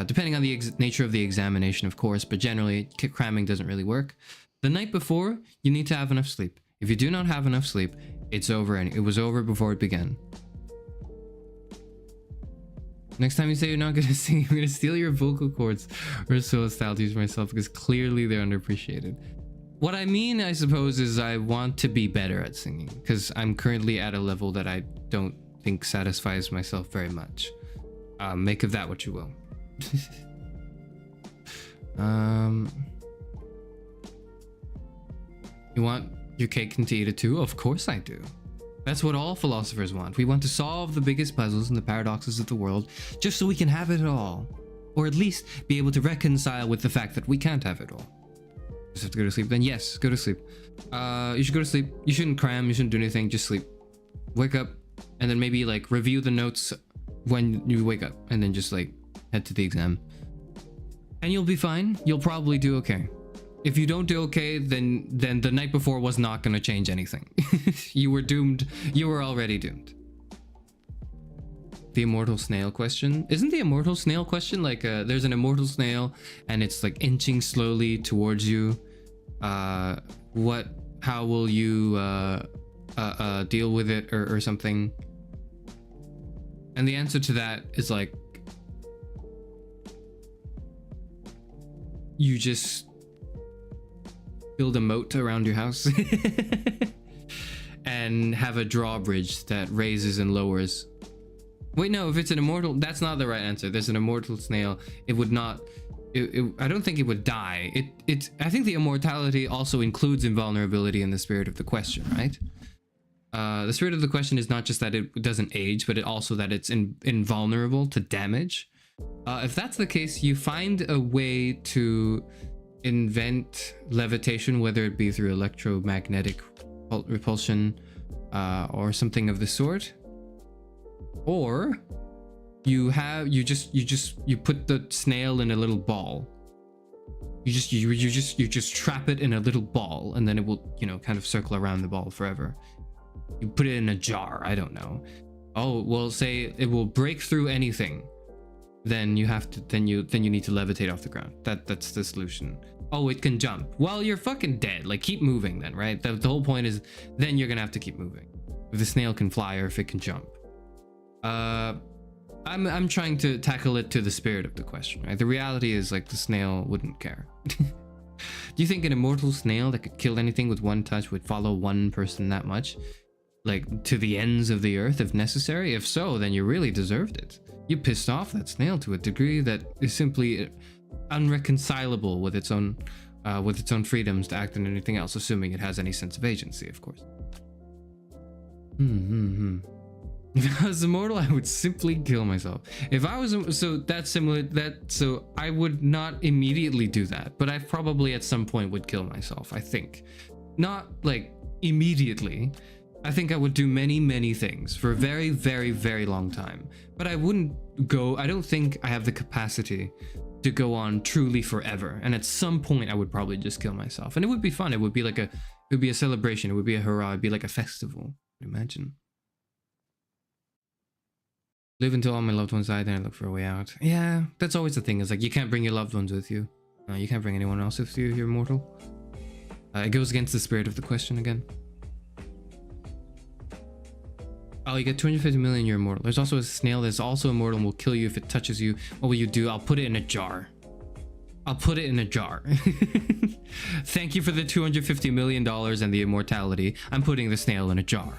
Depending on the nature of the examination, of course, but generally cramming doesn't really work. The night before, you need to have enough sleep. If you do not have enough sleep, it's over, and it was over before it began. Next time you say you're not going to sing, I'm going to steal your vocal cords or solo style to use myself, because clearly they're underappreciated. What I mean, I suppose, is I want to be better at singing, because I'm currently at a level that I don't think satisfies myself very much. Make of that what you will. You want your cake and to eat it too? Of course I do. That's what all philosophers want. We want to solve the biggest puzzles and the paradoxes of the world just so we can have it all. Or at least be able to reconcile with the fact that we can't have it all. Just have to go to sleep? Then yes, go to sleep. You should go to sleep. You shouldn't cram, you shouldn't do anything, just sleep. Wake up, and then maybe review the notes when you wake up, and then just head to the exam. And you'll be fine. You'll probably do okay. If you don't do okay, then the night before was not going to change anything. You were doomed. You were already doomed. The immortal snail question. Isn't the immortal snail question like there's an immortal snail and it's like inching slowly towards you? How will you deal with it or something? And the answer to that is like, you just build a moat around your house and have a drawbridge that raises and lowers. Wait, no, if it's an immortal, that's not the right answer. There's an immortal snail. It would not, I don't think it would die. I think the immortality also includes invulnerability in the spirit of the question, right? The spirit of the question is not just that it doesn't age, but also that it's invulnerable to damage. If that's the case, you find a way to invent levitation, whether it be through electromagnetic repulsion or something of the sort, or you put the snail in a little ball. You just trap it in a little ball, and then it will, you know, kind of circle around the ball forever. You put it in a jar. I don't know. Oh, well, say it will break through anything. Then you have to. Then you need to levitate off the ground. That's the solution. Oh, it can jump. Well, you're fucking dead. Like, keep moving then, right? The whole point is then you're gonna have to keep moving. If the snail can fly or if it can jump. I'm trying to tackle it to the spirit of the question, right? The reality is, like, the snail wouldn't care. Do you think an immortal snail that could kill anything with one touch would follow one person that much? Like, to the ends of the earth if necessary? If so, then you really deserved it. You pissed off that snail to a degree that is simply unreconcilable with its own freedoms to act on anything else, assuming it has any sense of agency, of course. If I was immortal, I would simply kill myself. If I was, so that's similar, so I would not immediately do that, but I probably at some point would kill myself, I think. Not like immediately. I think I would do many things for a very, very, very long time, but I wouldn't go, I don't think I have the capacity to go on truly forever. And at some point I would probably just kill myself, and it would be fun. It would be like it would be a celebration. It would be a hurrah. It'd be like a festival. Imagine. Live until all my loved ones die, then I look for a way out. Yeah, that's always the thing, is like, you can't bring your loved ones with you. You can't bring anyone else with you if you're immortal. It goes against the spirit of the question again. Oh, you get 250 million, you're immortal. There's also a snail that's also immortal and will kill you if it touches you. What will you do? I'll put it in a jar. I'll put it in a jar. Thank you for the $250 million and the immortality. I'm putting the snail in a jar.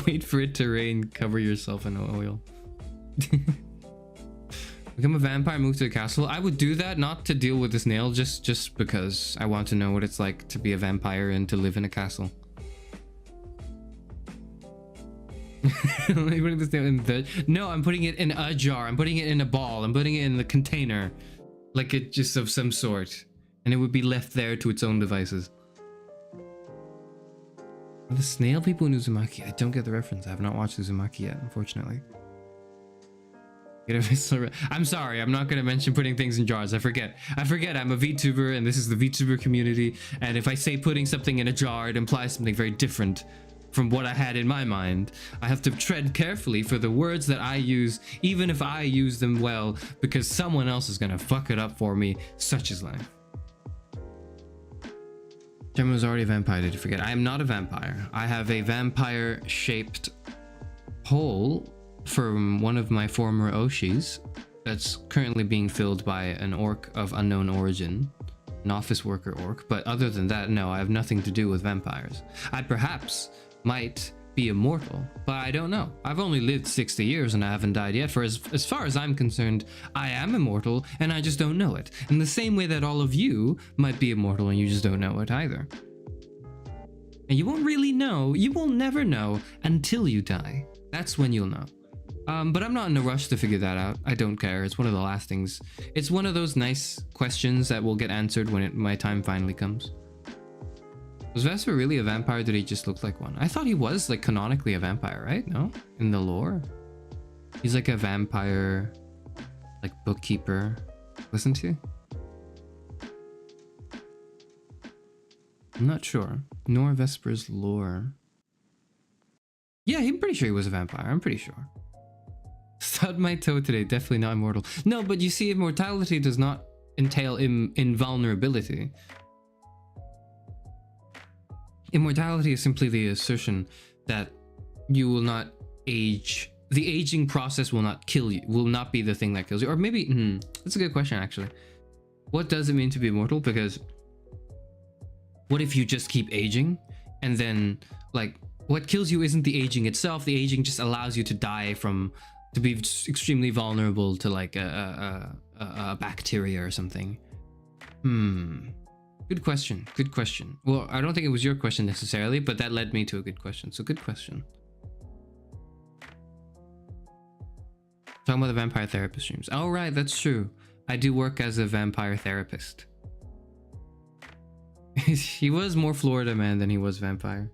Wait for it to rain, cover yourself in oil. Become a vampire, move to a castle. I would do that not to deal with the snail, just because I want to know what it's like to be a vampire and to live in a castle. Putting the snail in the, no, I'm putting it in a jar. I'm putting it in a ball. I'm putting it in the container, like it just of some sort, and it would be left there to its own devices. The snail people in Uzumaki. I don't get the reference. I have not watched Uzumaki yet, unfortunately. I'm sorry, I'm not going to mention putting things in jars. I forget I'm a VTuber and this is the VTuber community, and if I say putting something in a jar, it implies something very different from what I had in my mind. I have to tread carefully for the words that I use, even if I use them well, because someone else is going to fuck it up for me. Such is life. Gemma was already a vampire, did you forget? I am not a vampire. I have a vampire-shaped hole from one of my former Oshis that's currently being filled by an orc of unknown origin, an office worker orc, but other than that, no, I have nothing to do with vampires. I perhaps might be immortal, but I don't know. I've only lived 60 years and I haven't died yet. For as far as I'm concerned, I am immortal and I just don't know it. In the same way that all of you might be immortal and you just don't know it either. And you won't really know, you will never know until you die. That's when you'll know. But I'm not in a rush to figure that out. I don't care. It's one of the last things. It's one of those nice questions that will get answered when my time finally comes. Was Vesper really a vampire? Did he just look like one? I thought he was like canonically a vampire, right? No? In the lore? He's like a vampire, like bookkeeper. Listen to? I'm not sure. Nor Vesper's lore. Yeah, I'm pretty sure he was a vampire. I'm pretty sure. Stubbed my toe today. Definitely not immortal. No, but you see, immortality does not entail invulnerability. Immortality is simply the assertion that you will not age. The aging process will not kill you. Will not be the thing that kills you. Or maybe, that's a good question actually. What does it mean to be immortal? Because what if you just keep aging and then like what kills you isn't the aging itself. The aging just allows you to die from, to be extremely vulnerable to like a bacteria or something. Good question. Good question. Well, I don't think it was your question necessarily, but that led me to a good question. So good question. Talking about the vampire therapist streams. Oh, right. That's true. I do work as a vampire therapist. He was more Florida man than he was vampire.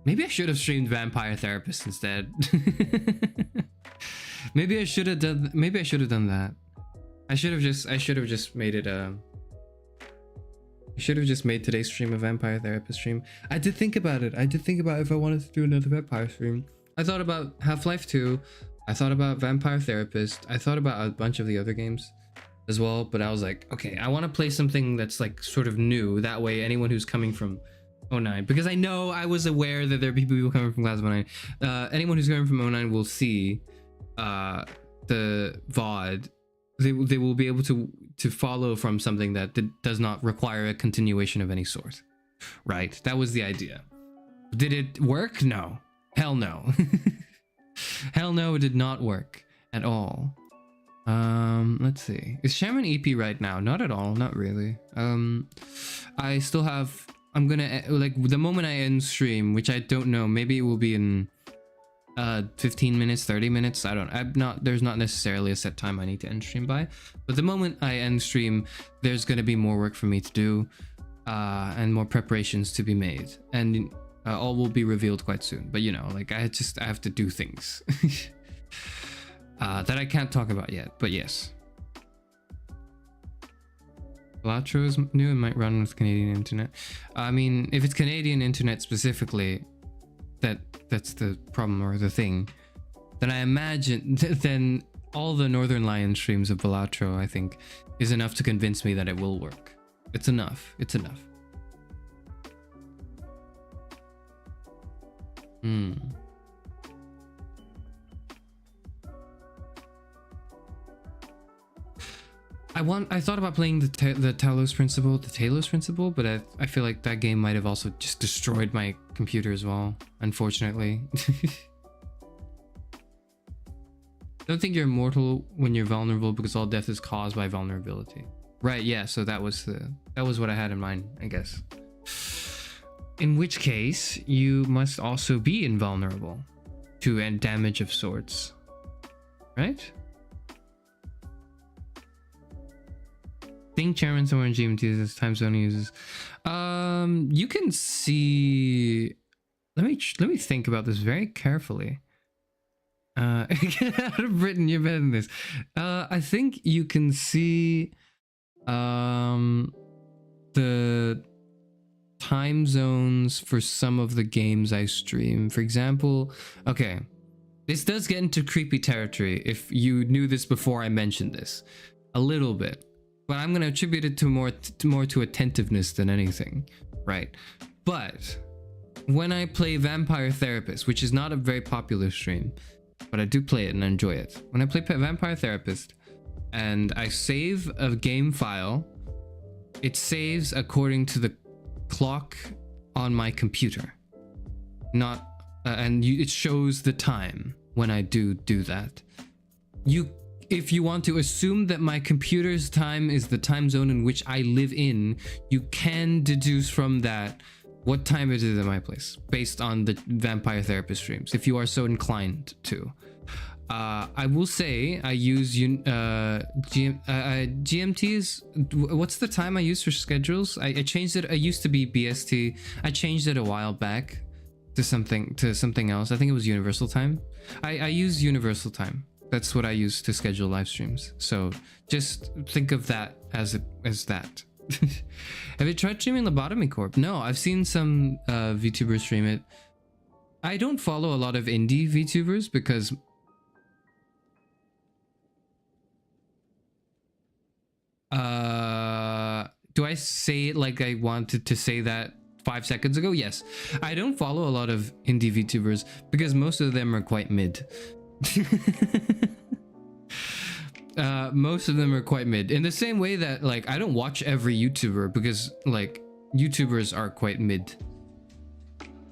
Maybe I should have streamed vampire therapist instead. Maybe I should have done that. I should have just made it I should have just made today's stream a vampire therapist stream. I did think about it. I did think about if I wanted to do another vampire stream. I thought about Half-Life 2. I thought about Vampire Therapist. I thought about a bunch of the other games as well, but I was like, okay, I want to play something that's like sort of new. That way anyone who's coming from 09, because I know I was aware that there are people coming from Class of 09. Anyone who's coming from 09 will see the VOD. They will be able to follow from something that does not require a continuation of any sort. Right? That was the idea. Did it work? No. Hell no. Hell no, it did not work at all. Let's see. Is Shaman EP right now? Not at all. Not really. I still have... I'm gonna... Like, the moment I end stream, which I don't know, maybe it will be in 15 minutes, 30 minutes. There's not necessarily a set time I need to end stream by. But the moment I end stream, there's gonna be more work for me to do. And more preparations to be made. And... all will be revealed quite soon, but you know, like I have to do things that I can't talk about yet. But yes, Latro is new and might run with Canadian internet. I mean, if it's Canadian internet specifically, that's the problem or the thing. Then I imagine then all the Northern Lion streams of Balatro, I think, is enough to convince me that it will work. It's enough. It's enough. I thought about playing the Talos Principle, but I feel like that game might have also just destroyed my computer as well, unfortunately. Don't think you're immortal when you're vulnerable because all death is caused by vulnerability. Right, yeah, so that was what I had in mind, I guess. In which case, you must also be invulnerable to damage of sorts, right? Think chairman somewhere in GMT uses time zone uses. You can see. Let me think about this very carefully. Get out of Britain, you're better than this. I think you can see the time zones for some of the games I stream. For example, okay, this does get into creepy territory if you knew this before I mentioned this a little bit, but I'm going to attribute it to more to attentiveness than anything, right? But when I play Vampire Therapist, which is not a very popular stream, but I do play it and I enjoy it. When I play Vampire Therapist and I save a game file, it saves according to the clock on my computer, not it shows the time when I do that. If you want to assume that my computer's time is the time zone in which I live in, you can deduce from that what time it is at my place based on the Vampire Therapist streams, if you are so inclined to. I will say I use GMTs. What's the time I use for schedules? I changed it. I used to be BST. I changed it a while back to something else. I think it was Universal Time. I use Universal Time. That's what I use to schedule live streams. So just think of that as that. Have you tried streaming Lobotomy Corp? No, I've seen some VTubers stream it. I don't follow a lot of indie VTubers because do I say it like I wanted to say that 5 seconds ago? Yes. I don't follow a lot of indie VTubers because most of them are quite mid. Most of them are quite mid. In the same way that, like, I don't watch every YouTuber because, like, YouTubers are quite mid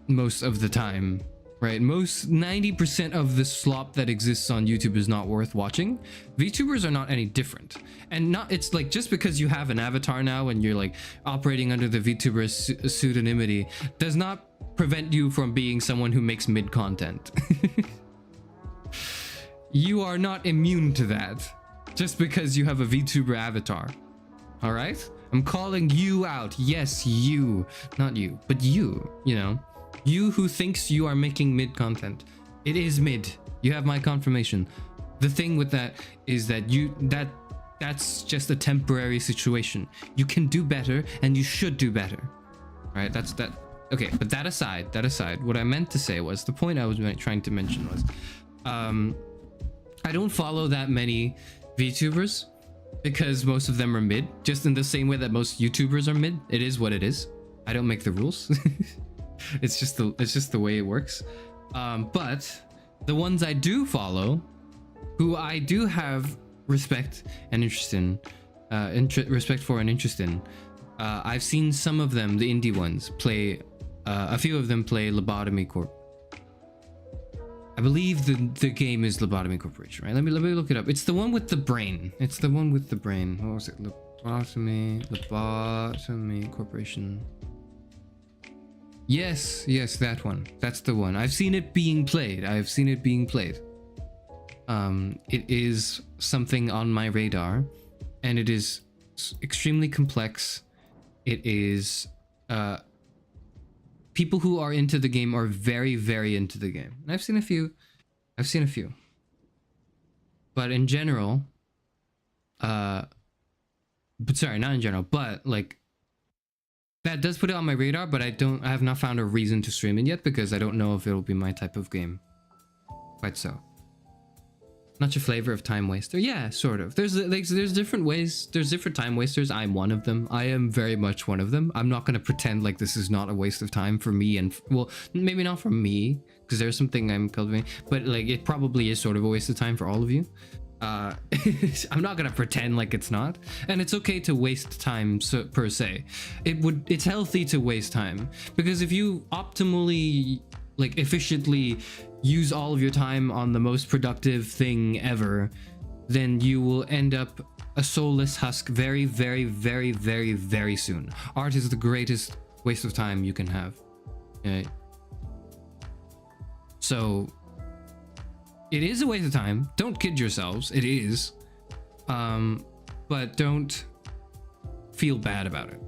most of the time, right? 90% of the slop that exists on YouTube is not worth watching. VTubers are not any different. And it's like, just because you have an avatar now and you're like operating under the VTuber pseudonymity does not prevent you from being someone who makes mid content. You are not immune to that just because you have a VTuber avatar. All right? I'm calling you out. Yes, you. Not you, but you know. You who thinks you are making mid content. It is mid. You have my confirmation. The thing with that is that that's just a temporary situation. You can do better and you should do better. All right? That's that. Okay, but that aside, what I meant to say was, the point I was trying to mention was, I don't follow that many VTubers because most of them are mid, just in the same way that most YouTubers are mid. It is what it is. I don't make the rules. It's just the way it works. But the ones I do follow, who I do have respect and interest in, respect for and interest in, I've seen some of them, the indie ones, play. A few of them play Lobotomy Corp. I believe the game is Lobotomy Corporation, right? Let me look it up. It's the one with the brain. It's the one with the brain. What was it? Lobotomy Corporation. Yes, that one. That's the one. I've seen it being played. It is something on my radar, and it is extremely complex. It is people who are into the game are very, very into the game. And I've seen a few. But in general, but sorry, not in general, but like, that does put it on my radar, but I have not found a reason to stream it yet because I don't know if it'll be my type of game. Quite so. Not your flavor of time waster. Yeah, sort of. There's different ways. There's different time wasters. I'm one of them. I am very much one of them. I'm not going to pretend like this is not a waste of time for me, and well, maybe not for me because there's something I'm cultivating, but like it probably is sort of a waste of time for all of you. I'm not gonna pretend like it's not, and it's okay to waste time per se. It's healthy to waste time, because if you optimally, like, efficiently use all of your time on the most productive thing ever, then you will end up a soulless husk very, very, very, very, very soon. Art is the greatest waste of time you can have. Okay? So it is a waste of time. Don't kid yourselves. It is. But don't feel bad about it.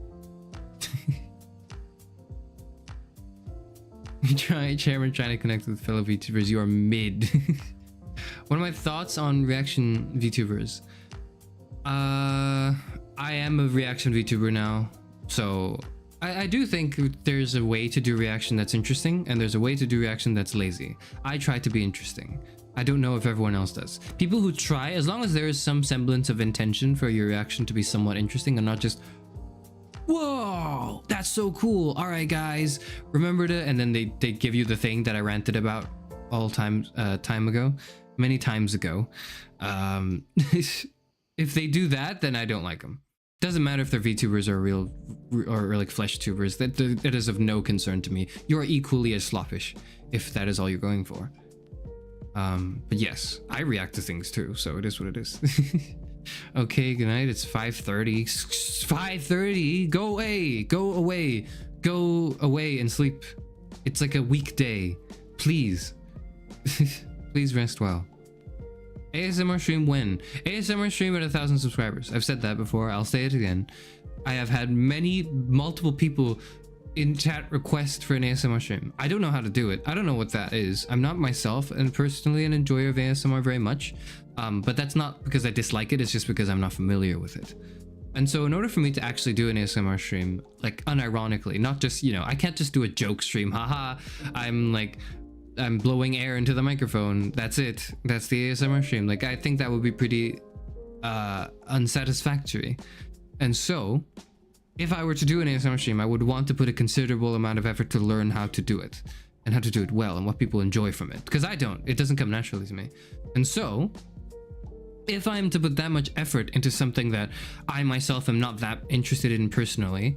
Chairman trying to connect with fellow VTubers. You are mid. What are my thoughts on reaction VTubers? I am a reaction VTuber now. So I do think there's a way to do reaction that's interesting, and there's a way to do reaction that's lazy. I try to be interesting. I don't know if everyone else does. People who try, as long as there is some semblance of intention for your reaction to be somewhat interesting and not just, whoa, that's so cool. All right, guys, remember to, and then they give you the thing that I ranted about many times ago. If they do that, then I don't like them. Doesn't matter if they're VTubers or real or like flesh tubers. That is of no concern to me. You are equally as sloppish if that is all you're going for. But yes, I react to things too, so it is what it is. Okay, good night. It's 5:30. 5:30. Go away and sleep. It's like a weekday. Please. Please rest well. ASMR stream when? ASMR stream at 1,000 subscribers. I've said that before. I'll say it again. I have had multiple people in chat request for an ASMR stream. I don't know how to do it. I don't know what that is. I'm not myself and personally an enjoyer of ASMR very much. But that's not because I dislike it. It's just because I'm not familiar with it. And so in order for me to actually do an ASMR stream, like unironically, not just, you know, I can't just do a joke stream. Haha, I'm blowing air into the microphone. That's it. That's the ASMR stream. Like, I think that would be pretty unsatisfactory. And so if I were to do an ASMR stream, I would want to put a considerable amount of effort to learn how to do it and how to do it well and what people enjoy from it. Because I don't. It doesn't come naturally to me. And so if I'm to put that much effort into something that I myself am not that interested in personally,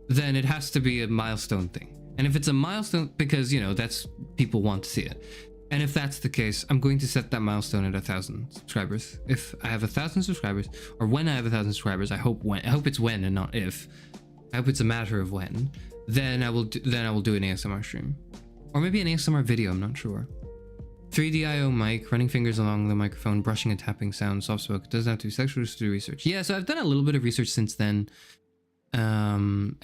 then it has to be a milestone thing. And if it's a milestone, because, you know, that's, people want to see it. And if that's the case, I'm going to set that milestone at 1,000 subscribers. If I have 1,000 subscribers, or when I have 1,000 subscribers, I hope it's when and not if. I hope it's a matter of when. Then I will do an ASMR stream. Or maybe an ASMR video, I'm not sure. 3DIO mic, running fingers along the microphone, brushing and tapping sound, soft spoke, doesn't have to be sexual to do research. Yeah, so I've done a little bit of research since then. And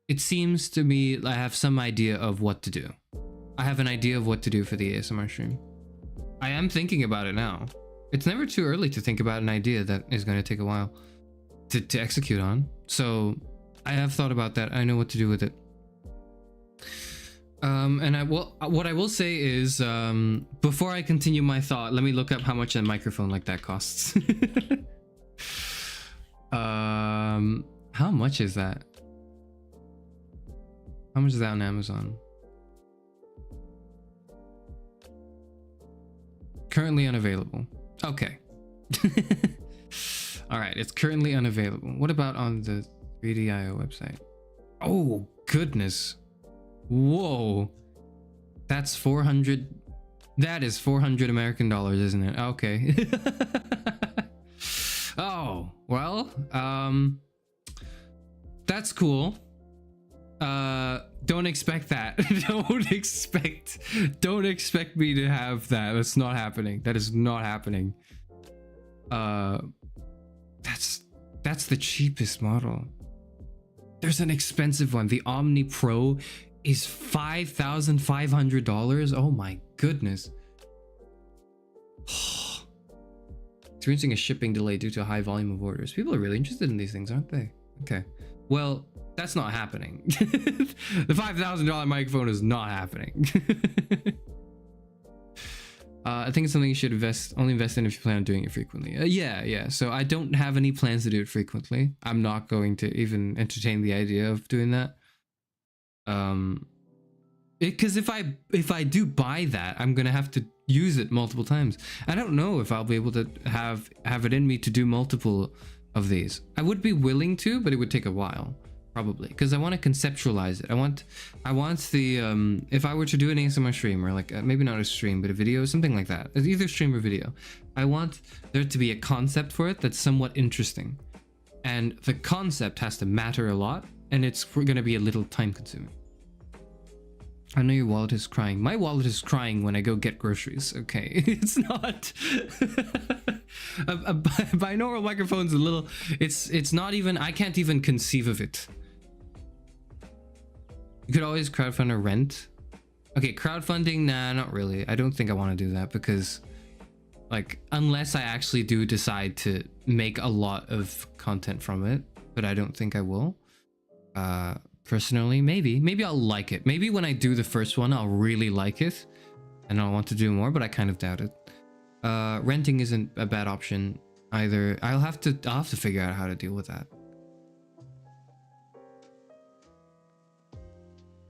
it seems to me I have some idea of what to do. I have an idea of what to do for the ASMR stream. I am thinking about it now. It's never too early to think about an idea that is going to take a while to execute on. So I have thought about that. I know what to do with it. And what I will say is, before I continue my thought, let me look up how much a microphone like that costs. How much is that? How much is that on Amazon? Currently unavailable. Okay. All right, it's currently unavailable. What about on the 3DIO website? Oh, goodness. Whoa. That's 400. That is 400 American dollars, isn't it? Okay. Oh, well, that's cool. Don't expect that. Don't expect me to have that. That's not happening. That is not happening. That's the cheapest model. There's an expensive one. The Omni Pro is $5,500. Oh my goodness. Experiencing a shipping delay due to a high volume of orders. People are really interested in these things, aren't they? Okay. Well, that's not happening. The $5,000 microphone is not happening. I think it's something you should only invest in if you plan on doing it frequently. Yeah. So I don't have any plans to do it frequently. I'm not going to even entertain the idea of doing that. Because if I do buy that, I'm gonna have to use it multiple times. I don't know if I'll be able to have it in me to do multiple of these. I would be willing to, but it would take a while. Probably because I want to conceptualize it. I want the if I were to do an ASMR stream, or like maybe not a stream but a video, something like that, either stream or video, I want there to be a concept for it that's somewhat interesting, and the concept has to matter a lot, and it's going to be a little time consuming. I know your wallet is crying. My wallet is crying when I go get groceries. Okay, it's not. A binaural microphone's a little. It's not even. I can't even conceive of it. You could always crowdfund or rent. Okay, crowdfunding, nah, not really. I don't think I want to do that because, like, unless I actually do decide to make a lot of content from it, but I don't think I will. Personally, maybe I'll like it. Maybe when I do the first one, I'll really like it, and I'll want to do more. But I kind of doubt it. Renting isn't a bad option either. I'll have to figure out how to deal with that.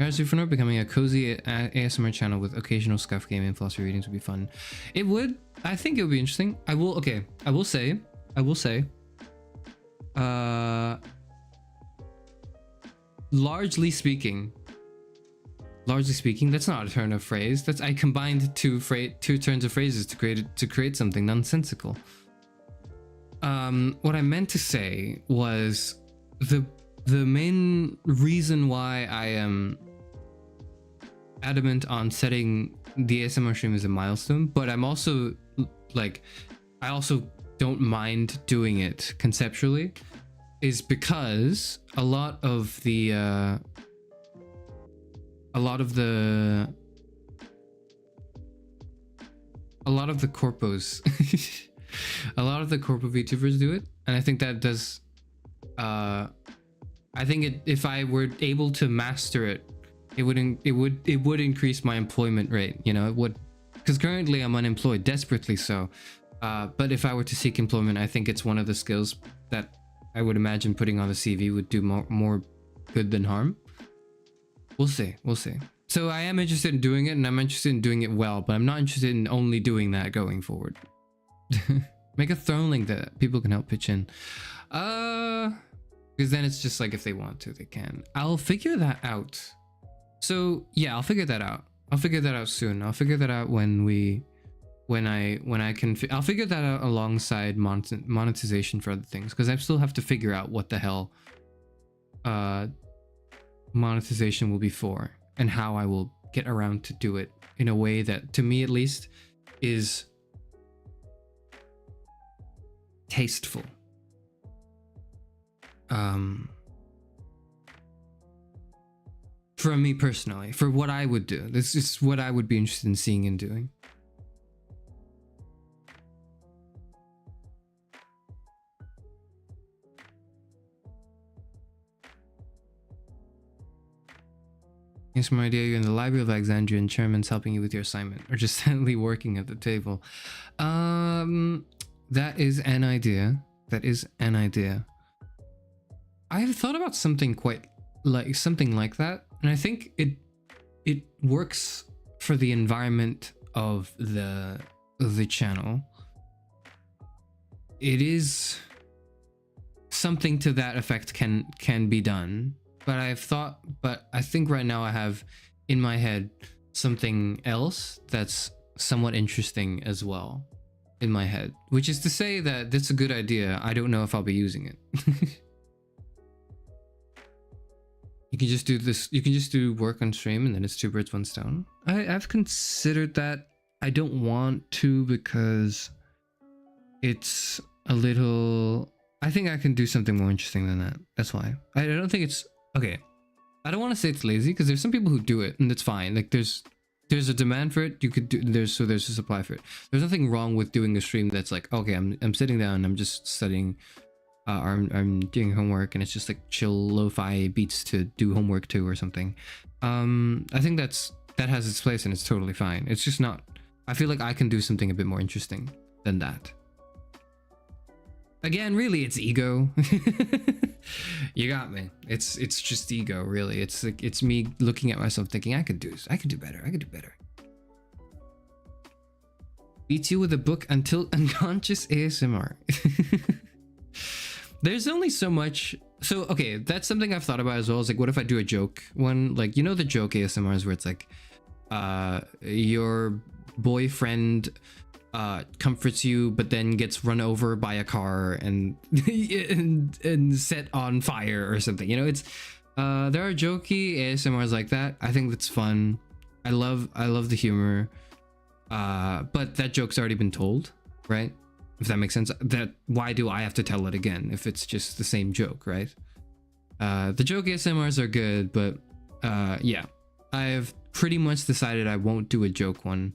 Charis Euphranor, becoming a cozy ASMR channel with occasional scuff gaming and philosophy readings would be fun. It would. I think it would be interesting. I will say. Largely speaking, that's not a turn of phrase. I combined two turns of phrases to create something nonsensical. What I meant to say was the main reason why I am adamant on setting the ASMR stream as a milestone, but I'm also like, I also don't mind doing it conceptually, is because a lot of the corpos a lot of the corpo VTubers do it, and I think that does I think if I were able to master it, it would increase my employment rate, you know. It would, because currently I'm unemployed, desperately so, but if I were to seek employment, I think it's one of the skills that I would imagine putting on the CV would do more good than harm. We'll see. So I am interested in doing it, and I'm interested in doing it well, but I'm not interested in only doing that going forward. Make a throne link that people can help pitch in. Because then it's just like, if they want to, they can. I'll figure that out. So yeah, I'll figure that out. I'll figure that out soon. I'll figure that out when I can. I'll figure that out alongside monetization for other things, because I still have to figure out what the hell monetization will be for, and how I will get around to do it in a way that, to me at least, is tasteful. For me personally, for what I would do. This is what I would be interested in seeing and doing. Here's my idea: you're in the Library of Alexandria and chairman's helping you with your assignment, or just sadly working at the table. That is an idea. That is an idea. I've thought about something like that, and I think it works for the environment of the channel. It is something to that effect can be done. But I think right now I have in my head something else that's somewhat interesting as well in my head, which is to say that that's a good idea. I don't know if I'll be using it. You can just do this. You can just do work on stream, and then it's 2 birds, 1 stone. I've considered that. I don't want to, because it's a little. I think I can do something more interesting than that. That's why. I don't think it's. Okay, I don't want to say it's lazy, because there's some people who do it, and that's fine. Like there's a demand for it. You could do there's a supply for it. There's nothing wrong with doing a stream that's like, okay, I'm sitting down, I'm just studying, or I'm doing homework, and it's just like chill lo-fi beats to do homework to or something. I think that has its place, and it's totally fine. It's just not. I feel like I can do something a bit more interesting than that. Again, really, it's ego. You got me. It's just ego, really. It's like, it's me looking at myself thinking I could do better. Beats you with a book until unconscious ASMR. There's only so much. So okay, that's something I've thought about as well. Is like, what if I do a joke one? Like, you know, the joke ASMRs where it's like, your boyfriend comforts you, but then gets run over by a car and and set on fire or something. You know, it's there are jokey ASMRs like that. I think that's fun. I love the humor. But that joke's already been told, right? If that makes sense. That why do I have to tell it again if it's just the same joke, right? The joke ASMRs are good, but yeah, I've pretty much decided I won't do a joke one.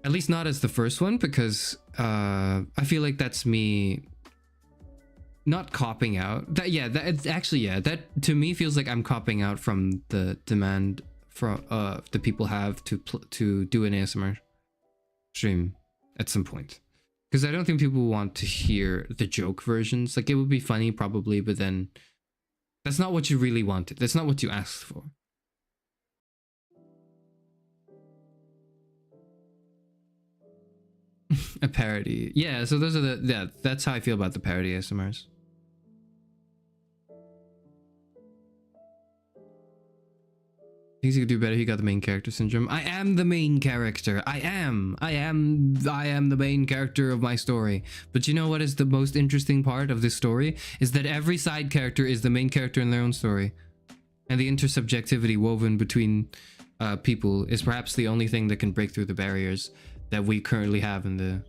At least not as the first one, because I feel like that's me not copping out. That to me feels like I'm copping out from the demand from the people have to do an ASMR stream at some point. Because I don't think people want to hear the joke versions. Like, it would be funny probably, but then that's not what you really wanted. That's not what you asked for. A parody. Yeah, so those are that's how I feel about the parody ASMRs. Things you could do better. He got the main character syndrome. I am the main character. I am the main character of my story. But you know what is the most interesting part of this story? Is that every side character is the main character in their own story. And the intersubjectivity woven between people is perhaps the only thing that can break through the barriers that we currently have in the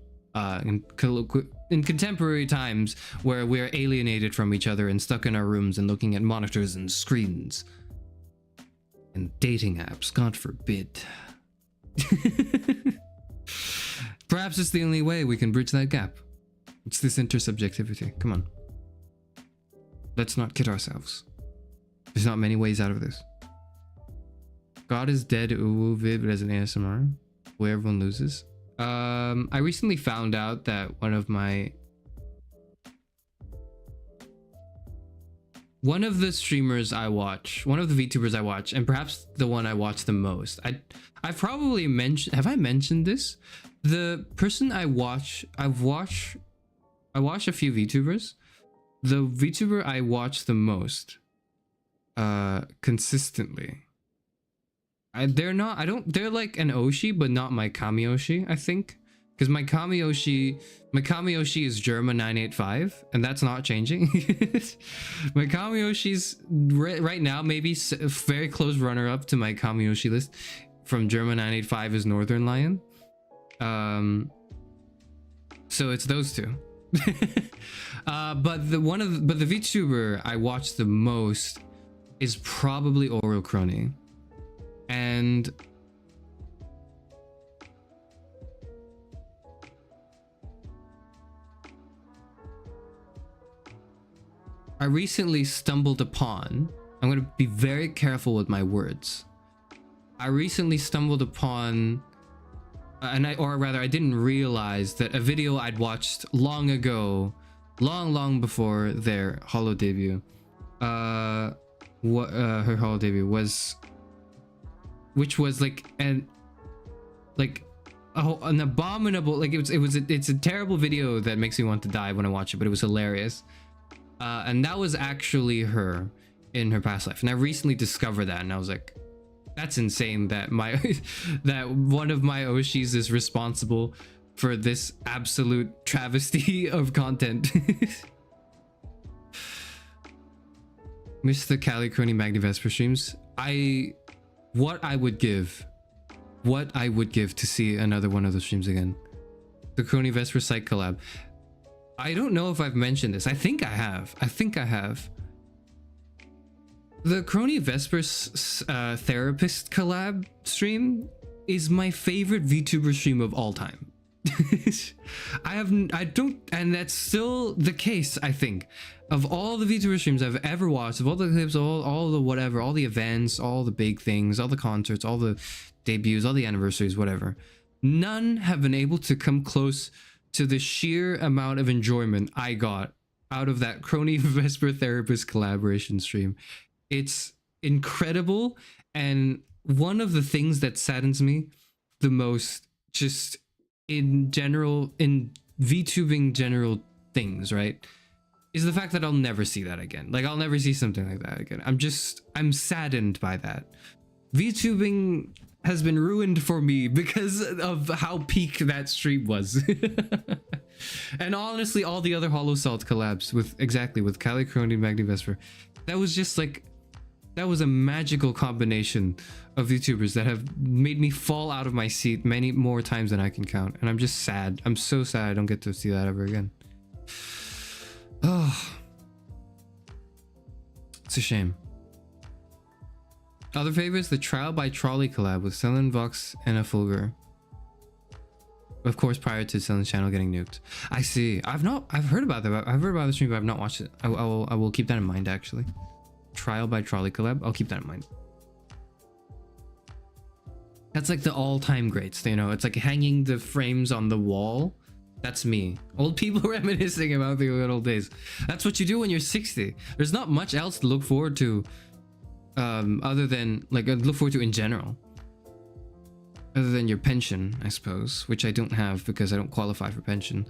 in contemporary times, where we're alienated from each other and stuck in our rooms and looking at monitors and screens and dating apps, God forbid. Perhaps it's the only way we can bridge that gap. It's this intersubjectivity. Come on, let's not kid ourselves. There's not many ways out of this. God is dead. Ooh, vid as an ASMR where everyone loses. I recently found out that one of the streamers I watch, one of the VTubers I watch, and perhaps the one I watch the most. I've probably mentioned, have I mentioned this? The person I watch a few VTubers. The VTuber I watch the most consistently, they're like an Oshi, but not my Kamiyoshi, I think, because my Kamiyoshi is Germa 985, and that's not changing. My Kamiyoshi's right now maybe a very close runner up to my Kamiyoshi list from Germa 985 is Northern Lion. So it's those two. But the VTuber I watch the most is probably Oral Crony. And I recently stumbled upon, I'm going to be very careful with my words. I recently stumbled upon, I didn't realize that a video I'd watched long ago, long before their holo debut, her holo debut was, which was like an abominable, like it's a terrible video that makes me want to die when I watch it, but it was hilarious. And that was actually her in her past life, and I recently discovered that, and I was like, that's insane that that one of my Oshis is responsible for this absolute travesty of content. Miss the Cali Crony Magni Vesper streams. What I would give to see another one of those streams again. The Crony Vesper Psych collab. I don't know if I've mentioned this. I think I have. The Crony Vesper therapist collab stream is my favorite VTuber stream of all time. And that's still the case, I think. Of all the VTuber streams I've ever watched, of all the clips, all the whatever, all the events, all the big things, all the concerts, all the debuts, all the anniversaries, whatever, none have been able to come close to the sheer amount of enjoyment I got out of that Crony Vesper therapist collaboration stream. It's incredible, and one of the things that saddens me the most, just in general, in VTubing general things, right, is the fact that I'll never see that again. Like, I'll never see something like that again. I'm saddened by that. VTubing has been ruined for me because of how peak that stream was. And honestly, all the other Hollow Salt collabs with Cali Crony and Magni Vesper, that was just like, that was a magical combination of YouTubers that have made me fall out of my seat many more times than I can count. And I'm just sad. I'm so sad I don't get to see that ever again. Oh, it's a shame. Other favorites: the Trial by Trolley collab with Selin Vox and a Fulgur. Of course, prior to Selin's channel getting nuked. I see. I've heard about that. I've heard about the stream, but I've not watched it. I will keep that in mind, actually. Trial by Trolley collab. I'll keep that in mind. That's like the all-time greats, you know. It's like hanging the frames on the wall. That's me. Old people reminiscing about the good old days. That's what you do when you're 60. There's not much else to look forward to, other than, like, look forward to in general. Other than your pension, I suppose, which I don't have because I don't qualify for pension.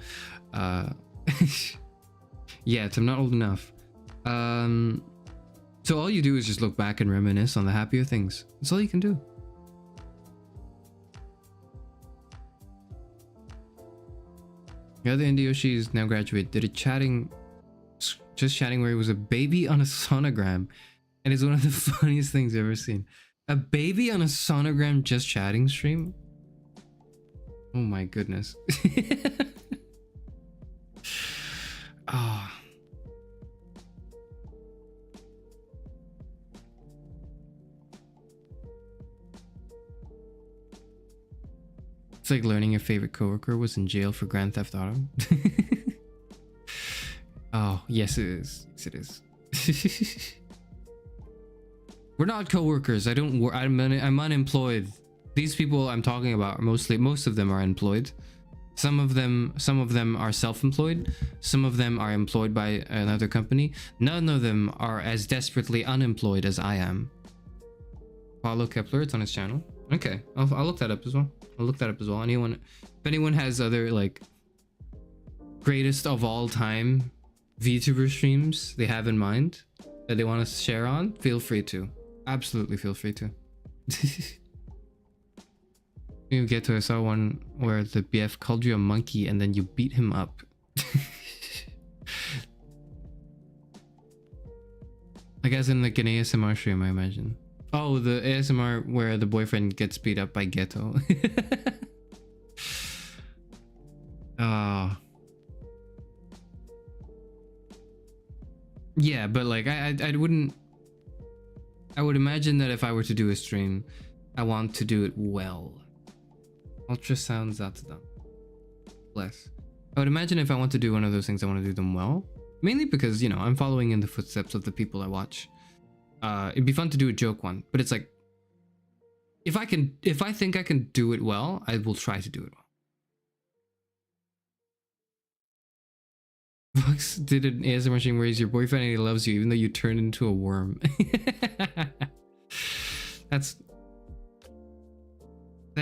Yet, I'm not old enough. So all you do is just look back and reminisce on the happier things. That's all you can do. The other Indie Yoshi is now graduated. Did just chatting where he was a baby on a sonogram, and it's one of the funniest things I've ever seen. A baby on a sonogram just chatting stream? Oh my goodness. Ah. It's like learning your favorite coworker was in jail for Grand Theft Auto. Oh, yes it is. Yes it is. We're not coworkers. I don't work. I'm unemployed. These people I'm talking about are most of them are employed. Some of them are self-employed. Some of them are employed by another company. None of them are as desperately unemployed as I am. Paulo Kepler, it's on his channel. Okay, I'll look that up as well. If anyone has other like greatest of all time VTuber streams they have in mind that they want to share on, feel free to. Absolutely feel free to. You get to, I saw one where the BF called you a monkey and then you beat him up. I guess in like an ASMR stream, I imagine. Oh, the ASMR where the boyfriend gets beat up by Ghetto. Yeah, but like I wouldn't. I would imagine that if I were to do a stream, I want to do it well. Ultrasounds, that's done. Bless. I would imagine if I want to do one of those things, I want to do them well. Mainly because, you know, I'm following in the footsteps of the people I watch. It'd be fun to do a joke one, but it's like, if I think I can do it well, I will try to do it well. Vox did an ASMR stream where he's your boyfriend and he loves you even though you turned into a worm. That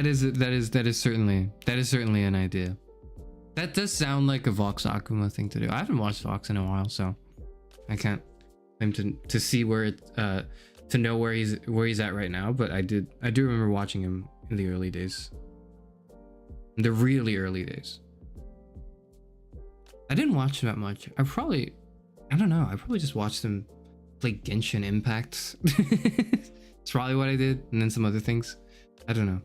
is certainly an idea. That does sound like a Vox Akuma thing to do. I haven't watched Vox in a while, so I can't claim to see where it to know where he's at right now, but I do remember watching him in the early days. In the really early days. I didn't watch that much. I probably just watched him play Genshin Impact. It's probably what I did, and then some other things. I don't know.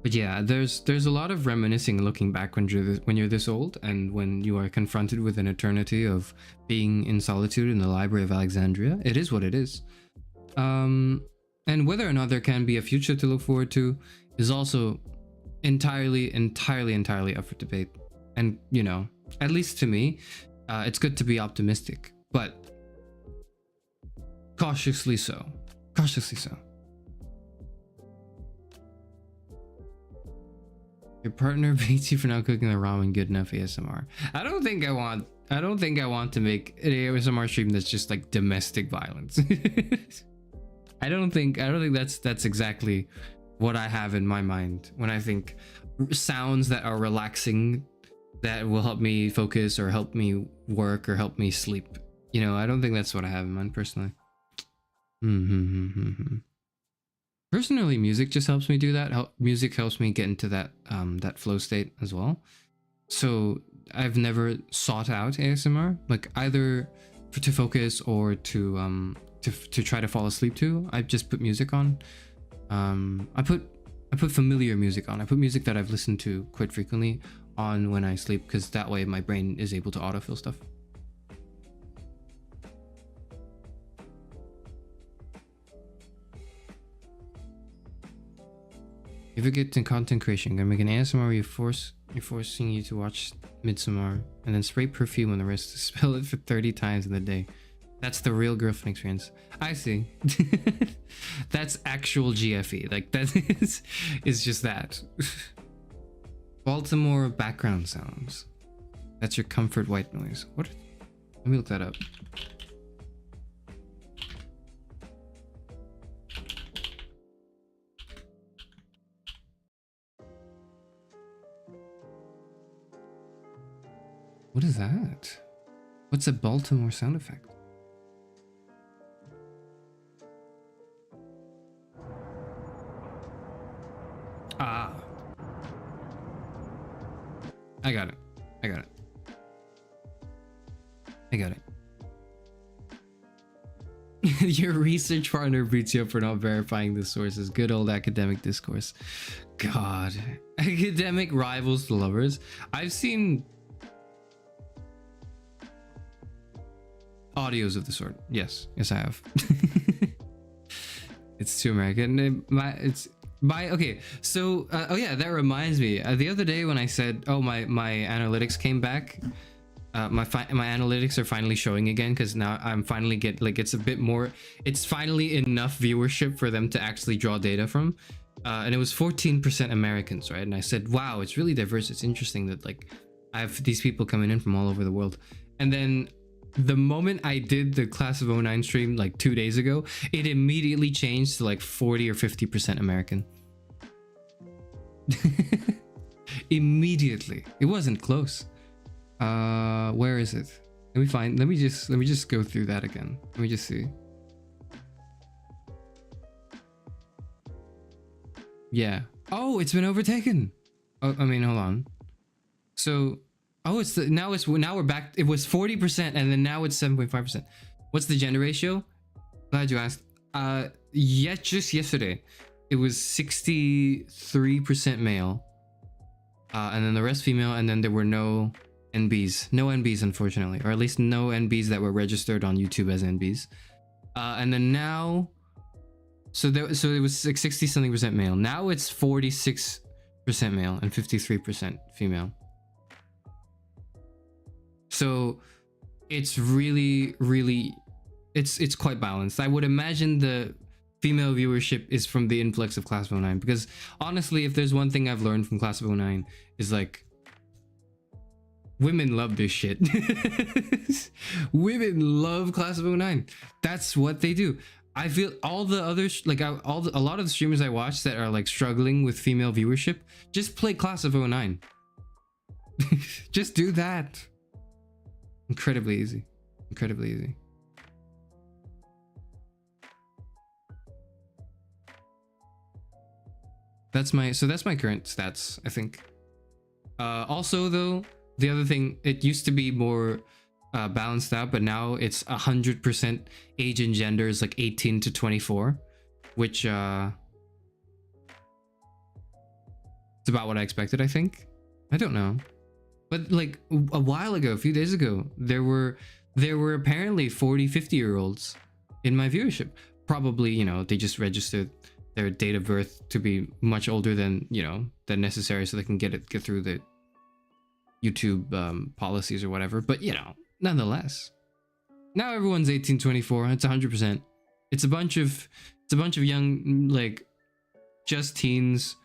But yeah, there's a lot of reminiscing looking back when you're this old, and when you are confronted with an eternity of being in solitude in the Library of Alexandria. It is what it is. And whether or not there can be a future to look forward to is also entirely up for debate. And you know, at least to me, it's good to be optimistic, but cautiously so. Your partner beats you for not cooking the ramen good enough ASMR. I don't think I want to make an ASMR stream that's just like domestic violence. I don't think that's exactly what I have in my mind when I think sounds that are relaxing, that will help me focus or help me work or help me sleep. You know, I don't think that's what I have in mind personally. Personally, music just helps me do that. Music helps me get into that that flow state as well. So I've never sought out ASMR, like either to focus or to try to fall asleep to. I just put music on. I put familiar music on. I put music that I've listened to quite frequently on when I sleep, because that way my brain is able to autofill stuff. If you get to content creation, gonna make an ASMR where you're forcing you to watch Midsommar and then spray perfume on the wrist to spell it for 30 times in the day. That's the real girlfriend experience. I see. That's actual GFE. Like that is just that. Baltimore background sounds. That's your comfort white noise. What? Let me look that up. What is that? What's a Baltimore sound effect? Ah. I got it. Your research partner beats you up for not verifying the sources. Good old academic discourse. God. Academic rivals to lovers. I've seen audios of the sort. Yes. Yes, I have. It's too American. Okay, so oh yeah, that reminds me. The other day when I said, oh, my analytics came back. My analytics are finally showing again because now I'm finally it's a bit more. It's finally enough viewership for them to actually draw data from. And it was 14% Americans, right? And I said, wow, it's really diverse. It's interesting that like I have these people coming in from all over the world. And then the moment I did the Class of '09 stream like 2 days ago, it immediately changed to like 40 or 50% American. Immediately. It wasn't close. Where is it? Let me just go through that again. Let me just see. Yeah. Oh, it's been overtaken. Oh, I mean, hold on. So, oh, now we're back. It was 40% and then now it's 7.5%. What's the gender ratio? Glad you asked. Yeah, just yesterday it was 63% male. And then the rest female, and then there were no NBs. No NBs, unfortunately, or at least no NBs that were registered on YouTube as NBs. And then now, so it was like 60-something% male. Now it's 46% male and 53% female. So it's really, it's quite balanced. I would imagine the female viewership is from the influx of Class of '09, because honestly, if there's one thing I've learned from Class of '09 is like, women love this shit. Women love Class of '09. That's what they do. I feel all the others, like a lot of the streamers I watch that are like struggling with female viewership, just play Class of '09. Just do that. Incredibly easy. Incredibly easy. That's my current stats, I think. Also though, the other thing, it used to be more balanced out, but now it's 100% age and gender is like 18 to 24, which it's about what I expected, I think. I don't know. But like a while ago, a few days ago, there were apparently 40-50-year-olds in my viewership. Probably, you know, they just registered their date of birth to be much older than, you know, than necessary, so they can get through the YouTube policies or whatever. But you know, nonetheless, now everyone's 18-24. It's 100%. It's a bunch of young, like, just teens.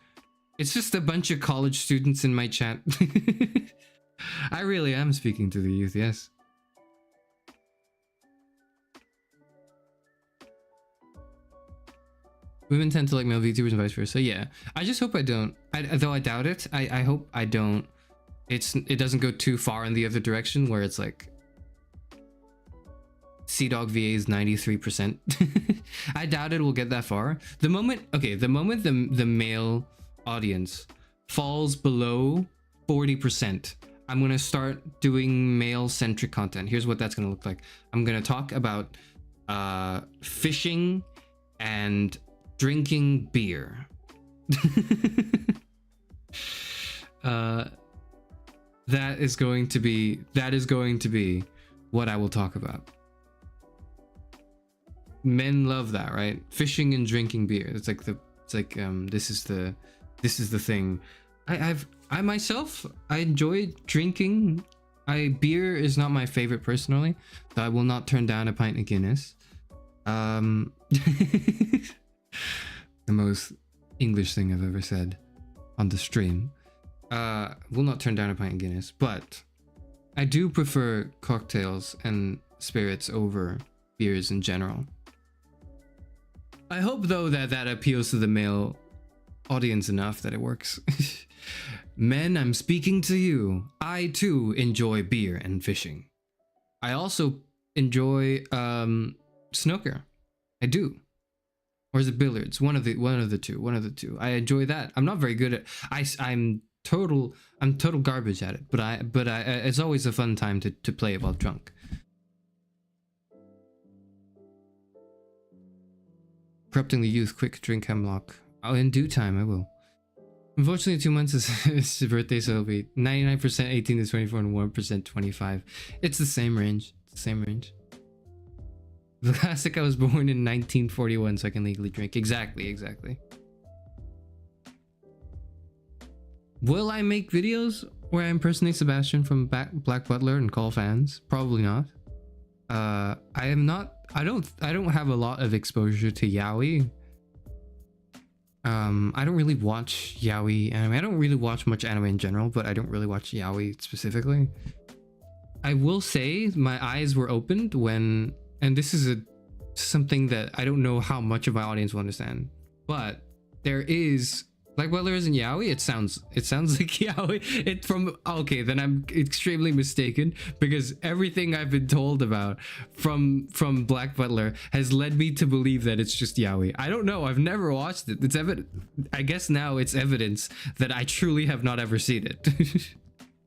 It's just a bunch of college students in my chat. I really am speaking to the youth, yes. Women tend to like male VTubers and vice versa. Yeah, I just hope I don't. Though I doubt it. I hope I don't. It doesn't go too far in the other direction where it's like CDog VA is 93%. I doubt it will get that far. The moment the male audience falls below 40%, I'm gonna start doing male-centric content. Here's what that's gonna look like. I'm gonna talk about fishing and drinking beer. That is going to be what I will talk about. Men love that, right? Fishing and drinking beer. This is the thing. I myself, I enjoy drinking. Beer is not my favorite personally, though I will not turn down a pint of Guinness. The most English thing I've ever said on the stream. Will not turn down a pint of Guinness, but I do prefer cocktails and spirits over beers in general. I hope though that appeals to the male audience enough that it works. Men, I'm speaking to you. I too enjoy beer and fishing. I also enjoy snooker. I do. Or is it billiards? One of the two. I enjoy that. I'm not very good at. I'm total garbage at it. But it's always a fun time to play it while drunk. Corrupting the youth. Quick, drink hemlock. Oh, in due time, I will. Unfortunately, 2 months is his birthday, so it'll be 99% 18 to 24 and 1% 25. It's the same range. It's the same range. The classic, I was born in 1941, so I can legally drink. Exactly, exactly. Will I make videos where I impersonate Sebastian from Black Butler and call fans? Probably not. I am not. I don't have a lot of exposure to yaoi. I don't really watch yaoi anime. I don't really watch much anime in general, but I don't really watch yaoi specifically. I will say my eyes were opened when, and this is something that I don't know how much of my audience will understand, but there is Black Butler isn't yaoi. It sounds like yaoi. Okay, then I'm extremely mistaken, because everything I've been told about from Black Butler has led me to believe that it's just yaoi. I don't know. I've never watched it. It's evident. I guess now it's evidence that I truly have not ever seen it.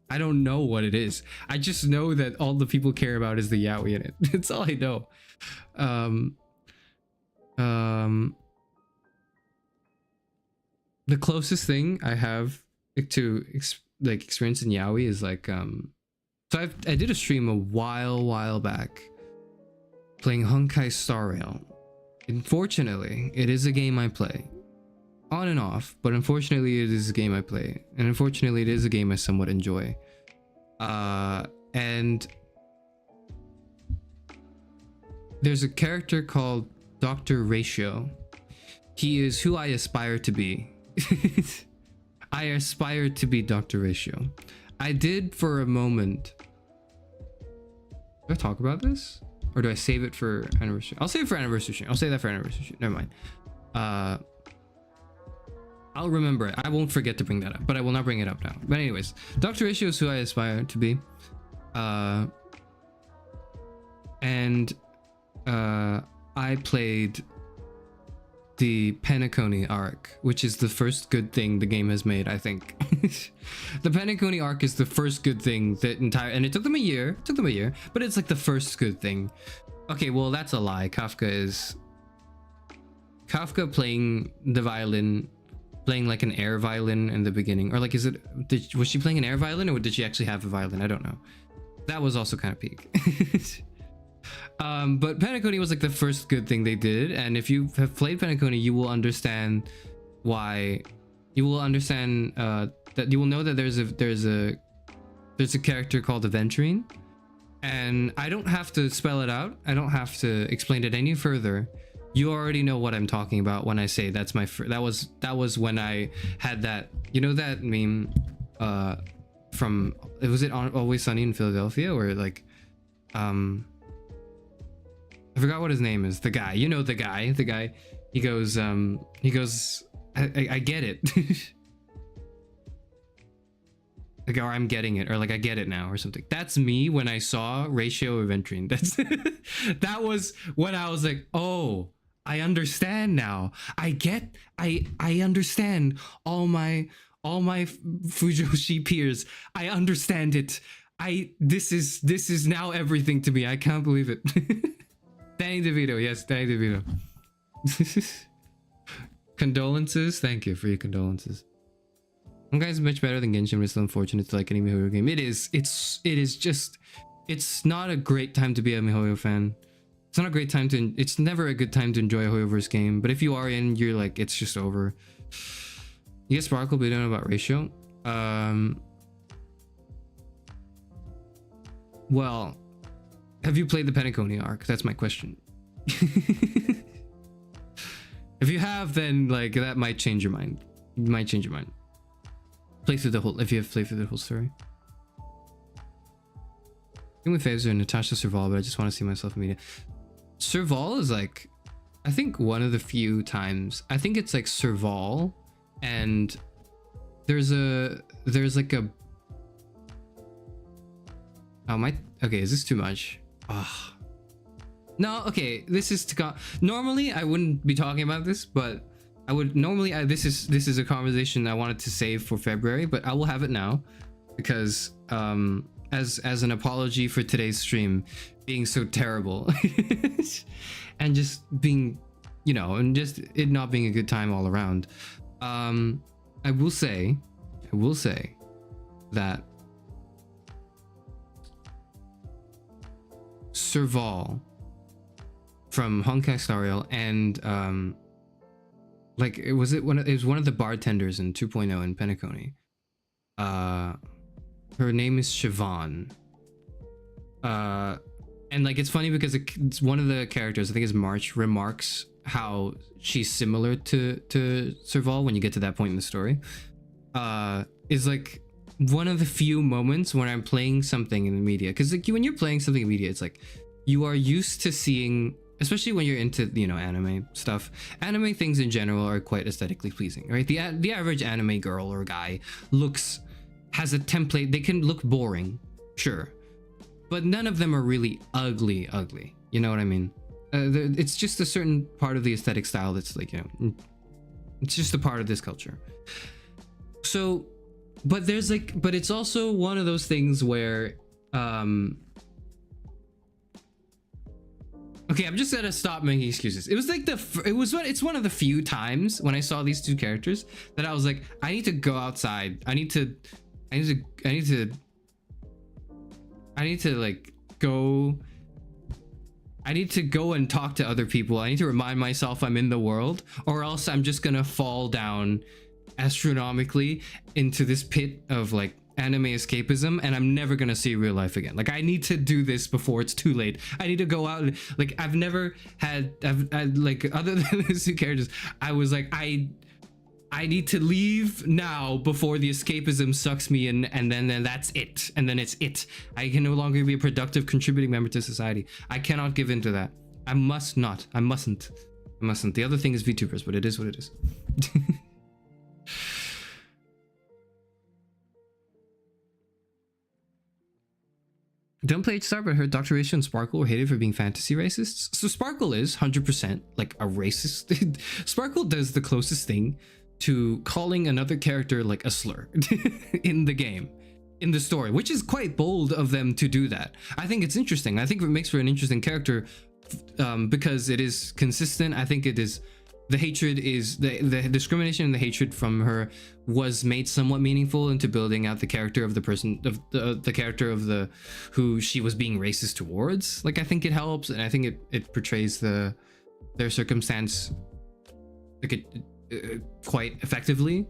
I don't know what it is. I just know that all the people care about is the yaoi in it. That's all I know. The closest thing I have to experience in yaoi is like so I did a stream a while back playing Honkai Star Rail. Unfortunately, it is a game I play on and off, but unfortunately it is a game I play, and unfortunately it is a game I somewhat enjoy. And there's a character called Dr. Ratio. He is who I aspire to be. I aspire to be Dr. Ratio. I did for a moment. Do I talk about this? Or do I save it for anniversary? I'll save it for anniversary stream. I'll save that for anniversary stream. Never mind. I'll remember it. I won't forget to bring that up, but I will not bring it up now. But anyways, Dr. Ratio is who I aspire to be. I played the Penacony arc, which is the first good thing the game has made, I think. The Penacony arc is the first good thing that and it took them a year. But it's like the first good thing. Okay, well, that's a lie. Kafka playing the violin, playing like an air violin in the beginning, or like, was she playing an air violin, or did she actually have a violin? I don't know. That was also kind of peak. But Penacony was like the first good thing they did, and if you have played Penacony, you will understand why. You will understand that you will know that there's a character called Aventurine, and I don't have to spell it out. I don't have to explain it any further. You already know what I'm talking about when I say that's my that was when I had that, you know, that meme from, was it Always Sunny in Philadelphia, where like I forgot what his name is. The guy, you know, the guy, he goes, I get it. Like, or I'm getting it, or like, I get it now, or something. That's me when I saw Ratio Aventurine. That was when I was like, oh, I understand now. I understand all my Fujoshi peers. I understand it. This is now everything to me. I can't believe it. Danny DeVito, yes, Danny DeVito. Condolences, thank you for your condolences. One guy's much better than Genshin, but it's still unfortunate to like any MiHoYo game. It is just, it's not a great time to be a MiHoYo fan. It's not a great time to, it's never a good time to enjoy a Hoyoverse game, but if you are in, you're like, it's just over. You get Sparkle, but you don't know about Ratio? Well, have you played the Penacony arc? That's my question. If you have, then like that might change your mind. It might change your mind. Play through the whole, if you have played through the whole story. I'm with Faves or Natasha Serval, but I just want to see myself in media. Serval is like, I think one of the few times, I think it's like Serval, and there's like a, oh my, okay, is this too much? Ah, no, okay, this is to normally I wouldn't be talking about this, but I would normally, this is a conversation I wanted to save for February, but I will have it now because as an apology for today's stream being so terrible and just being you know, and just it not being a good time all around. I will say that Serval from Honkai Star Rail and like it was one of the bartenders in 2.0 in Penacony. Her name is Siobhan. And like it's funny because it's one of the characters, I think it's March, remarks how she's similar to Serval when you get to that point in the story. Is like one of the few moments when I'm playing something in the media, because like when you're playing something in media, it's like you are used to seeing, especially when you're into, you know, anime stuff. Anime things in general are quite aesthetically pleasing, right? The average anime girl or guy has a template. They can look boring, sure, but none of them are really ugly. You know what I mean? It's just a certain part of the aesthetic style that's like, you know, it's just a part of this culture. So, but it's also one of those things where, okay, I'm just gonna stop making excuses. It was like it's one of the few times when I saw these two characters that I was like, I need to go outside. I need to go and talk to other people. I need to remind myself I'm in the world, or else I'm just gonna fall down astronomically into this pit of like anime escapism, and I'm never gonna see real life again. Like I need to do this before it's too late. I need to go out and like I've like other than these two characters, I was like I need to leave now before the escapism sucks me in, and then that's it. And then it's it. I can no longer be a productive, contributing member to society. I cannot give in to that. I mustn't. The other thing is VTubers, but it is what it is. Don't play H-Star, but I heard Dr. Ratio and Sparkle were hated for being fantasy racists. So Sparkle is 100% like a racist. Sparkle does the closest thing to calling another character like a slur in the game, in the story, which is quite bold of them to do that. I think it's interesting. I think it makes for an interesting character because it is consistent. I think it is, the hatred is, the discrimination and the hatred from her was made somewhat meaningful into building out the character of the person, of the character of the who she was being racist towards. Like I think it helps, and I think it portrays their circumstance like quite effectively.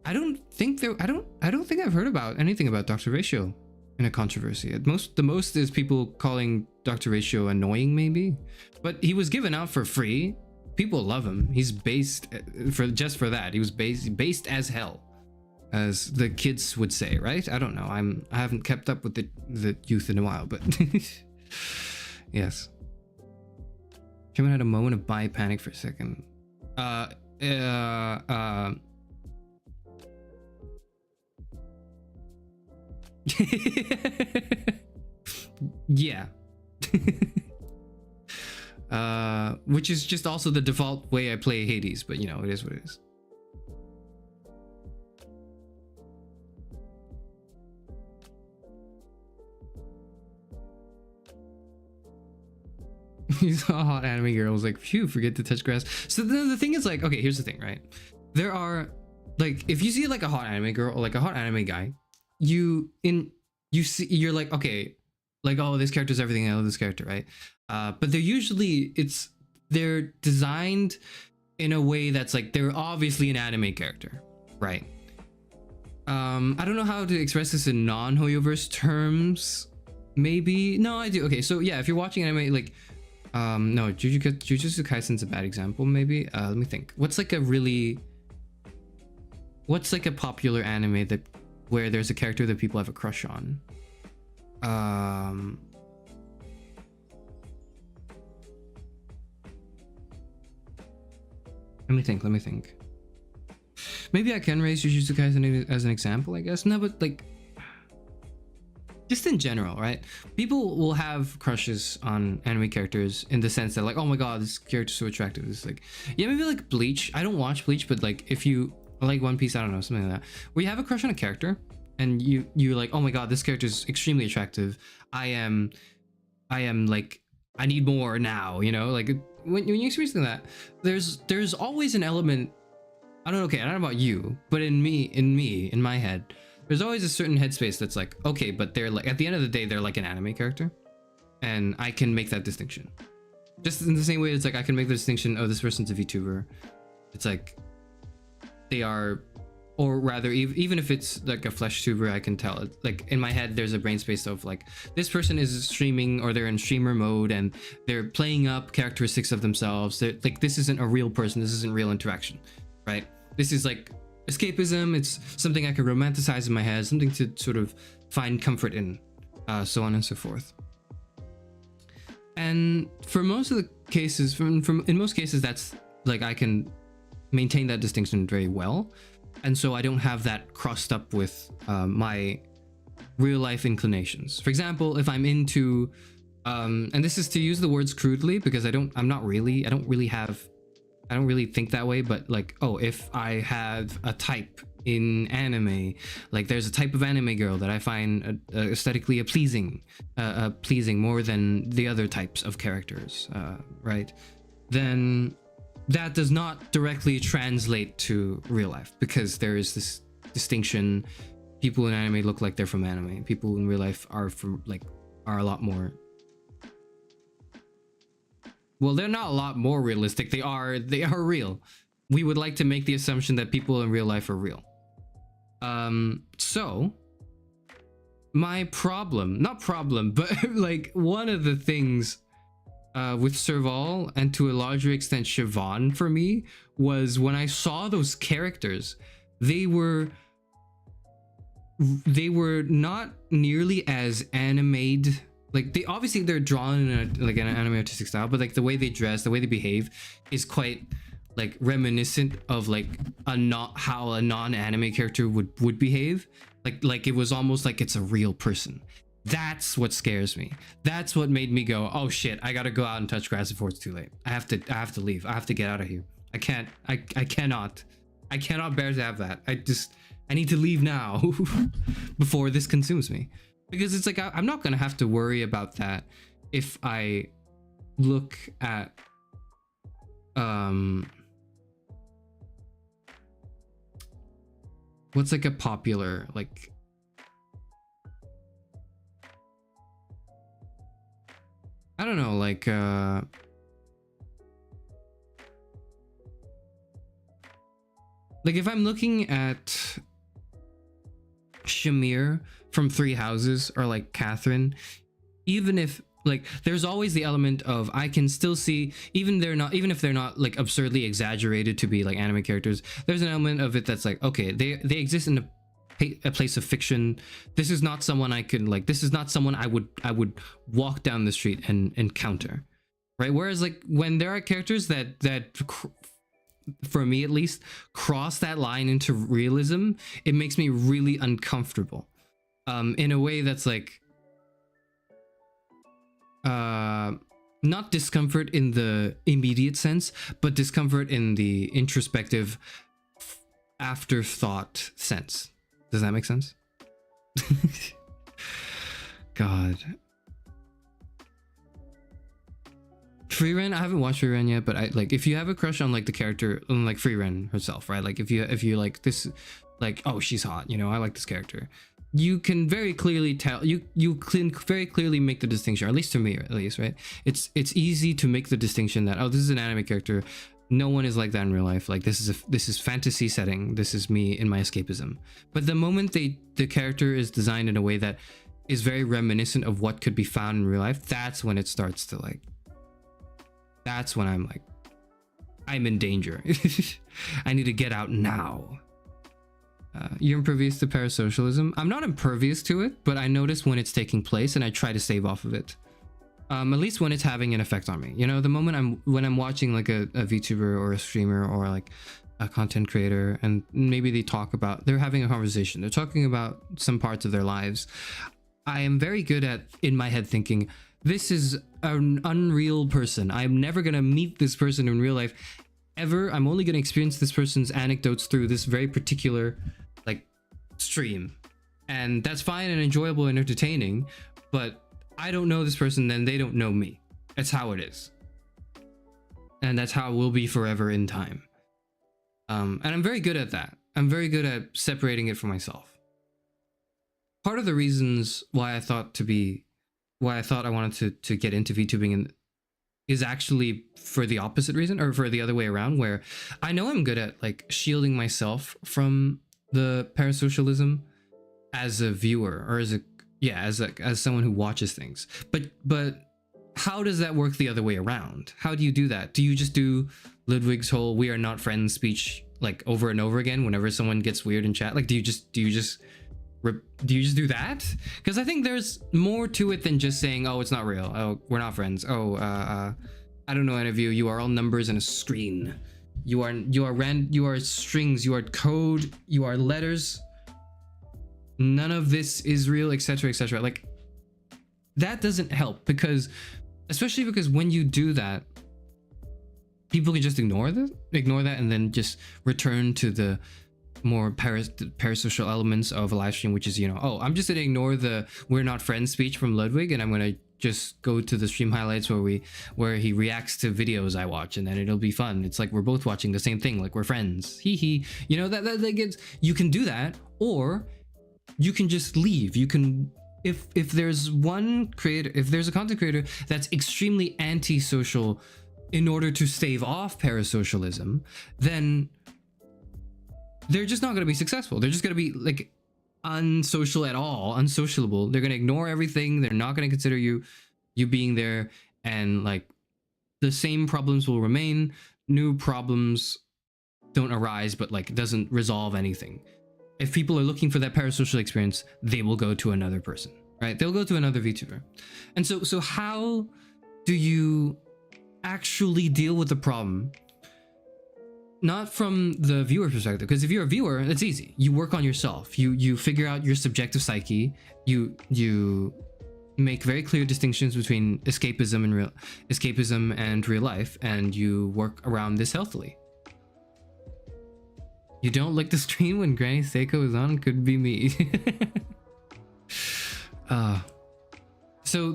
I don't think I've heard about anything about Dr. Ratio in a controversy. The most is people calling Dr. Ratio annoying, maybe, but he was given out for free. People love him. He's based for that. He was based as hell, as the kids would say, right? I don't know. I haven't kept up with the youth in a while, but yes. Jimmy had a moment of bi panic for a second. Yeah. Which is just also the default way I play Hades, but you know, it is what it is. You saw a hot anime girl, was like, phew, forget to touch grass. So the thing is, like, okay, here's the thing, right? There are, like, if you see like a hot anime girl or like a hot anime guy, you're like, okay, like, oh, this character's everything, I love this character, right? But they're designed in a way that's like, they're obviously an anime character, right? I don't know how to express this in non-Hoyoverse terms. Maybe, no, I do. Okay, so yeah, if you're watching anime, like, no, Jujutsu Kaisen's a bad example, maybe. Let me think. What's like a popular anime where there's a character that people have a crush on? Let me think. Maybe I can raise Jujutsu Kaisen as an example, I guess. No, but like, just in general, right? People will have crushes on anime characters in the sense that like, oh my god, this character's so attractive. It's like, yeah, maybe like Bleach. I don't watch Bleach, but like if you like One Piece, I don't know, something like that, where you have a crush on a character and you're like, oh my god, this character is extremely attractive. I am like, I need more now, you know, like when you experience that, there's always an element. I don't know. Okay, I don't know about you, but in my head, there's always a certain headspace that's like, okay, but they're like, at the end of the day, they're like an anime character, and I can make that distinction. Just in the same way, it's like I can make the distinction. Oh, this person's a VTuber. It's like they are, or rather, even if it's like a flesh tuber, I can tell. It like in my head, there's a brain space of like this person is streaming, or they're in streamer mode, and they're playing up characteristics of themselves. They're, like, this isn't a real person. This isn't real interaction, right? This is like escapism. It's something I can romanticize in my head, something to sort of find comfort in, so on and so forth. And for most of the cases, in most cases, that's like I can maintain that distinction very well, and so I don't have that crossed up with my real life inclinations. For example, if I'm into, and this is to use the words crudely because I don't really think that way, but like, oh, if I have a type in anime, like there's a type of anime girl that I find aesthetically pleasing more than the other types of characters, right? Then that does not directly translate to real life, because there is this distinction. People in anime look like they're from anime. People in real life are a lot more. Well, they're not a lot more realistic. They are real. We would like to make the assumption that people in real life are real. So my not problem, but like one of the things with Serval, and to a larger extent Siobhan for me, was when I saw those characters, they were not nearly as animated. Like they're drawn in an anime artistic style, but like the way they dress, the way they behave is quite like reminiscent of like how a non-anime character would behave. Like it was almost like it's a real person. That's what scares me. That's what made me go, oh shit, I gotta go out and touch grass before it's too late. I have to leave. I have to get out of here. I cannot bear to have that. I need to leave now before this consumes me. Because it's like, I'm not going to have to worry about that if I look at, what's like a popular, like, I don't know, like, if I'm looking at Shamir from Three Houses, or like Catherine, even if like there's always the element of I can still see, even if they're not like absurdly exaggerated to be like anime characters, there's an element of it that's like, okay, they exist in a place of fiction. This is not someone I could like, this is not someone I would walk down the street and encounter, right? Whereas like when there are characters that for me at least cross that line into realism, it makes me really uncomfortable, in a way that's like not discomfort in the immediate sense, but discomfort in the introspective afterthought sense. Does that make sense? God. Freeren, I haven't watched Freeren yet, but I like, if you have a crush on like the character, on like Freeren herself, right? Like if you like this, like, oh, she's hot, you know, I like this character, you can very clearly tell, you can very clearly make the distinction, or at least to me, at least, right? It's easy to make the distinction that, oh, this is an anime character. No one is like that in real life. Like this is fantasy setting. This is me in my escapism. But the moment the character is designed in a way that is very reminiscent of what could be found in real life, that's when it starts to like, that's when I'm like, I'm in danger. I need to get out now. You're impervious to parasocialism. I'm not impervious to it, but I notice when it's taking place and I try to stave off of it. At least when it's having an effect on me. You know, the moment when I'm watching like a VTuber or a streamer or like a content creator, and maybe they're having a conversation, they're talking about some parts of their lives, I am very good at, in my head, thinking, this is an unreal person. I'm never gonna meet this person in real life ever. I'm only gonna experience this person's anecdotes through this very particular like stream, and that's fine and enjoyable and entertaining, but I don't know this person, then they don't know me. That's how it is. and that's how it will be forever in time. And I'm very good at that. I'm very good at separating it from myself. Part of the reasons why I thought I wanted to get into VTubing is actually for the opposite reason, or for the other way around, where I know I'm good at like shielding myself from the parasocialism as a viewer, or as someone who watches things. But how does that work the other way around? How do you do that? Do you just do Ludwig's whole "we are not friends" speech like over and over again whenever someone gets weird in chat? Like, do you just do that? Because I think there's more to it than just saying, "Oh, it's not real. Oh, we're not friends. Oh, I don't know any of you. You are all numbers and a screen. You are strings. You are code. You are letters. None of this is real, etc., etc." Like, that doesn't help, especially because when you do that, people can just ignore that, and then just return to the more parasocial elements of a live stream, which is, oh, I'm just gonna ignore the "we're not friends" speech from Ludwig, and I'm gonna just go to the stream highlights where he reacts to videos I watch, and then it'll be fun. It's like we're both watching the same thing, like we're friends. Hee hee. That gets, you can do that, or you can just leave. You can, if there's a content creator that's extremely antisocial in order to stave off parasocialism, then they're just not going to be successful. They're just going to be like unsocial at all, unsociable. They're going to ignore everything. They're not going to consider you being there, and like the same problems will remain. New problems don't arise, but like it doesn't resolve anything. If people are looking for that parasocial experience, they will go to another person, right? They'll go to another VTuber. And so how do you actually deal with the problem? Not from the viewer perspective, because if you're a viewer, it's easy. You work on yourself. You figure out your subjective psyche. You make very clear distinctions between escapism and real life, and you work around this healthily. You don't lick the screen when Granny Seiko is on? Could be me. So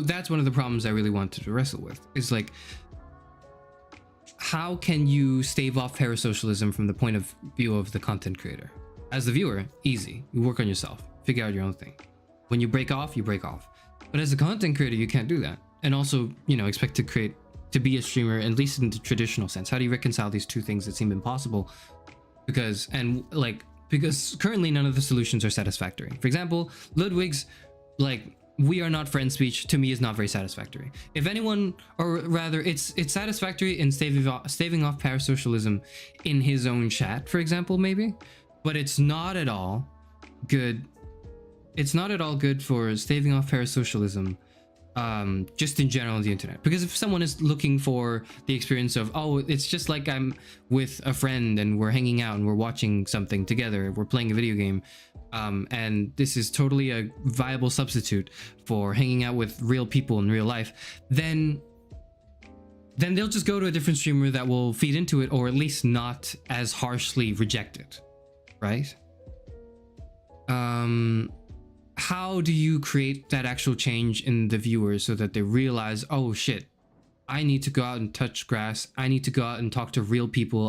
that's one of the problems I really wanted to wrestle with. Is like, how can you stave off parasocialism from the point of view of the content creator? As the viewer, easy. You work on yourself. Figure out your own thing. When you break off, you break off. But as a content creator, you can't do that. And also, expect to be a streamer, at least in the traditional sense. How do you reconcile these two things that seem impossible? Because currently none of the solutions are satisfactory. For example, Ludwig's "we are not friends" speech to me is not very satisfactory. If anyone, or rather it's satisfactory in staving off parasocialism in his own chat, for example, maybe, but it's not at all good. It's not at all good for staving off parasocialism just in general on the internet. Because if someone is looking for the experience of, oh, it's just like I'm with a friend and we're hanging out and we're watching something together, we're playing a video game, and this is totally a viable substitute for hanging out with real people in real life, then they'll just go to a different streamer that will feed into it, or at least not as harshly reject it, right? How do you create that actual change in the viewers so that they realize, oh shit, I need to go out and touch grass, I need to go out and talk to real people,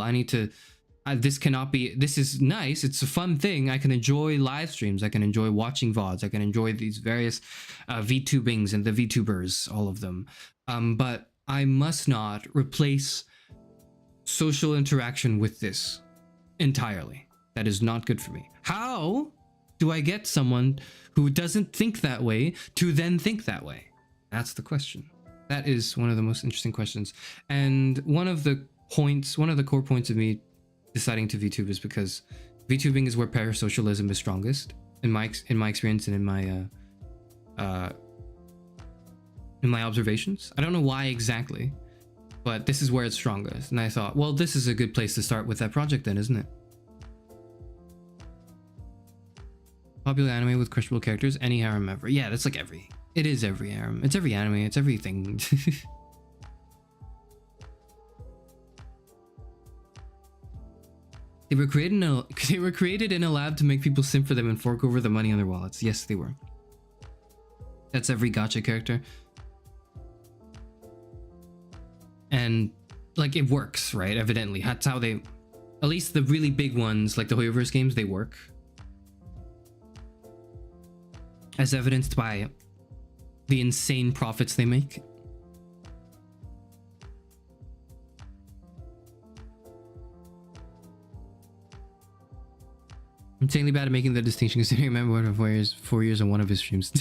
this is nice, it's a fun thing, I can enjoy live streams, I can enjoy watching VODs, I can enjoy these various VTubings and the VTubers, all of them, but I must not replace social interaction with this entirely. That is not good for me. How do I get someone who doesn't think that way to then think that way? That's the question. That is one of the most interesting questions. And one of the core points of me deciding to VTube is because VTubing is where parasocialism is strongest in my experience and in my observations. I don't know why exactly, but this is where it's strongest. And I thought, well, this is a good place to start with that project then, isn't it? Popular anime with crushable characters, any harem ever. Yeah, that's like it is every harem. It's every anime, it's everything. They were created in a lab to make people simp for them and fork over the money on their wallets. Yes, they were. That's every gacha character. and like it works, right? Evidently, that's how they, at least the really big ones like the Hoyoverse games, they work, as evidenced by the insane profits they make. Insanely bad at making the distinction, considering I remember one of 4 years on one of his streams.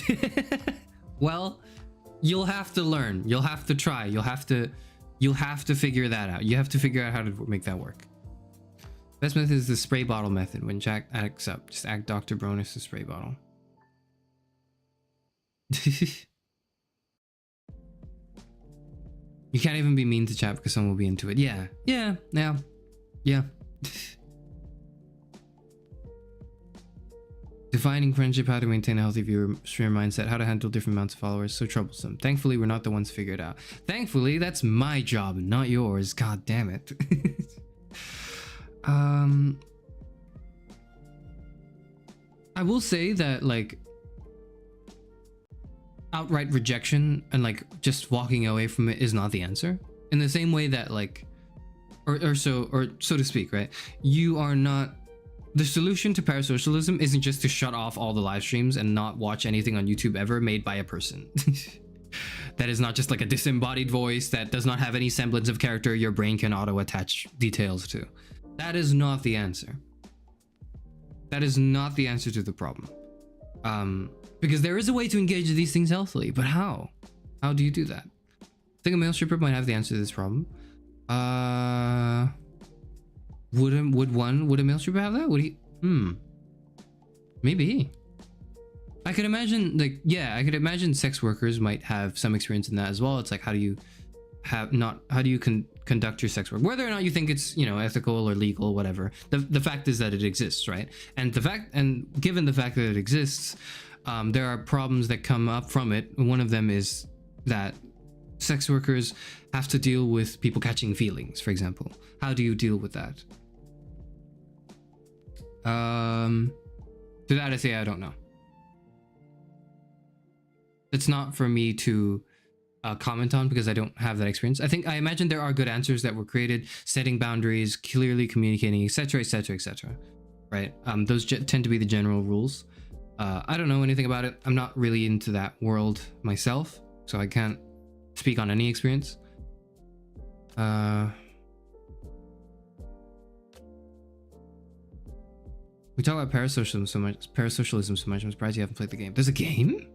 Well, you'll have to learn. You'll have to try. You'll have to figure that out. You have to figure out how to make that work. Best method is the spray bottle method. When Jack acts up, just act Dr. Bronus the spray bottle. You can't even be mean to chat because someone will be into it. Yeah. Defining friendship, how to maintain a healthy viewer streamer mindset, how to handle different amounts of followers, so troublesome. Thankfully, we're not the ones to figure it out. Thankfully, that's my job, not yours. God damn it. I will say that, like, outright rejection and like just walking away from it is not the answer. In the same way that, like, or so to speak, right? You are not. The solution to parasocialism isn't just to shut off all the live streams and not watch anything on YouTube ever made by a person. That is not just like a disembodied voice that does not have any semblance of character your brain can auto-attach details to. That is not the answer. That is not the answer to the problem. Because there is a way to engage with these things healthily, but how? How do you do that? I think a male stripper might have the answer to this problem. Would a male stripper have that? Would he? Maybe. I could imagine, like, yeah, I could imagine sex workers might have some experience in that as well. It's like, how do you conduct your sex work, whether or not you think it's, you know, ethical or legal, whatever. The fact is that it exists, right? And given the fact that it exists, there are problems that come up from it. One of them is that sex workers have to deal with people catching feelings, for example. How do you deal with that? To that I say I don't know. It's not for me to comment on because I don't have that experience. I imagine there are good answers that were created, setting boundaries, clearly communicating, etc., etc., etc. Right? Those tend to be the general rules. I don't know anything about it. I'm not really into that world myself, so I can't speak on any experience. We talk about parasocialism so much. I'm surprised you haven't played the game. There's a game?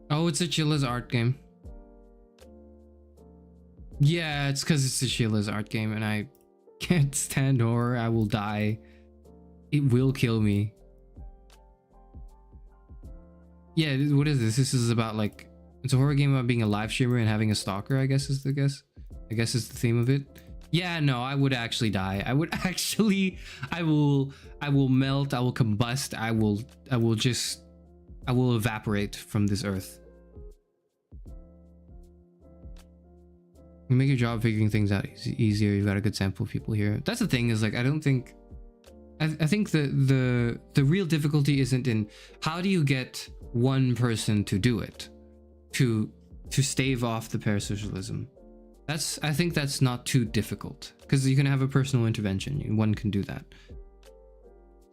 Oh, it's a Chilla's art game. Yeah, it's because it's a Chilla's art game and I can't stand horror. I will die. It will kill me. Yeah, what is this? This is about, like, it's a horror game about being a live streamer and having a stalker, I guess is the theme of it. Yeah, no, I would actually die. I will melt, I will combust, I will evaporate from this earth. You make your job figuring things out easier. You've got a good sample of people here. That's the thing, is like, I think the real difficulty isn't in how do you get one person to do it, to stave off the parasocialism. I think that's not too difficult because you can have a personal intervention. One can do that.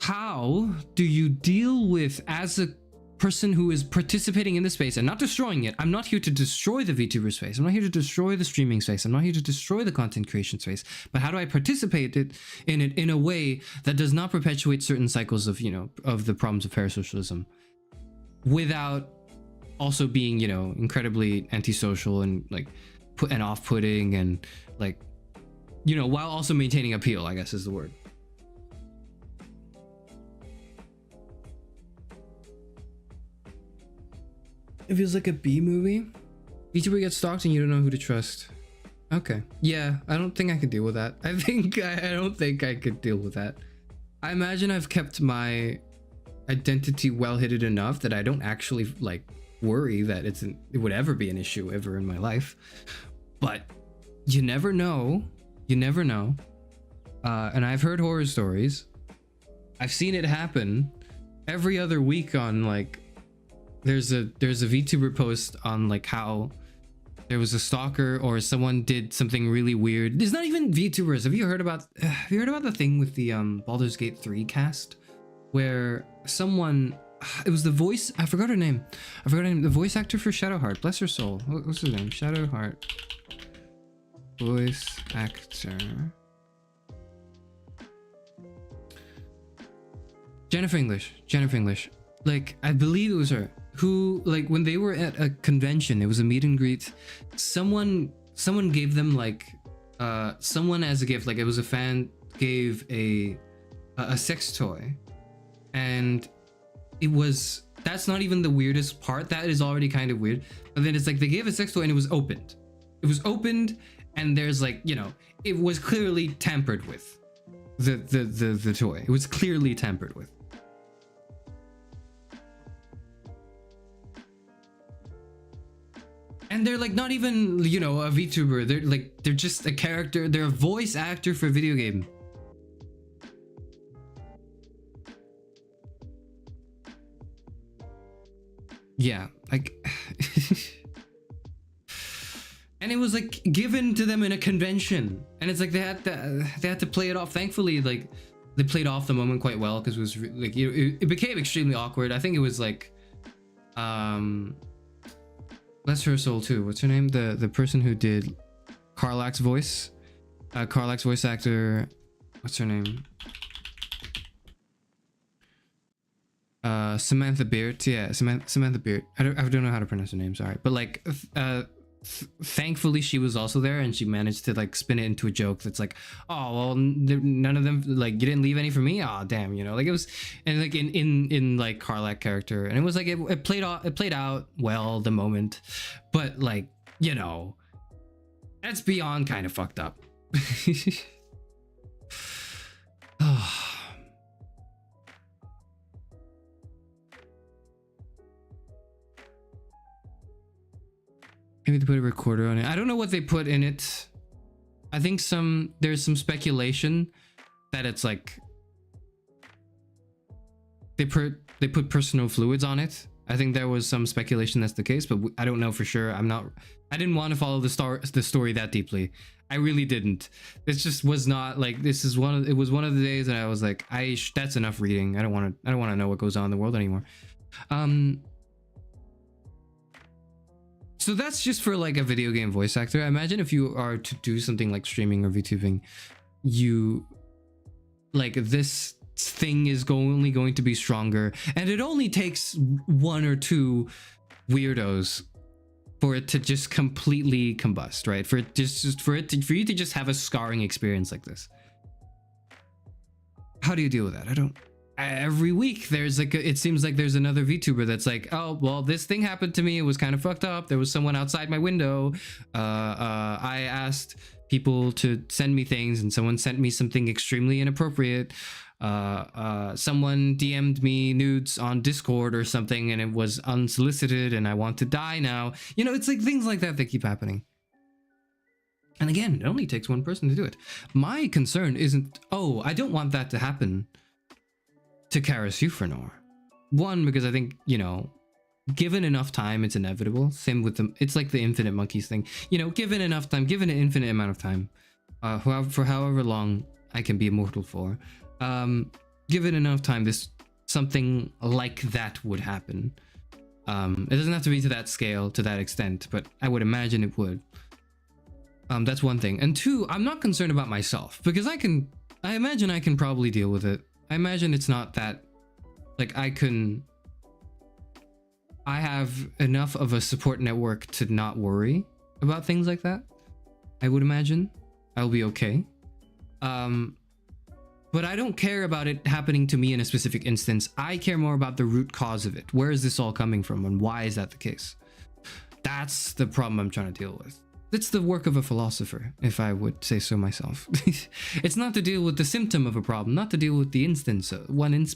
How do you deal with, as a person who is participating in the space and not destroying it? I'm not here to destroy the VTuber space. I'm not here to destroy the streaming space. I'm not here to destroy the content creation space. But how do I participate in it in a way that does not perpetuate certain cycles of, you know, of the problems of parasocialism, without also being, you know, incredibly antisocial and like off-putting and, like, you know, while also maintaining appeal, I guess is the word. It feels like a B movie. VTuber gets stalked and you don't know who to trust. Okay. Yeah, I don't think I could deal with that. I don't think I could deal with that. I imagine I've kept my identity well hidden enough that I don't actually, like, worry that it would ever be an issue ever in my life. But you never know. You never know. And I've heard horror stories. I've seen it happen every other week on like, there's a VTuber post on like how there was a stalker or someone did something really weird. There's not even VTubers. Have you heard about the thing with the Baldur's Gate 3 cast where someone, it was the voice, I forgot her name. The voice actor for Shadowheart. Bless her soul. What's his name? Shadowheart. Voice actor. Jennifer English. Like, I believe it was her who, like, when they were at a convention, it was a meet and greet, someone gave them like someone as a gift, like it was a fan gave a sex toy, and that's not even the weirdest part. That is already kind of weird. But then it's like they gave a sex toy and it was opened. And there's like, you know, it was clearly tampered with. The toy. It was clearly tampered with. And they're like not even, you know, a VTuber. They're just a character. They're a voice actor for a video game. Yeah, like and it was like given to them in a convention, and it's like they had to play it off. Thankfully, like they played off the moment quite well, because it was like it became extremely awkward. I think it was like bless her soul too. What's her name? The person who did Karlach's voice, Karlach's voice actor. What's her name? Samantha Beard. Yeah, Samantha Beard. I don't know how to pronounce her name. Sorry, but like, thankfully she was also there, and she managed to like spin it into a joke that's like, oh well, none of them, like, you didn't leave any for me. Oh damn, you know, like it was, and like in like Karlach character, and it was like it played out well the moment, but like, you know, that's beyond kind of fucked up. Oh. Maybe they put a recorder on it. I don't know what they put in it. I think there's some speculation that it's like they put personal fluids on it. I think there was some speculation that's the case, but I don't know for sure. I didn't want to follow the story that deeply. I really didn't. This just was not like, it was one of the days that I was like, that's enough reading. I don't want to know what goes on in the world anymore. So that's just for like a video game voice actor. I imagine if you are to do something like streaming or VTubing, you like, this thing is only going to be stronger, and it only takes one or two weirdos for it to just completely combust, right? For you to just have a scarring experience like this. How do you deal with that? Every week there's like it seems like there's another VTuber that's like, oh well, this thing happened to me, it was kind of fucked up, there was someone outside my window, I asked people to send me things and someone sent me something extremely inappropriate, someone DM'd me nudes on Discord or something and it was unsolicited and I want to die now. You know, it's like things like that keep happening. And again, it only takes one person to do it. My concern isn't, oh, I don't want that to happen to Charis Euphranor. One, because I think, you know, given enough time, it's inevitable. Same with them. It's like the infinite monkeys thing. You know, given enough time, given an infinite amount of time, for however long I can be immortal for, given enough time, something like that would happen. It doesn't have to be to that scale, to that extent, but I would imagine it would. That's one thing. And two, I'm not concerned about myself, because I imagine I can probably deal with it. I imagine it's not that, like, I have enough of a support network to not worry about things like that. I would imagine I'll be okay. But I don't care about it happening to me in a specific instance. I care more about the root cause of it. Where is this all coming from, and why is that the case? That's the problem I'm trying to deal with. It's the work of a philosopher, if I would say so myself. It's not to deal with the symptom of a problem, not to deal with the instance,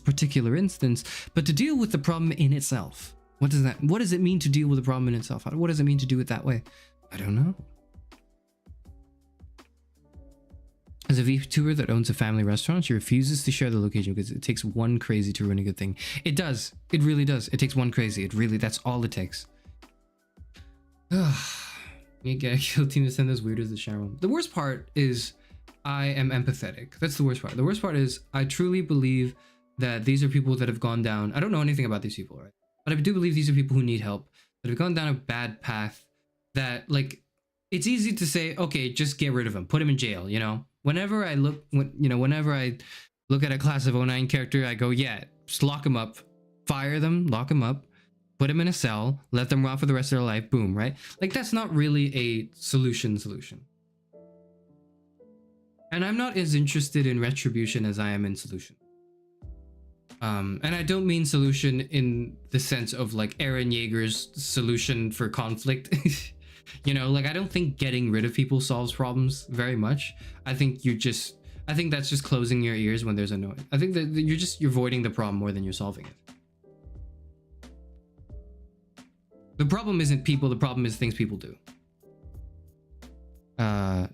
particular instance, but to deal with the problem in itself. What does it mean to deal with the problem in itself? What does it mean to do it that way? I don't know. As a VTuber that owns a family restaurant, she refuses to share the location because it takes one crazy to ruin a good thing. It does. It really does. It takes one crazy. It really, that's all it takes. You get a kill team to send those weirdos to share one. The worst part is I am empathetic. That's the worst part. The worst part is I truly believe that these are people that have gone down. I don't know anything about these people, right? But I do believe these are people who need help, that have gone down a bad path, that, like, it's easy to say, okay, just get rid of him, put him in jail, you know? Whenever I look at a class of 09 character, I go, yeah, just lock him up, fire them, lock him up, put them in a cell, let them rot for the rest of their life, boom, right? Like, that's not really a solution. And I'm not as interested in retribution as I am in solution. And I don't mean solution in the sense of like Eren Yeager's solution for conflict. You know, like, I don't think getting rid of people solves problems very much. I think that's just closing your ears when there's a noise. I think that you're avoiding the problem more than you're solving it. The problem isn't people, the problem is things people do.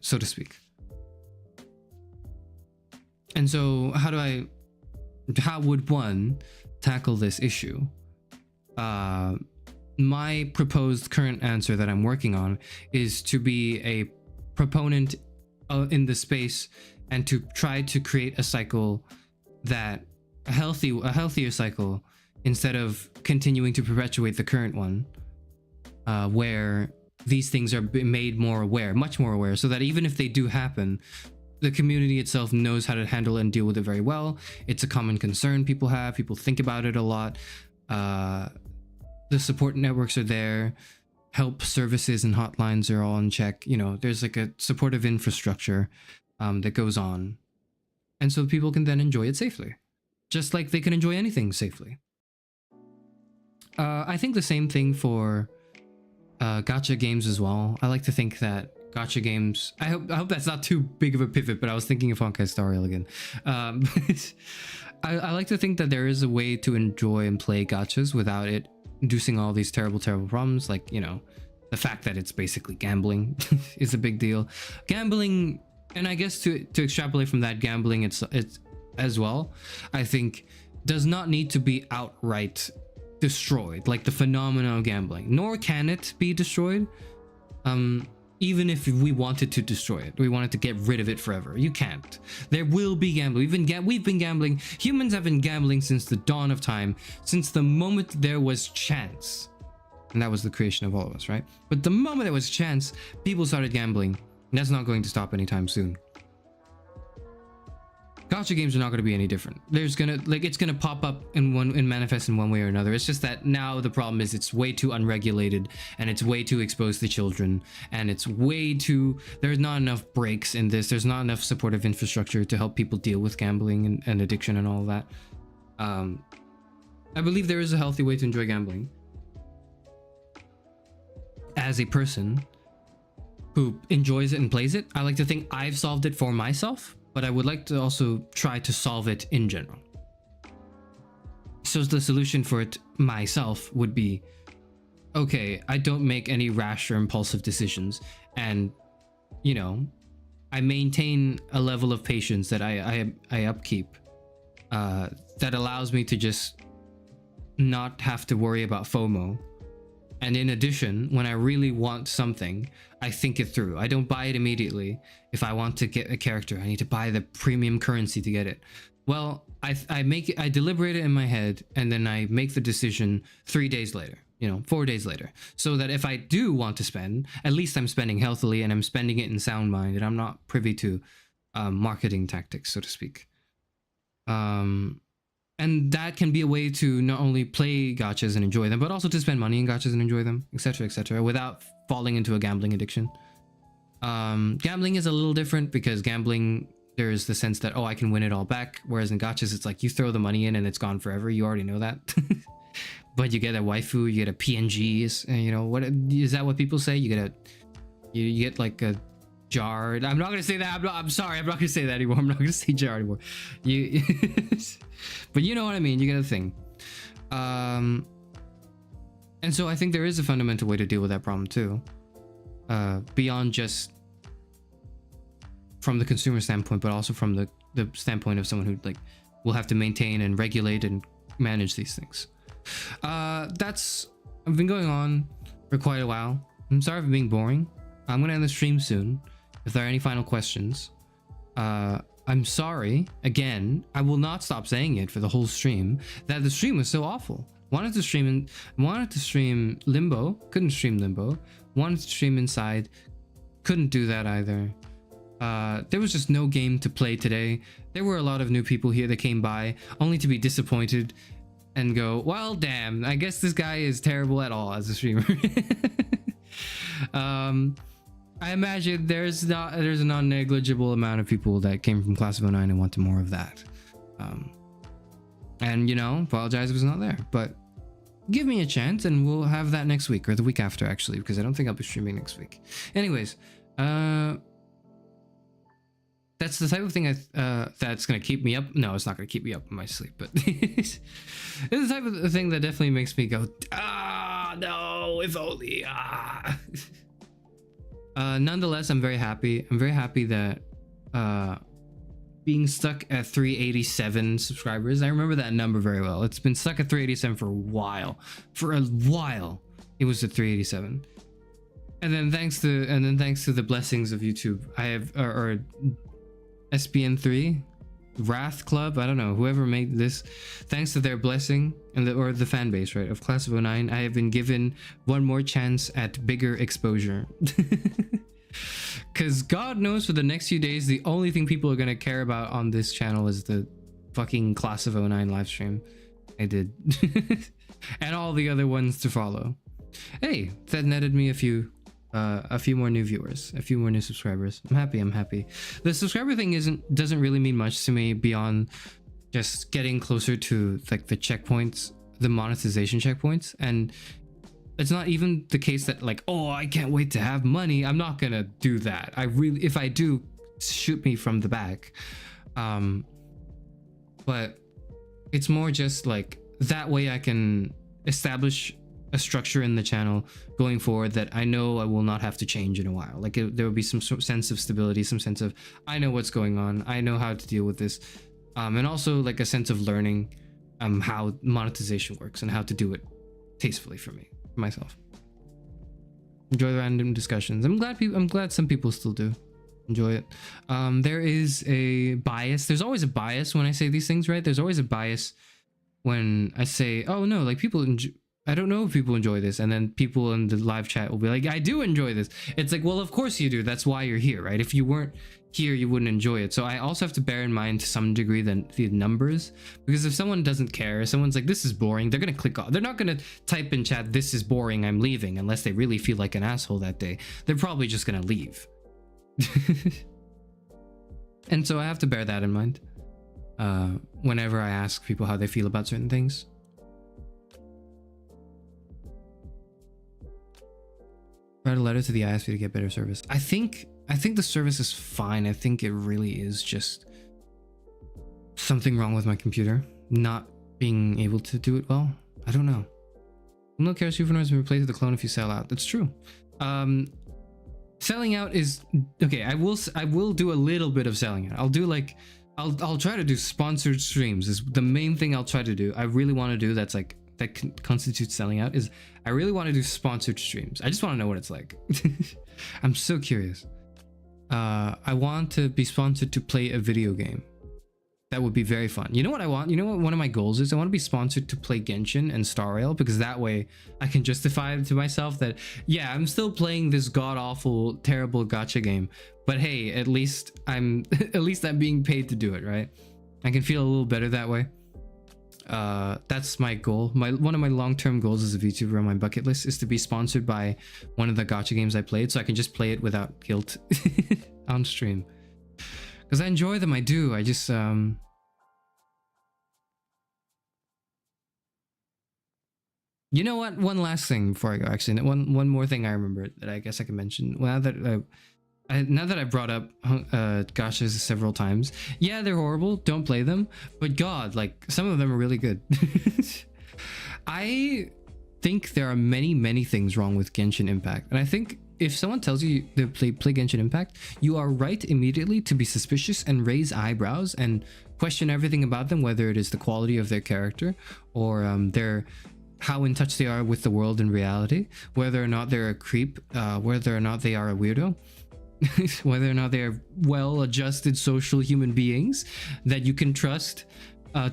So to speak. And so how would one tackle this issue? My proposed current answer that I'm working on is to be a proponent in the space and to try to create a cycle that a healthier cycle, instead of continuing to perpetuate the current one, where these things are made more aware, much more aware, so that even if they do happen, the community itself knows how to handle it and deal with it very well. It's a common concern people have. People think about it a lot. The support networks are there. Help services and hotlines are all in check. You know, there's like a supportive infrastructure that goes on. And so people can then enjoy it safely. Just like they can enjoy anything safely. I think the same thing for gacha games as well. I like to think that gacha games, I hope that's not too big of a pivot, but I was thinking of Honkai Star Rail again. I like to think that there is a way to enjoy and play gachas without it inducing all these terrible problems. Like, you know, the fact that it's basically gambling is a big deal. Gambling, and I guess to extrapolate from that, gambling it's as well, I think, does not need to be outright destroyed, like the phenomenon of gambling, nor can it be destroyed. Even if we wanted to destroy it, we wanted to get rid of it forever, you can't. There will be gambling. We've been gambling. Humans have been gambling since the dawn of time, since the moment there was chance. And that was the creation of all of us, right? But the moment there was chance, people started gambling. And that's not going to stop anytime soon. Gacha games are not going to be any different. There's gonna, like, it's gonna pop up and manifest in one way or another. It's just that now the problem is it's way too unregulated and it's way too exposed to children, and it's way too, there's not enough breaks in this. There's not enough supportive infrastructure to help people deal with gambling and addiction and all of that. I believe there is a healthy way to enjoy gambling. As a person who enjoys it and plays it, I like to think I've solved it for myself, but I would like to also try to solve it in general. So the solution for it myself would be, okay, I don't make any rash or impulsive decisions, and, you know, I maintain a level of patience that I upkeep that allows me to just not have to worry about FOMO. And in addition, when I really want something, I think it through. I don't buy it immediately. If I want to get a character, I need to buy the premium currency to get it. Well, I deliberate it in my head, and then I make the decision 3 days later, 4 days later. So that if I do want to spend, at least I'm spending healthily and I'm spending it in sound mind, and I'm not privy to marketing tactics, so to speak. And that can be a way to not only play gachas and enjoy them, but also to spend money in gachas and enjoy them, etc., without falling into a gambling addiction. Gambling is a little different because gambling, there's the sense that, oh, I can win it all back. Whereas in gachas, it's like you throw the money in and it's gone forever. You already know that. But you get a waifu, you get a PNG, and what is that what people say? You get like a jar. I'm not gonna say that. I'm sorry. I'm not gonna say that anymore. I'm not gonna say jar anymore. But you know what I mean. You get a thing. And so I think there is a fundamental way to deal with that problem too. Beyond just from the consumer standpoint, but also from the standpoint of someone who like will have to maintain and regulate and manage these things. I've been going on for quite a while. I'm sorry for being boring. I'm gonna end the stream soon. If there are any final questions, I'm sorry again. I will not stop saying it for the whole stream that the stream was so awful. Wanted to stream Limbo, couldn't stream Limbo. Wanted to stream Inside, couldn't do that either. There was just no game to play today. There were a lot of new people here that came by, only to be disappointed and go, well, damn, I guess this guy is terrible at all as a streamer. I imagine there's a non-negligible amount of people that came from Class of 09 and wanted more of that. And you know, apologize if it's not there, but give me a chance and we'll have that next week or the week after, actually, because I don't think I'll be streaming next week. Anyways, that's the type of thing that's gonna keep me up. No, it's not gonna keep me up in my sleep, but it's the type of thing that definitely makes me go, no, if only. Nonetheless, I'm very happy. I'm very happy that being stuck at 387 subscribers. I remember that number very well. It's been stuck at 387 for a while. For a while, it was at 387. And then thanks to the blessings of YouTube, I have or SPN3, Wrath Club, I don't know, whoever made this, thanks to their blessing and the fan base, right, of Class of 09, I have been given one more chance at bigger exposure. Because God knows for the next few days, the only thing people are going to care about on this channel is the fucking Class of 09 live stream I did. And all the other ones to follow. Hey, that netted me a few more new viewers, a few more new subscribers. I'm happy. The subscriber thing doesn't really mean much to me beyond just getting closer to like the checkpoints, the monetization checkpoints. And it's not even the case that like, oh, I can't wait to have money. I'm not gonna do that. If I do, shoot me from the back. But it's more just like that way I can establish a structure in the channel going forward that I know I will not have to change in a while. Like there will be some sense of stability, some sense of I know what's going on, I know how to deal with this, and also like a sense of learning how monetization works and how to do it tastefully for myself. Enjoy the random discussions. I'm glad some people still do enjoy it. There is a bias. There's always a bias when I say these things, right? There's always a bias when I say, oh no, like people I don't know if people enjoy this, and then people in the live chat will be like, I do enjoy this. It's like, well, of course you do. That's why you're here, right? If you weren't here, you wouldn't enjoy it. So I also have to bear in mind to some degree the numbers, because if someone doesn't care, if someone's like, this is boring, they're gonna click off. They're not gonna type in chat, this is boring, I'm leaving, unless they really feel like an asshole that day. They're probably just gonna leave. And so I have to bear that in mind whenever I ask people how they feel about certain things. Write a letter to the ISP to get better service. I think the service is fine. I think it really is just something wrong with my computer not being able to do it well. I don't know. No, Charis Euphranor has been replaced with the clone if you sell out. That's true. Selling out is okay. I will do a little bit of selling out. I'll do like I'll try to do sponsored streams is the main thing I'll try to do. I really want to do that constitutes selling out is I really want to do sponsored streams. I just want to know what it's like. I'm so curious. I want to be sponsored to play a video game. That would be very fun. You know what I want? You know what one of my goals is? I want to be sponsored to play Genshin and Star Rail, because that way I can justify to myself that, yeah, I'm still playing this god-awful, terrible gacha game, but hey, at least I'm being paid to do it, right? I can feel a little better that way. That's my goal. One of my long-term goals as a VTuber on my bucket list is to be sponsored by one of the gacha games I played, so I can just play it without guilt on stream, because I enjoy them. I do. I just you know what, one last thing before I go, actually, one more thing I remember that I guess I can mention. Well, now that I've brought up gachas several times, yeah, they're horrible, don't play them, but god, like some of them are really good. think there are many things wrong with Genshin Impact, and I think if someone tells you to play Genshin Impact, you are right immediately to be suspicious and raise eyebrows and question everything about them, whether it is the quality of their character or their how in touch they are with the world in reality, whether or not they're a creep, whether or not they are a weirdo, whether or not they're well-adjusted social human beings that you can trust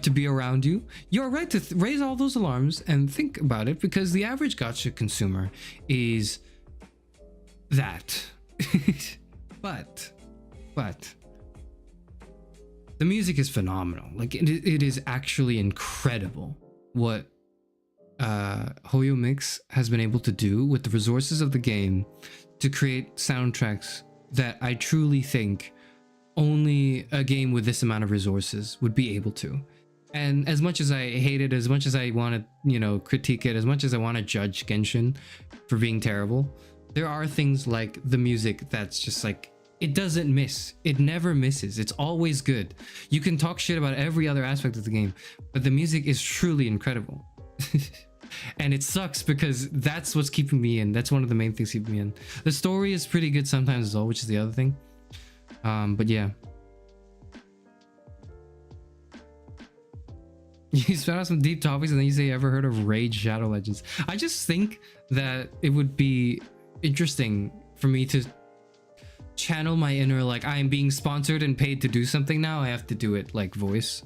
to be around you. You're right to raise all those alarms and think about it, because the average gacha consumer is that. but the music is phenomenal. Like it is actually incredible what Hoyo Mix has been able to do with the resources of the game to create soundtracks that I truly think only a game with this amount of resources would be able to. And as much as I hate it, as much as I want to, you know, critique it, as much as I want to judge Genshin for being terrible, there are things like the music that's just like, it doesn't miss. It never misses. It's always good. You can talk shit about every other aspect of the game, but the music is truly incredible. And it sucks because that's what's keeping me in. That's one of the main things keeping me in. The story is pretty good sometimes as well, which is the other thing. But yeah. You start out some deep topics and then you say, ever heard of Raid Shadow Legends? I just think that it would be interesting for me to channel my inner, like, I am being sponsored and paid to do something now. I have to do it like voice.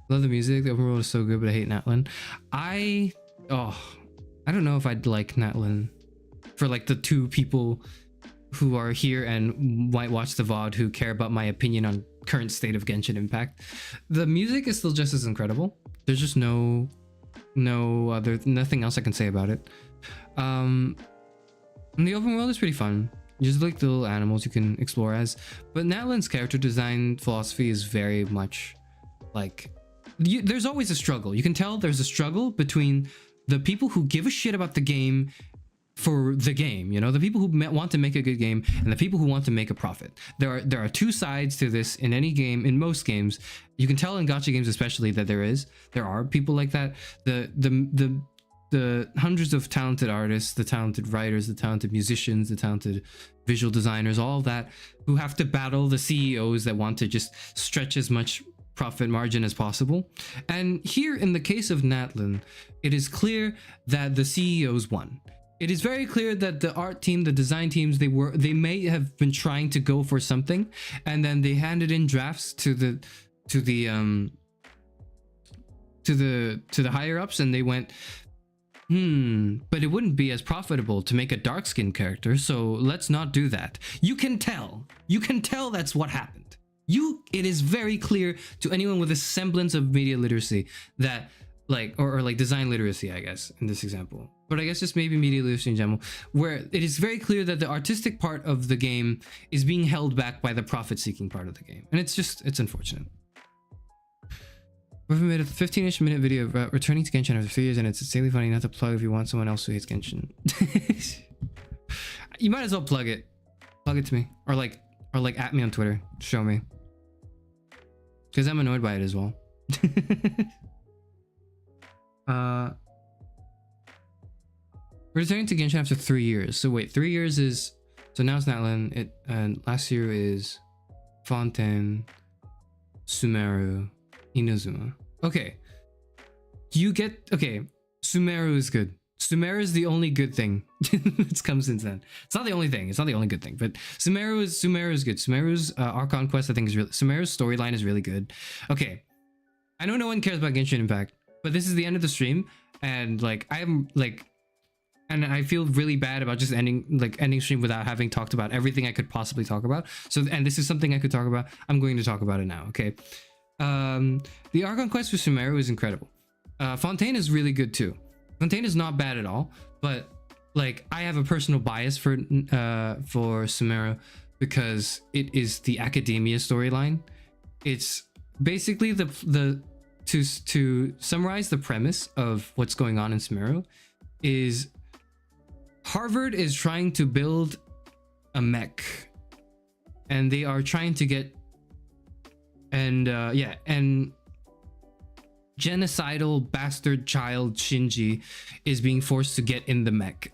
Love the music. The open world is so good, but I hate Natlin. I don't know if I'd like Natlin for like the 2 people who are here and might watch the VOD who care about my opinion on current state of Genshin Impact. The music is still just as incredible. There's just nothing else I can say about it. And the open world is pretty fun. Just like the little animals you can explore as. But Natlin's character design philosophy is very much like, there's always a struggle. You can tell there's a struggle between the people who give a shit about the game for the game, you know, the people who want to make a good game and the people who want to make a profit. There are 2 sides to this in any game, in most games. You can tell in gacha games especially that there are people like that. The hundreds of talented artists, the talented writers, the talented musicians, the talented visual designers, all of that, who have to battle the CEOs that want to just stretch as much profit margin as possible. And here in the case of Natlin, it is clear that the CEOs won. It is very clear that the art team, the design teams, they may have been trying to go for something, and then they handed in drafts to the higher ups, and they went, but it wouldn't be as profitable to make a dark skinned character, so let's not do that. You can tell that's what happened. It is very clear to anyone with a semblance of media literacy that, like, or like design literacy, I guess, in this example, but I guess just maybe media literacy in general, where it is very clear that the artistic part of the game is being held back by the profit-seeking part of the game. And it's unfortunate. We've made a 15-ish minute video about returning to Genshin after 3 years, and it's insanely funny. Not to plug if you want someone else who hates Genshin. You might as well plug it. Plug it to me. Or like at me on Twitter. Show me. Because I'm annoyed by it as well. Returning to Genshin after 3 years. So wait, 3 years is... So now it's Natlin. And last year is Fontaine, Sumeru, Inazuma. Okay. Okay. Sumeru is good. Sumeru is the only good thing that's come since then. It's not the only thing. It's not the only good thing, but Sumeru is good. Sumeru's Archon quest, I think, is really... Sumeru's storyline is really good. Okay. I know no one cares about Genshin Impact, but this is the end of the stream, and like and I feel really bad about just ending stream without having talked about everything I could possibly talk about. So, and this is something I could talk about. I'm going to talk about it now. Okay. The Archon quest for Sumeru is incredible. Fontaine is really good too. Fontaine is not bad at all, but like I have a personal bias for Sumeru because it is the academia storyline. It's basically to summarize the premise of what's going on in Sumeru is Harvard is trying to build a mech, and they are trying to get and genocidal bastard child Shinji is being forced to get in the mech.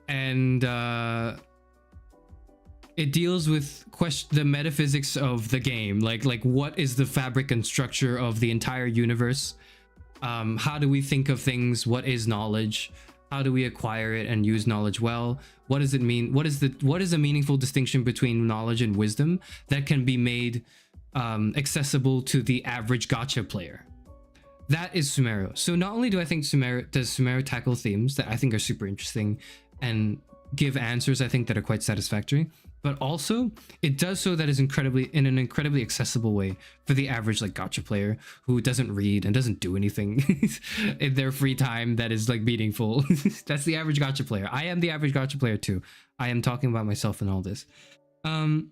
And it deals with the metaphysics of the game, like what is the fabric and structure of the entire universe. How do we think of things? What is knowledge? How do we acquire it and use knowledge well? What does it mean? What is a meaningful distinction between knowledge and wisdom that can be made accessible to the average gacha player? That is Sumeru. So not only do I think Sumeru tackle themes that I think are super interesting and give answers I think that are quite satisfactory, but also it does so that is in an incredibly accessible way for the average like gacha player who doesn't read and doesn't do anything in their free time that is like meaningful. That's the average gacha player. I am the average gacha player too. I am talking about myself in all this. And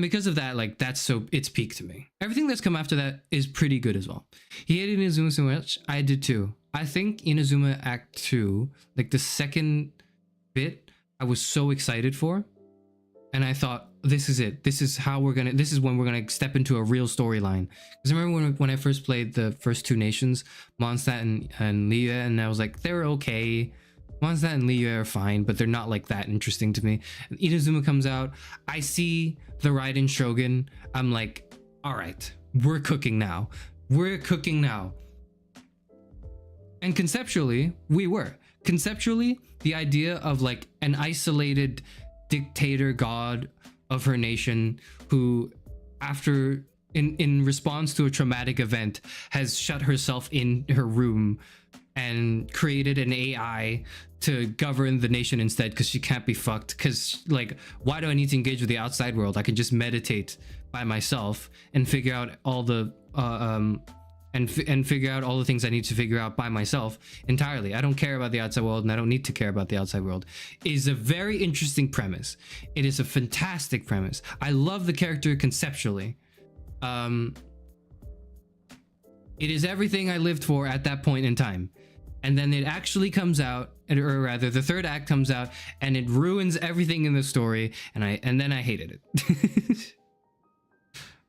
because of that, like it's peak to me. Everything that's come after that is pretty good as well. He hated Inazuma so much, I did too. I think Inazuma Act 2, like the second bit, I was so excited for, and I thought, this is it. This is when we're gonna step into a real storyline. Because I remember when I first played the first two nations, Mondstadt and Liyue, and I was like, they're okay. Mondstadt and Liyue are fine, but they're not like that interesting to me. And Inazuma comes out, I see the Raiden Shogun, I'm like, all right, we're cooking now. We're cooking now. And conceptually, we were. Conceptually, the idea of like an isolated dictator god of her nation who, after in response to a traumatic event, has shut herself in her room and created an AI to govern the nation instead because she can't be fucked. Because like, why do I need to engage with the outside world? I can just meditate by myself and figure out all the and figure out all the things I need to figure out by myself entirely. I don't care about the outside world, and I don't need to care about the outside world. It is a very interesting premise. It is a fantastic premise. I love the character conceptually. It is everything I lived for at that point in time. And then it actually comes out, or rather the third act comes out, and it ruins everything in the story, and then I hated it.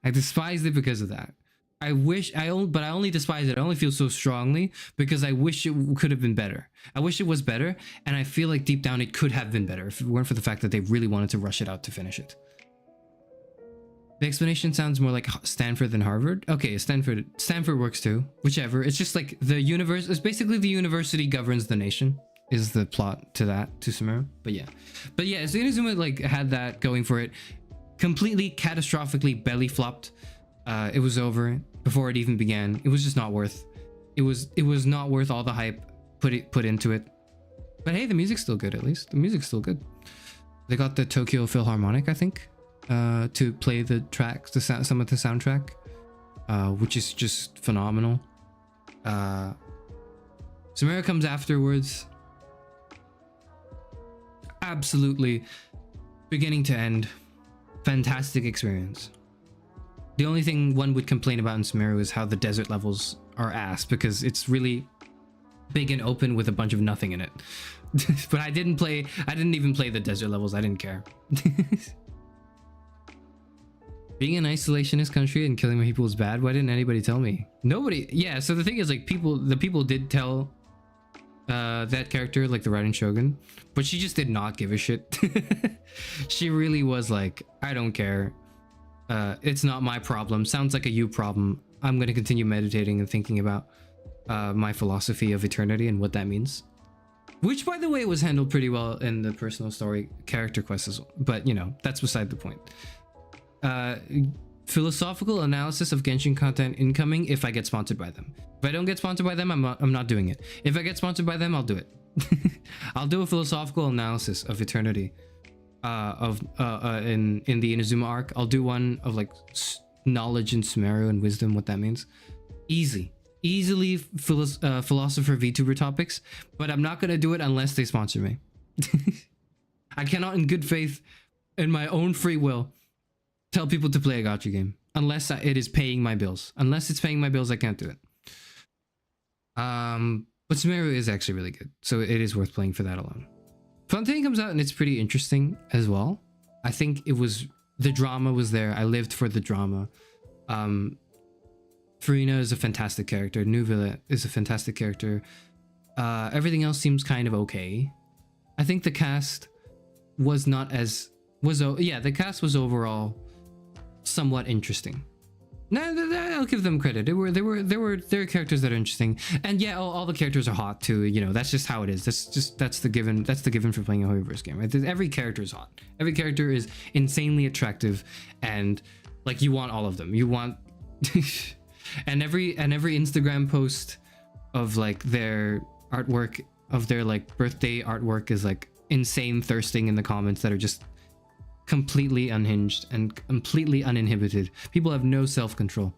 I despised it because of that. But I only despise it. I only feel so strongly because I wish it could have been better. I wish it was better, and I feel like deep down it could have been better if it weren't for the fact that they really wanted to rush it out to finish it. The explanation sounds more like Stanford than Harvard. Okay, Stanford works too. Whichever. It's just like the universe. It's basically the university governs the nation. Is the plot to Sumeru. But yeah, as soon as Inazuma like had that going for it, completely catastrophically belly flopped. It was over before it even began. It was just not worth. It was not worth all the hype put into it. But hey, the music's still good. At least the music's still good. They got the Tokyo Philharmonic, I think, to play the tracks, some of the soundtrack, which is just phenomenal. Sumeru comes afterwards. Absolutely, beginning to end, fantastic experience. The only thing one would complain about in Sumeru is how the desert levels are ass, because it's really big and open with a bunch of nothing in it. But I didn't even play the desert levels. I didn't care. Being an isolationist country and killing people is bad. Why didn't anybody tell me? Nobody. Yeah, so the thing is, like, the people did tell that character, like the Raiden Shogun, but she just did not give a shit. She really was like, I don't care. It's not my problem. Sounds like a you problem. I'm going to continue meditating and thinking about my philosophy of eternity and what that means. Which, by the way, was handled pretty well in the personal story character quests as well. But, you know, that's beside the point. Philosophical analysis of Genshin content incoming if I get sponsored by them. If I don't get sponsored by them, I'm not doing it. If I get sponsored by them, I'll do it. I'll do a philosophical analysis of eternity. In the Inazuma arc. I'll do one of like knowledge in Sumeru and wisdom, what that means. Easily philosopher VTuber topics, but I'm not gonna do it unless they sponsor me. I cannot in good faith, in my own free will, tell people to play a gacha game unless it is paying my bills. Unless it's paying my bills, I can't do it. But Sumeru is actually really good, so it is worth playing for that alone. Fontaine comes out and it's pretty interesting as well. I think it was The drama was there. I lived for the drama. Farina is a fantastic character. Nuvilla is a fantastic character. Everything else seems kind of okay. I think the cast was not as the cast was overall somewhat interesting. No, I'll give them credit. There were characters that are interesting, and yeah, all the characters are hot too. You know, that's just how it is. That's the given for playing a Hoyoverse game, right? Every character is hot. Every character is insanely attractive, and like you want all of them. You want, and every Instagram post of like their artwork, of their like birthday artwork, is like insane thirsting in the comments that are just completely unhinged and completely uninhibited. People have no self-control,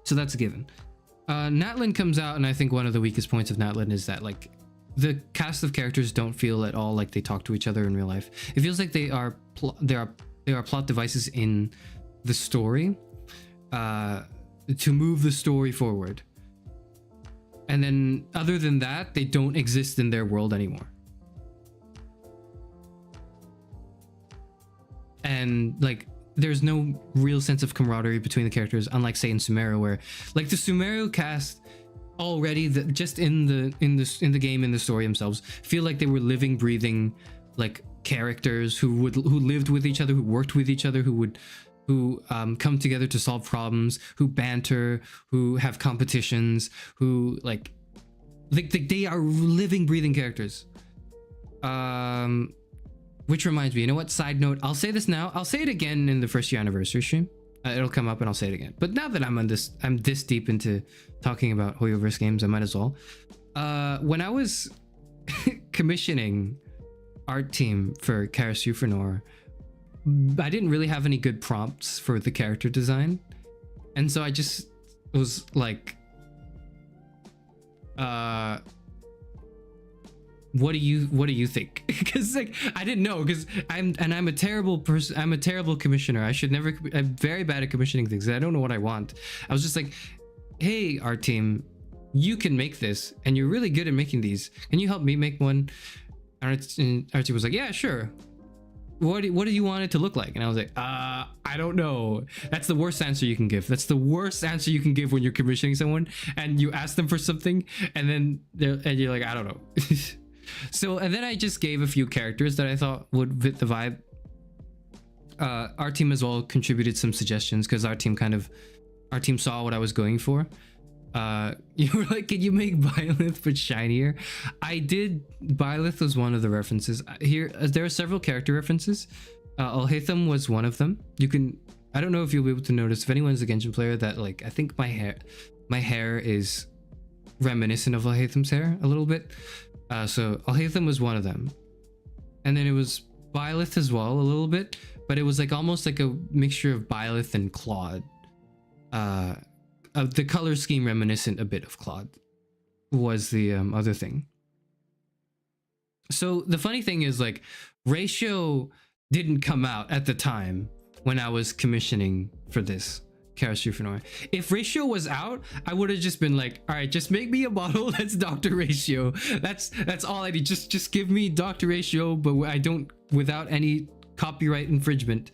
so that's a given. Natlin comes out, and I think one of the weakest points of Natlin is that like the cast of characters don't feel at all like they talk to each other in real life. It feels like they are plot devices in the story to move the story forward, and then other than that, they don't exist in their world anymore. And like there's no real sense of camaraderie between the characters, unlike say in Sumeru, where like the Sumeru cast already just in the game, in the story themselves, feel like they were living, breathing like characters who lived with each other, who worked with each other, who come together to solve problems, who banter, who have competitions, who like they are living, breathing characters. Which reminds me, you know what? Side note, I'll say this now. I'll say it again in the first year anniversary stream. It'll come up and I'll say it again. But now that I'm this deep into talking about Hoyoverse games, I might as well. When I was commissioning art team for Charis Euphranor, I didn't really have any good prompts for the character design, and so I just was like, what do you think? Because like I didn't know, because I'm a terrible person. I'm a terrible commissioner. I'm very bad at commissioning things. I don't know what I want. I was just like, hey, our team, you can make this, and you're really good at making these. Can you help me make one? And our team was like, yeah, sure. What do you want it to look like? And I was like, I don't know. That's the worst answer you can give. That's the worst answer you can give when you're commissioning someone and you ask them for something, and then you're like, I don't know. So, and then I just gave a few characters that I thought would fit the vibe. Our team as well contributed some suggestions, because our team saw what I was going for. You were like, can you make Byleth but shinier? I did. Byleth was one of the references here. There are several character references. Alhaitham was one of them. I don't know if you'll be able to notice, if anyone's a Genshin player, that like I think my hair is reminiscent of Alhaitham's hair a little bit. So Alhaitham was one of them, and then it was Byleth as well a little bit, but it was like almost like a mixture of Byleth and Claude. The color scheme reminiscent a bit of Claude was the other thing. So the funny thing is, like, Ratio didn't come out at the time when I was commissioning for this Charis Euphranor. If Ratio was out, I would have just been like, all right, just make me a model that's Dr. Ratio. That's all I need. Just give me Dr. Ratio, but I don't, without any copyright infringement.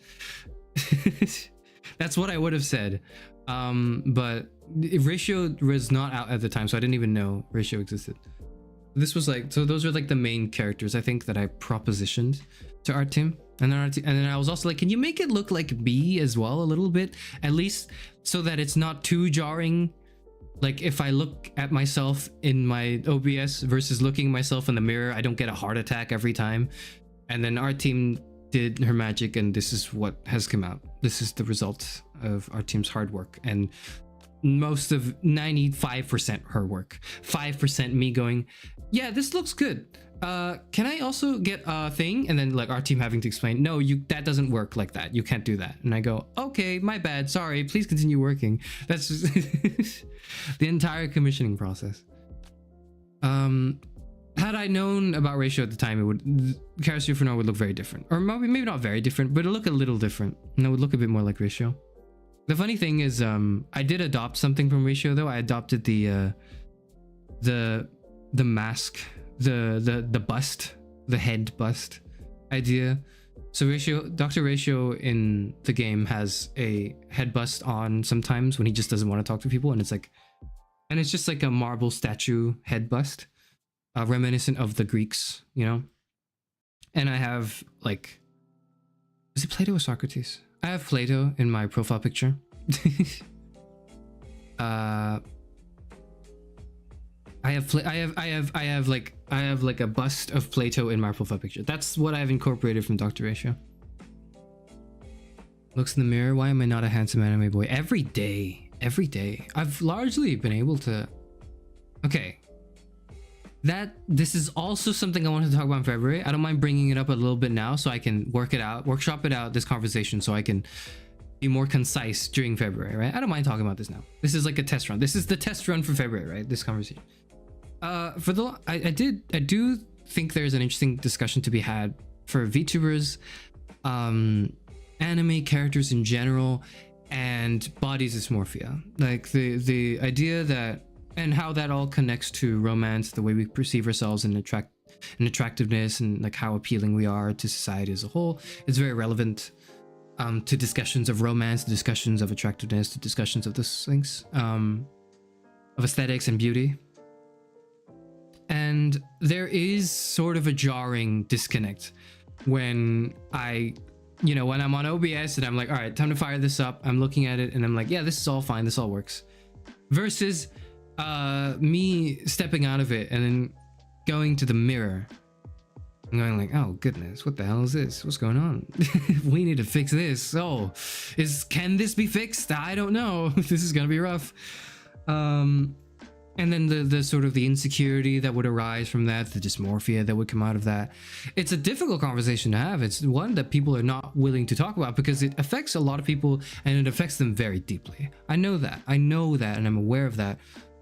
That's what I would have said. But Ratio was not out at the time, so I didn't even know Ratio existed. This was like, so those are like the main characters I think that I propositioned to our team. And then I was also like, can you make it look like me as well a little bit, at least so that it's not too jarring? Like if I look at myself in my OBS versus looking at myself in the mirror, I don't get a heart attack every time. And then our team did her magic, and this is what has come out. This is the result of our team's hard work, and most of 95% her work, 5% me going, yeah, this looks good. Can I also get a thing? And then like our team having to explain, no, that doesn't work like that. You can't do that. And I go, okay, my bad. Sorry. Please continue working. That's just the entire commissioning process. Had I known about Ratio at the time, Charis Euphranor would look very different, or maybe not very different, but it'd look a little different, and it would look a bit more like Ratio. The funny thing is, I did adopt something from Ratio though. I adopted the mask, the bust, the head bust idea So Dr. Ratio in the game has a head bust on sometimes when he just doesn't want to talk to people, and it's just like a marble statue head bust, reminiscent of the Greeks, you know. And I have like, is it Plato or Socrates? I have Plato in my profile picture. I have like a bust of Plato in my profile picture. That's what I've incorporated from Dr. Ratio. Looks in the mirror. Why am I not a handsome anime boy? Every day. I've largely been able to. Okay. This is also something I wanted to talk about in February. I don't mind bringing it up a little bit now so I can workshop it out, this conversation, so I can be more concise during February, right? I don't mind talking about this now. This is like a test run. This is the test run for February, right? This conversation. I do think there's an interesting discussion to be had for VTubers, anime characters in general, and body dysmorphia. Like the idea that, and how that all connects to romance, the way we perceive ourselves and attractiveness, and like how appealing we are to society as a whole. It's very relevant to discussions of romance, to discussions of attractiveness, to discussions of these things, of aesthetics and beauty. And there is sort of a jarring disconnect when when I'm on OBS and I'm like, all right, time to fire this up. I'm looking at it and I'm like, yeah, this is all fine. This all works. Versus me stepping out of it and then going to the mirror and going like, oh goodness, what the hell is this? What's going on? We need to fix this. Oh, can this be fixed? I don't know. This is gonna be rough. And then the sort of the insecurity that would arise from that, the dysmorphia that would come out of that. It's a difficult conversation to have. It's one that people are not willing to talk about because it affects a lot of people and it affects them very deeply. I know that and I'm aware of that.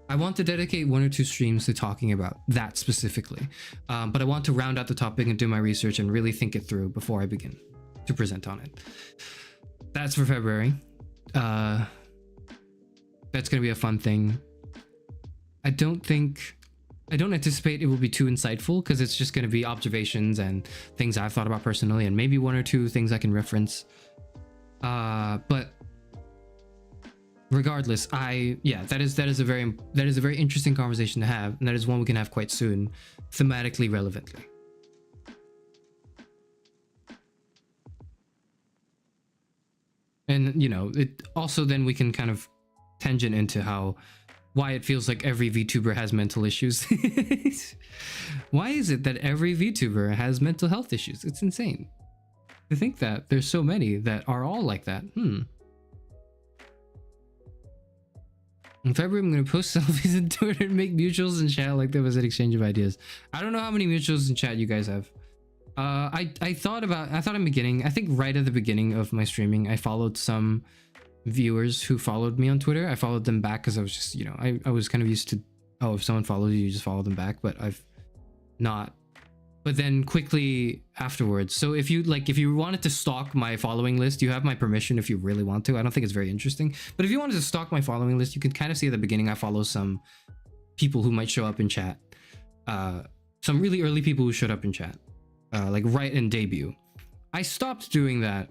I want to dedicate 1 or 2 streams to talking about that specifically. But I want to round out the topic and do my research and really think it through before I begin to present on it. That's for February. That's going to be a fun thing. I don't anticipate it will be too insightful because it's just going to be observations and things I've thought about personally, and maybe 1 or 2 things I can reference. But regardless, that is a very interesting conversation to have, and that is one we can have quite soon, thematically relevantly. And it also, then we can kind of tangent into why it feels like every VTuber has mental issues. Why is it that every VTuber has mental health issues? It's insane to think that there's so many that are all like that. In February, I'm going to post selfies on Twitter and make mutuals and chat like there was an exchange of ideas. I don't know how many mutuals in chat you guys have. I thought in beginning, I think right at the beginning of my streaming, I followed some viewers who followed me on Twitter. I followed them back because I was just, I was kind of used to, if someone follows you, you just follow them back, but I've not. But then quickly afterwards, so if you wanted to stalk my following list, you have my permission if you really want to. I don't think it's very interesting, but if you wanted to stalk my following list, you can kind of see at the beginning I follow some people who might show up in chat, some really early people who showed up in chat, like right in debut. I stopped doing that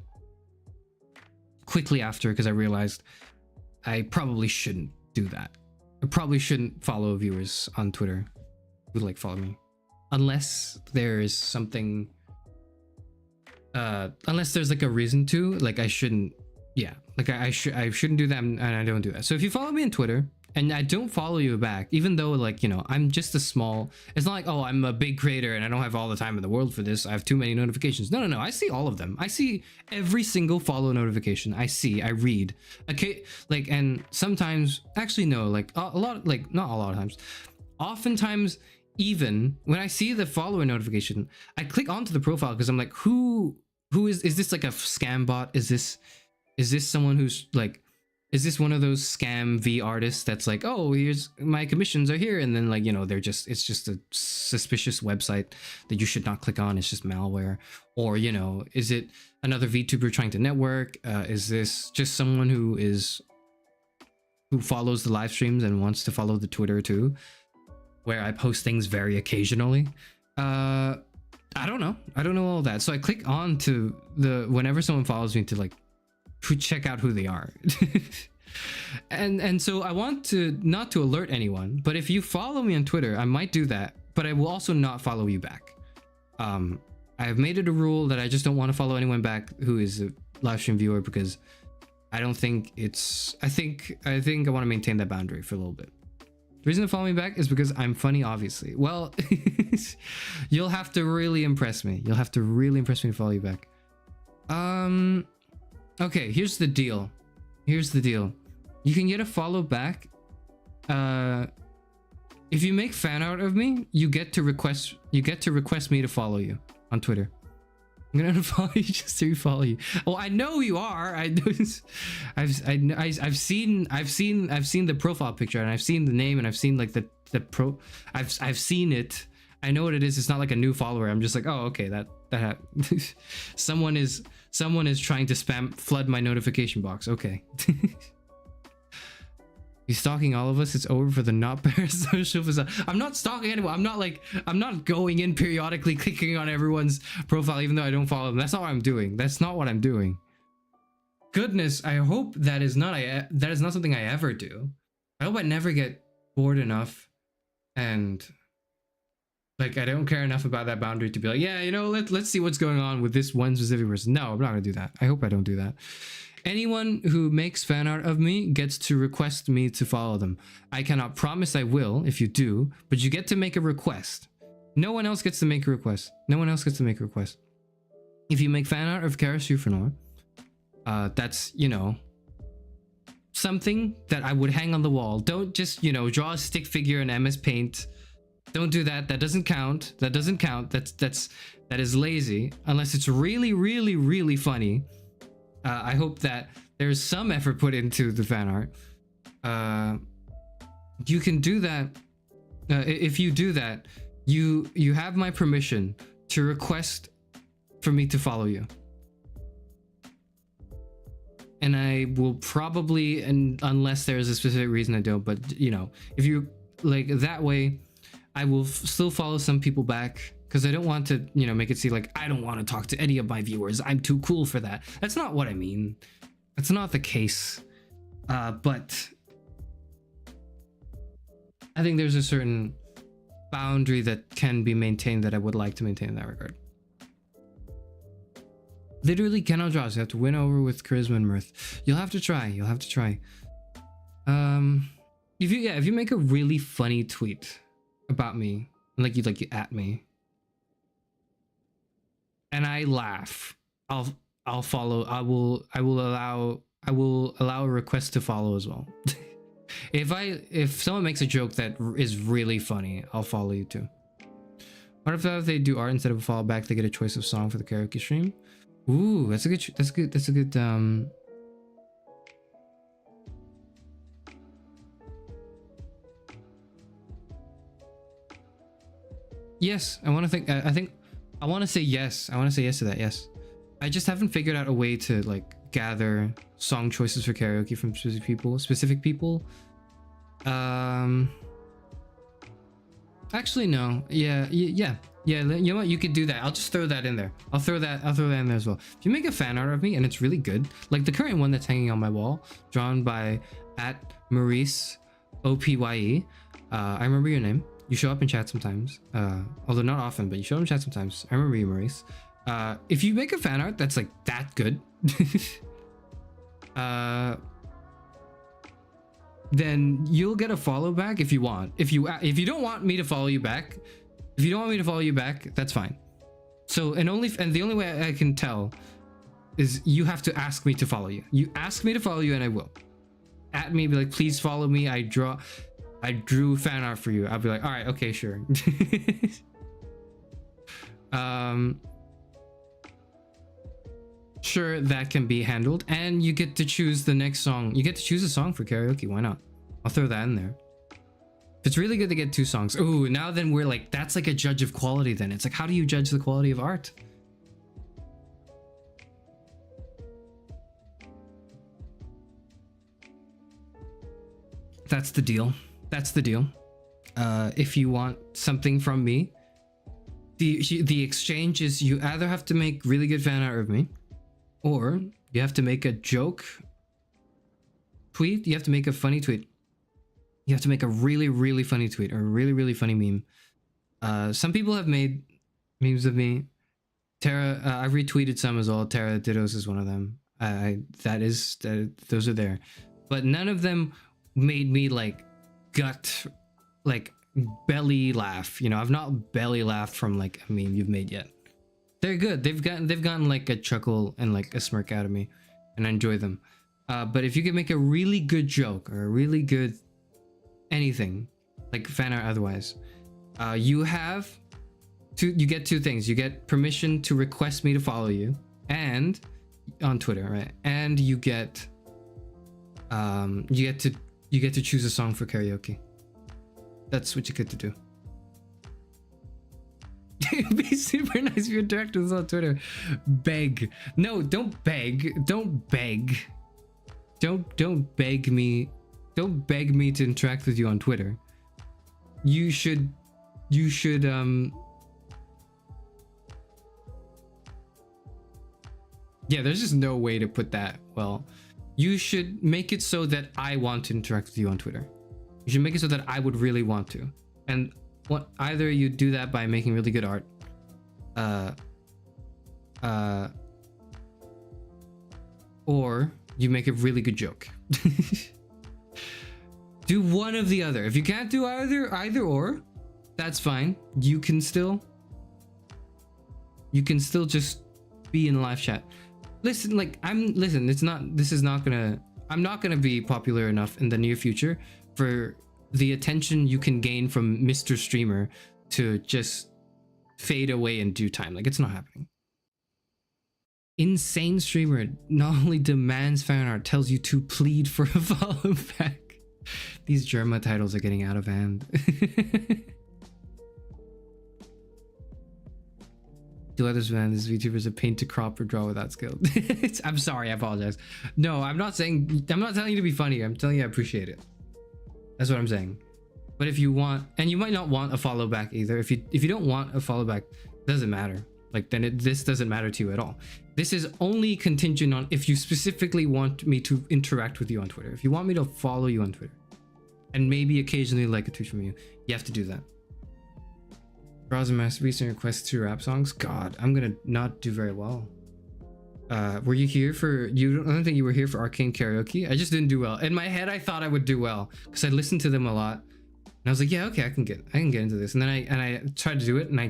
quickly after because I realized I probably shouldn't do that. I probably shouldn't follow viewers on Twitter who follow me unless there's something, unless there's a reason to. I shouldn't, I shouldn't do that, and I don't do that. So if you follow me on Twitter and I don't follow you back, even though I'm just a small, it's not like, oh, I'm a big creator and I don't have all the time in the world for this, I have too many notifications. No, I see all of them. I see every single follow notification. I read. Okay, and sometimes, actually no, a lot, not a lot of times, oftentimes, even when I see the follower notification, I click onto the profile because I'm like, who is this, like a scam bot? Is this someone who's is this one of those scam V artists that's like, oh, here's my commissions are here, and then it's just a suspicious website that you should not click on, it's just malware? Or is it another VTuber trying to network? Is this just someone who follows the live streams and wants to follow the Twitter too, where I post things very occasionally? I I don't know all that. So I click on to whenever someone follows me to like check out who they are. and so I want to not to alert anyone, but if you follow me on Twitter, I might do that, but I will also not follow you back. I have made it a rule that I just don't want to follow anyone back who is a live stream viewer, because I don't think it's, I think I want to maintain that boundary for a little bit. The reason to follow me back is because I'm funny, obviously. Well, you'll have to really impress me. You'll have to really impress me to follow you back. Okay, here's the deal. Here's the deal. You can get a follow back. If you make fan art of me, you get to request me to follow you on Twitter. I'm gonna unfollow you just to refollow you. Oh, I know who you are. I've seen the profile picture, and I've seen the name, and I've seen like the pro. I've seen it. I know what it is. It's not like a new follower. I'm just like, oh, okay, that someone is trying to flood my notification box. Okay. He's stalking all of us. It's over for the not parasocial facade. I'm not stalking anyone. I'm not going in periodically clicking on everyone's profile even though I don't follow them. That's not what I'm doing. That's not what I'm doing. Goodness, I hope that is not something I ever do. I hope I never get bored enough and like I don't care enough about that boundary to be like, yeah, you know, let's see what's going on with this one specific person. No, I'm not gonna do that. I hope I don't do that. Anyone who makes fan art of me gets to request me to follow them. I cannot promise I will if you do, but you get to make a request. No one else gets to make a request. No one else gets to make a request. If you make fan art of Charis Euphranor, that's, you know, something that I would hang on the wall. Don't just, you know, draw a stick figure in MS Paint. Don't do that. That doesn't count. That doesn't count. That is lazy. Unless it's really, really, really funny. I hope that there's some effort put into the fan art. You can do that. If you do that, you have my permission to request for me to follow you. And I will probably, and unless there's a specific reason I don't, but you know, if you like that way, I will still follow some people back. Because I don't want to, you know, make it seem like I don't want to talk to any of my viewers. I'm too cool for that. That's not what I mean. That's not the case. But I think there's a certain boundary that can be maintained that I would like to maintain in that regard. Literally cannot draw. So you have to win over with charisma and mirth. You'll have to try. You'll have to try. If you make a really funny tweet about me, like you at me, and I laugh, I'll follow. I will allow a request to follow as well. if someone makes a joke that is really funny, I'll follow you too. What if they do art instead of a follow back, they get a choice of song for the karaoke stream? Ooh, that's a good yes, I want to say yes. I want to say yes to that. Yes. I just haven't figured out a way to like gather song choices for karaoke from specific people. Actually, no. Yeah. You know what? You could do that. I'll just throw that in there. I'll throw that in there as well. If you make a fan art of me and it's really good, like the current one that's hanging on my wall, drawn by @Maurice OPYE. I remember your name. You show up in chat sometimes, although not often, but you show up in chat sometimes. I remember you, Maurice. If you make a fan art that's like that good, then you'll get a follow back if you want. If you don't want me to follow you back, that's fine. So the only way I can tell is you have to ask me to follow you. You ask me to follow you, and I will. At me, be like, please follow me. I drew fan art for you. I'll be like, all right, okay, sure. Sure, that can be handled. And you get to choose the next song. You get to choose a song for karaoke. Why not? I'll throw that in there. If it's really good to get 2 songs. Ooh, now then we're like, that's like a judge of quality then. It's like, how do you judge the quality of art? That's the deal. That's the deal. If you want something from me, the exchange is you either have to make really good fan art of me, or you have to make a joke tweet. You have to make a funny tweet. You have to make a really, really funny tweet or a really, really funny meme. Some people have made memes of me. Tara, I've retweeted some as well. Tara Dittos is one of them. Those are there, but none of them made me like belly laugh. You know, I've not belly laughed from like a meme you've made yet. They're good. They've gotten like a chuckle and like a smirk out of me, and I enjoy them. But if you can make a really good joke or a really good anything, like fan art otherwise, you get two things. You get permission to request me to follow you, and on Twitter, right? And you get to choose a song for karaoke. That's what you get to do. It'd be super nice if you interact with us on Twitter. Beg. No, don't beg. Don't beg. Don't beg me. Don't beg me to interact with you on Twitter. You should yeah, there's just no way to put that well. You should make it so that I want to interact with you on Twitter. You should make it so that I would really want to. And either you do that by making really good art, or you make a really good joke. Do one of the other. If you can't do either or, that's fine. You can still just be in live chat. Listen, I'm not gonna be popular enough in the near future for the attention you can gain from Mr. Streamer to just fade away in due time. Like, it's not happening. Insane Streamer not only demands fan art, tells you to plead for a follow back. These Germa titles are getting out of hand. To others, man, this VTuber is a pain to crop or draw without skill. I'm sorry, I apologize. No, I'm not telling you to be funny. I'm telling you I appreciate it. That's what I'm saying. But if you want, and you might not want a follow back either. If you don't want a follow back, it doesn't matter. Like, then this doesn't matter to you at all. This is only contingent on if you specifically want me to interact with you on Twitter. If you want me to follow you on Twitter, and maybe occasionally like a tweet from you, you have to do that. Browser masturbation requests to rap songs. God, I'm gonna not do very well. Were you here for? I don't think you were here for Arcane Karaoke. I just didn't do well. In my head, I thought I would do well because I listened to them a lot, and I was like, yeah, okay, I can get into this. And then I tried to do it, and I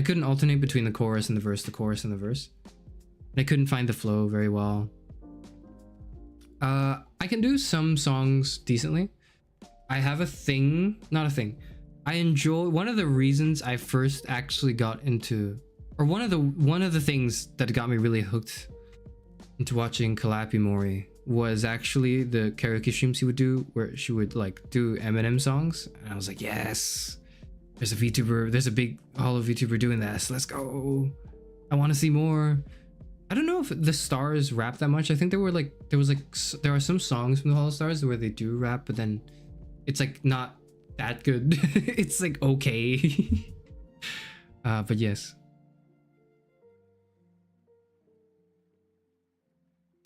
couldn't alternate between the chorus and the verse, the chorus and the verse. And I couldn't find the flow very well. I can do some songs decently. I have I enjoy, one of the reasons I first actually got into, or one of the things that got me really hooked into watching Kalapi Mori was actually the karaoke streams he would do, where she would like do Eminem songs, and I was like, yes, there's a big Hollow VTuber doing this. Let's go. I want to see more. I don't know if the Stars rap that much. I think there are some songs from the Hollow Stars where they do rap, but then it's like not that good. It's like okay. But yes.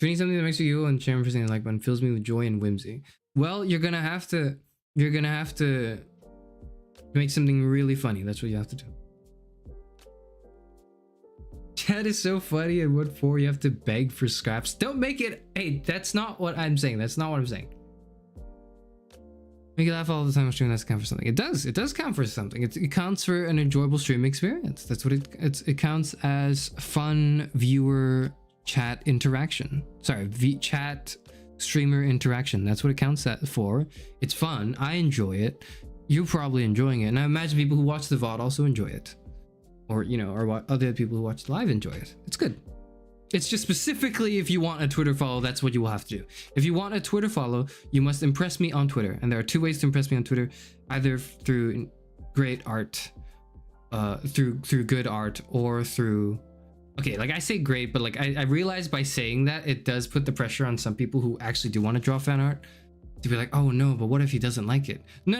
Doing something that makes you and sharing for something like button fills me with joy and whimsy. Well, you're gonna have to make something really funny. That's what you have to do. Chat is so funny, and what for? You have to beg for scraps. Don't make it. Hey, that's not what I'm saying. That's not what I'm saying. Make you laugh all the time on stream. That's count for something. It does. It does count for something. It counts for an enjoyable streaming experience. That's what it counts as. Fun viewer chat interaction. Sorry, chat streamer interaction. That's what it counts for. It's fun. I enjoy it. You're probably enjoying it, and I imagine people who watch the VOD also enjoy it, or or other people who watch live enjoy it. It's good. It's just specifically if you want a Twitter follow, that's what you will have to do. If you want a Twitter follow, you must impress me on Twitter, and there are two ways to impress me on Twitter: either through great art, through good art, or through. Okay, like I say great, but like I realize by saying that it does put the pressure on some people who actually do want to draw fan art to be like, oh no, but what if he doesn't like it? No.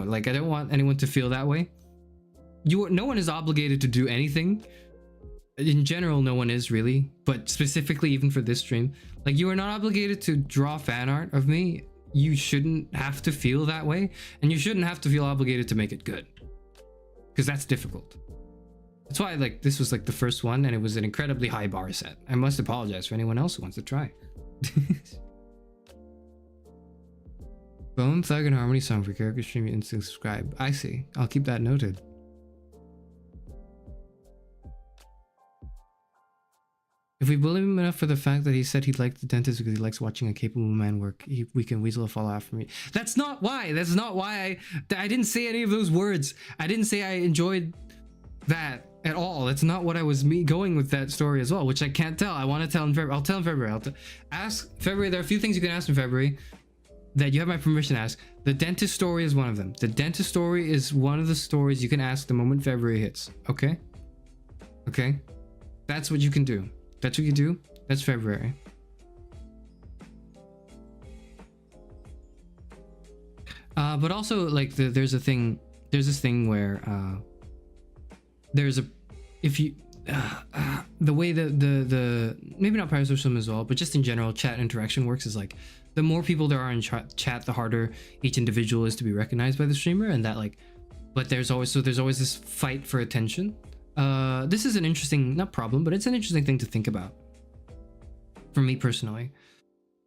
Like, I don't want anyone to feel that way. no one is obligated to do anything. In general, no one is really, but specifically even for this stream, like, you are not obligated to draw fan art of me. You shouldn't have to feel that way, and you shouldn't have to feel obligated to make it good, because that's difficult. That's why, like, this was like the first one, and it was an incredibly high bar set. I must apologize for anyone else who wants to try. Bone Thug and Harmony song for character stream, instant subscribe. I see. I'll keep that noted. If we believe him enough for the fact that he said he liked the dentist because he likes watching a capable man work, we can weasel a fall after me. That's not why. That's not why I didn't say any of those words. I didn't say I enjoyed that at all. That's not what I was going with that story as well, which I can't tell. I want to tell in February. I'll tell in February. Ask February. There are a few things you can ask in February that you have my permission to ask. The dentist story is one of them. The dentist story is one of the stories you can ask the moment February hits. Okay? Okay? That's what you can do. That's what you do. That's February. But also, like, there's this thing where if you the way the maybe not parasocialism as well, but just in general chat interaction works is like, the more people there are in chat, the harder each individual is to be recognized by the streamer, and that, like, but there's always this fight for attention. This is an interesting, not problem, but it's an interesting thing to think about for me personally.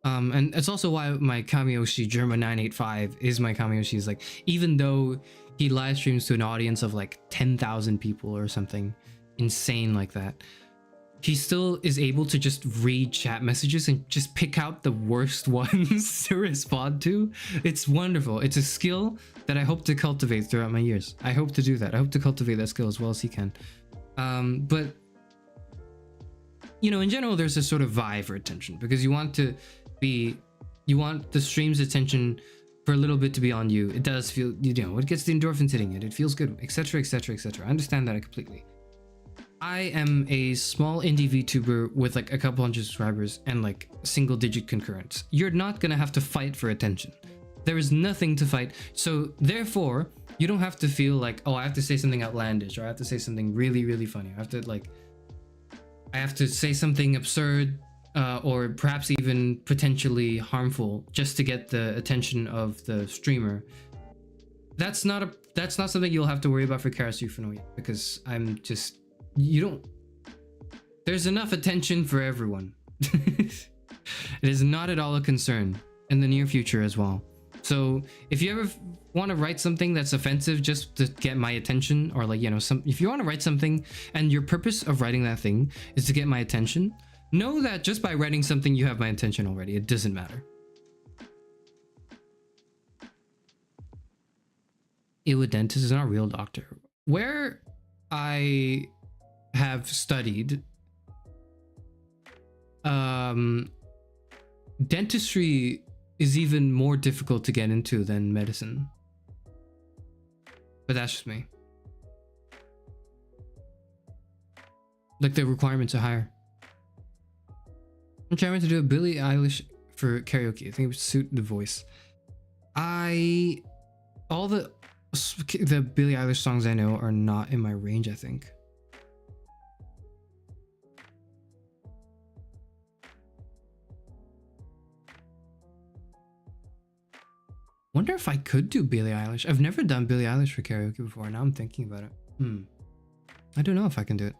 And it's also why my Kamiyoshi Germa985 is my Kamiyoshi. Is like, even though he live streams to an audience of like 10,000 people or something insane like that, he still is able to just read chat messages and just pick out the worst ones to respond to. It's wonderful. It's a skill that I hope to cultivate throughout my years. I hope to do that. I hope to cultivate that skill as well as he can. But, you know, in general, there's a sort of vie for attention, because you want the stream's attention for a little bit to be on you. It does feel, you know, it gets the endorphins hitting it. It feels good, etc., etc., etc. I understand that completely. I am a small indie VTuber with like a couple hundred subscribers and like single digit concurrents. You're not gonna have to fight for attention. There is nothing to fight. So therefore, you don't have to feel like, oh, I have to say something outlandish, or I have to say something really, really funny. I have to say something absurd, or perhaps even potentially harmful, just to get the attention of the streamer. That's not something you'll have to worry about for Charis Euphranor, because there's enough attention for everyone. It is not at all a concern in the near future as well. So if you ever want to write something that's offensive just to get my attention, or like, you know, if you want to write something and your purpose of writing that thing is to get my attention, know that just by writing something you have my attention already. It doesn't matter. Ew, a dentist is not a real doctor. Where I have studied, dentistry is even more difficult to get into than medicine. But that's just me. Like, the requirements are higher. I'm trying to do a Billie Eilish for karaoke. I think it would suit the voice. All the Billie Eilish songs I know are not in my range, I think. Wonder if I could do Billie Eilish. I've never done Billie Eilish for karaoke before. Now I'm thinking about it. I don't know if I can do it.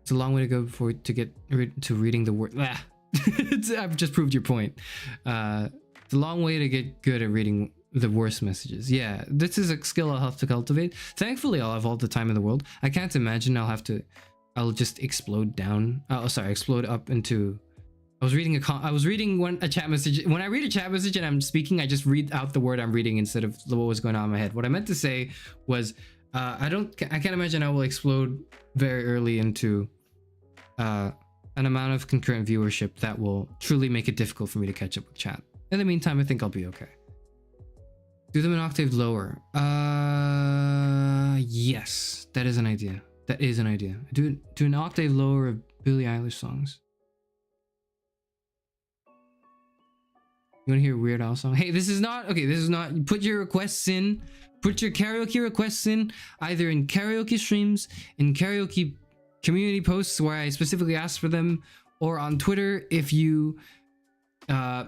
It's a long way to go before to get to reading the word. I've just proved your point. It's a long way to get good at reading the worst messages. Yeah, this is a skill I'll have to cultivate. Thankfully, I'll have all the time in the world. I can't imagine I'll just explode up into. I was reading a chat message. When I read a chat message and I'm speaking, I just read out the word I'm reading instead of what was going on in my head. What I meant to say was, I can't imagine I will explode very early into an amount of concurrent viewership that will truly make it difficult for me to catch up with chat. In the meantime, I think I'll be okay. Do them an octave lower. Yes, that is an idea. That is an idea. Do an octave lower of Billie Eilish songs. You want to hear a Weird Al song? Hey, this is not okay. This is not. Put your requests in. Put your karaoke requests in either in karaoke streams, in karaoke community posts where I specifically ask for them, or on Twitter if you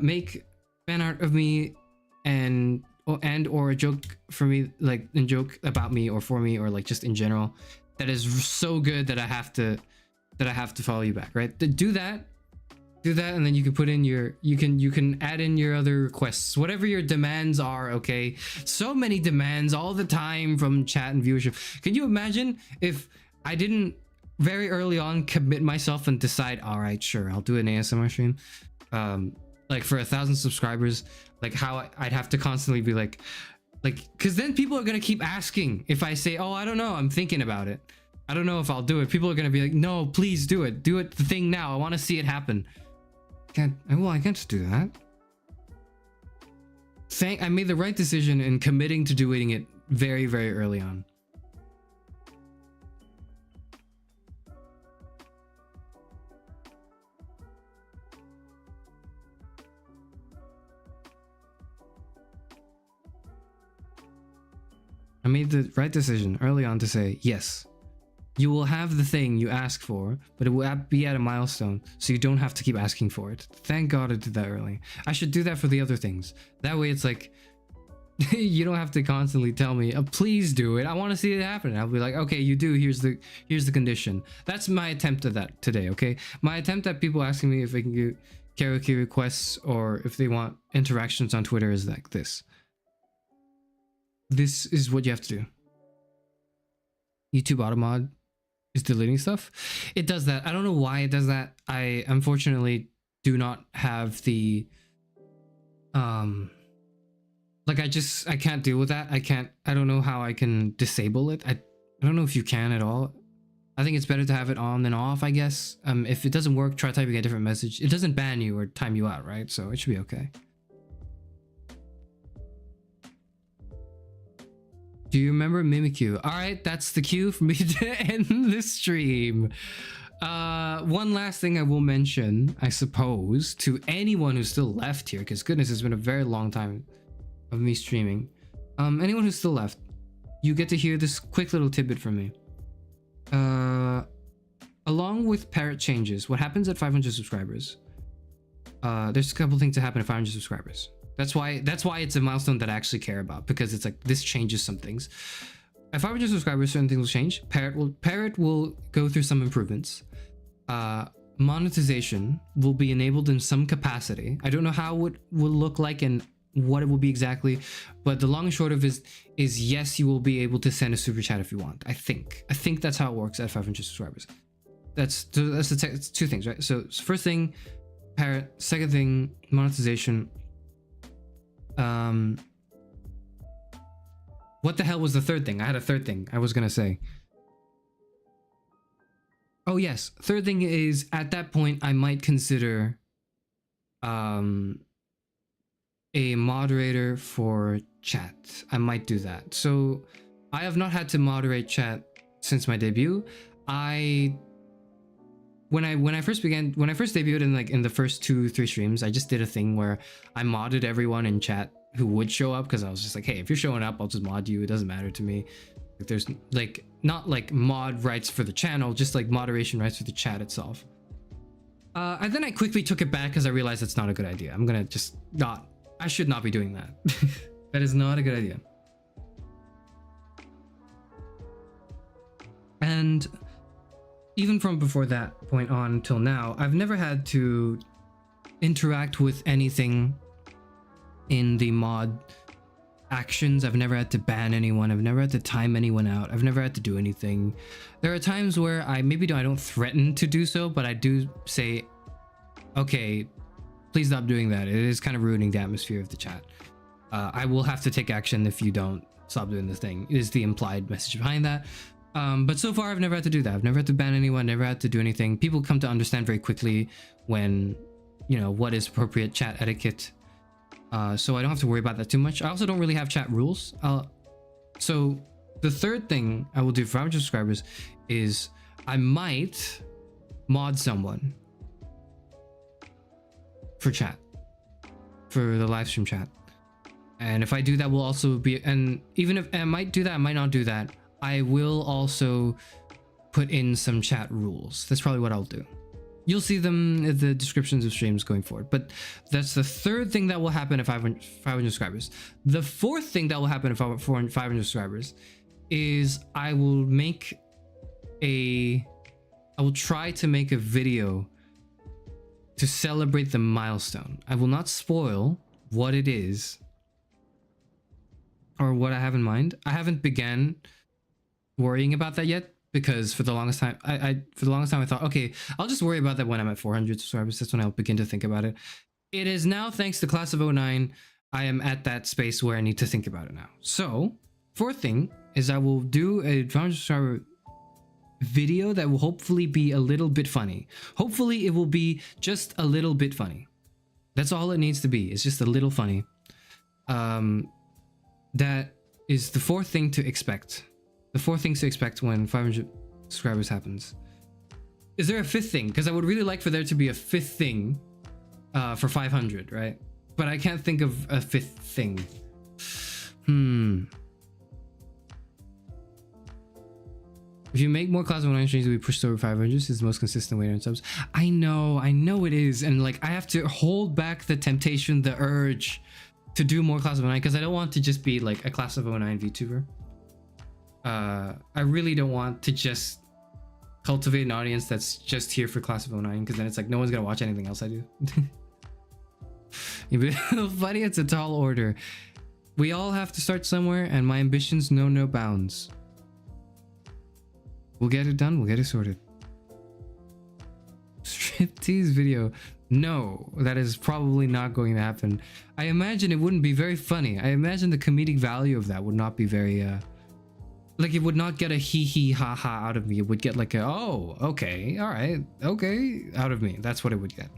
make fan art of me and or a joke for me, like a joke about me or for me or like just in general that is so good that I have to follow you back, right? Do that, and then you can put in your you can add in your other requests, whatever your demands are. Okay, so many demands all the time from chat and viewership. Can you imagine if I didn't very early on commit myself and decide, all right, sure, I'll do an ASMR stream like for 1,000 subscribers, like how I'd have to constantly be like because then people are gonna keep asking. If I say, oh, I don't know, I'm thinking about it, I don't know if I'll do it, people are gonna be like, no, please do it the thing now, I want to see it happen. I can't just do that. I made the right decision in committing to doing it very, very early on. I made the right decision early on to say, yes, you will have the thing you ask for, but it will be at a milestone, so you don't have to keep asking for it. Thank God I did that early. I should do that for the other things. That way it's like, you don't have to constantly tell me, oh, please do it, I want to see it happen. I'll be like, okay, you do, here's the condition. That's my attempt at that today, okay? My attempt at people asking me if they can do karaoke requests or if they want interactions on Twitter is like this. This is what you have to do. YouTube automod is deleting stuff. It does that. I don't know why it does that. I unfortunately do not have the like I can't deal with that. I don't know how I can disable it. I don't know if you can at all. I think it's better to have it on than off, I guess. If it doesn't work, try typing a different message. It doesn't ban you or time you out, right? So it should be okay. Do you remember Mimikyu? All right, that's the cue for me to end this stream. One last thing I will mention, I suppose, to anyone who's still left here, because goodness, it's been a very long time of me streaming. Anyone who's still left, you get to hear this quick little tidbit from me. Along with parrot changes, what happens at 500 subscribers? There's a couple things to happen at 500 subscribers. That's why it's a milestone that I actually care about, because it's like this changes some things. At 500 subscribers, certain things will change. Parrot will go through some improvements. Monetization will be enabled in some capacity. I don't know how it will look like and what it will be exactly, but the long and short of it is yes, you will be able to send a super chat if you want. I think that's how it works at 500 subscribers. That's the two things, right? So first thing, parrot. Second thing, monetization. What the hell was the third thing? I had a third thing I was gonna say. Oh yes, third thing is at that point I might consider a moderator for chat. I might do that. So I have not had to moderate chat since my debut. When I first debuted in the first 2-3 streams, I just did a thing where I modded everyone in chat who would show up, because I was just like, hey, if you're showing up, I'll just mod you. It doesn't matter to me. Like, there's like not like mod rights for the channel, just like moderation rights for the chat itself. And then I quickly took it back because I realized that's not a good idea. I'm gonna just not. I should not be doing that. That is not a good idea. And even from before that point on till now, I've never had to interact with anything in the mod actions. I've never had to ban anyone. I've never had to time anyone out. I've never had to do anything. There are times where I don't threaten to do so, but I do say, okay, please stop doing that. It is kind of ruining the atmosphere of the chat. I will have to take action if you don't stop doing this thing, is the implied message behind that. But so far I've never had to do that. I've never had to ban anyone, never had to do anything. People come to understand very quickly when, you know, what is appropriate chat etiquette. So I don't have to worry about that too much. I also don't really have chat rules. So the third thing I will do for 500 subscribers is I might mod someone for chat. for the live stream chat. And if I do that, will also be, and even if I might do that, I might not do that, I will also put in some chat rules. That's probably what I'll do. You'll see them in the descriptions of streams going forward. But that's the third thing that will happen if I have 500 subscribers. The fourth thing that will happen if I have 500 subscribers is I will try to make a video to celebrate the milestone. I will not spoil what it is or what I have in mind. I haven't began worrying about that yet, because for the longest time I thought, okay, I'll just worry about that when I'm at 400 subscribers. That's when I'll begin to think about it. It is now, thanks to Class of 09, I am at that space where I need to think about it now. So fourth thing is I will do a 500 subscriber video that will hopefully be a little bit funny. Hopefully it will be just a little bit funny. That's all it needs to be. It's just a little funny. That is the fourth thing to expect. The four things to expect when 500 subscribers happens. Is there a fifth thing? Because I would really like for there to be a fifth thing for 500, right? But I can't think of a fifth thing. If you make more Class of 09 streams, we push over 500. This is the most consistent way to earn subs. I know it is. And like, I have to hold back the temptation, the urge to do more Class of 09, because I don't want to just be like a Class of 09 VTuber. I really don't want to just cultivate an audience that's just here for Class of 09, because then it's like no one's gonna watch anything else I do. Funny, it's a tall order. We all have to start somewhere, and my ambitions know no bounds. We'll get it done, we'll get it sorted. Striptease video. No, that is probably not going to happen. I imagine it wouldn't be very funny. I imagine the comedic value of that would not be very like, it would not get a hee hee ha ha out of me. It would get like a, oh, okay, all right, okay, out of me. That's what it would get.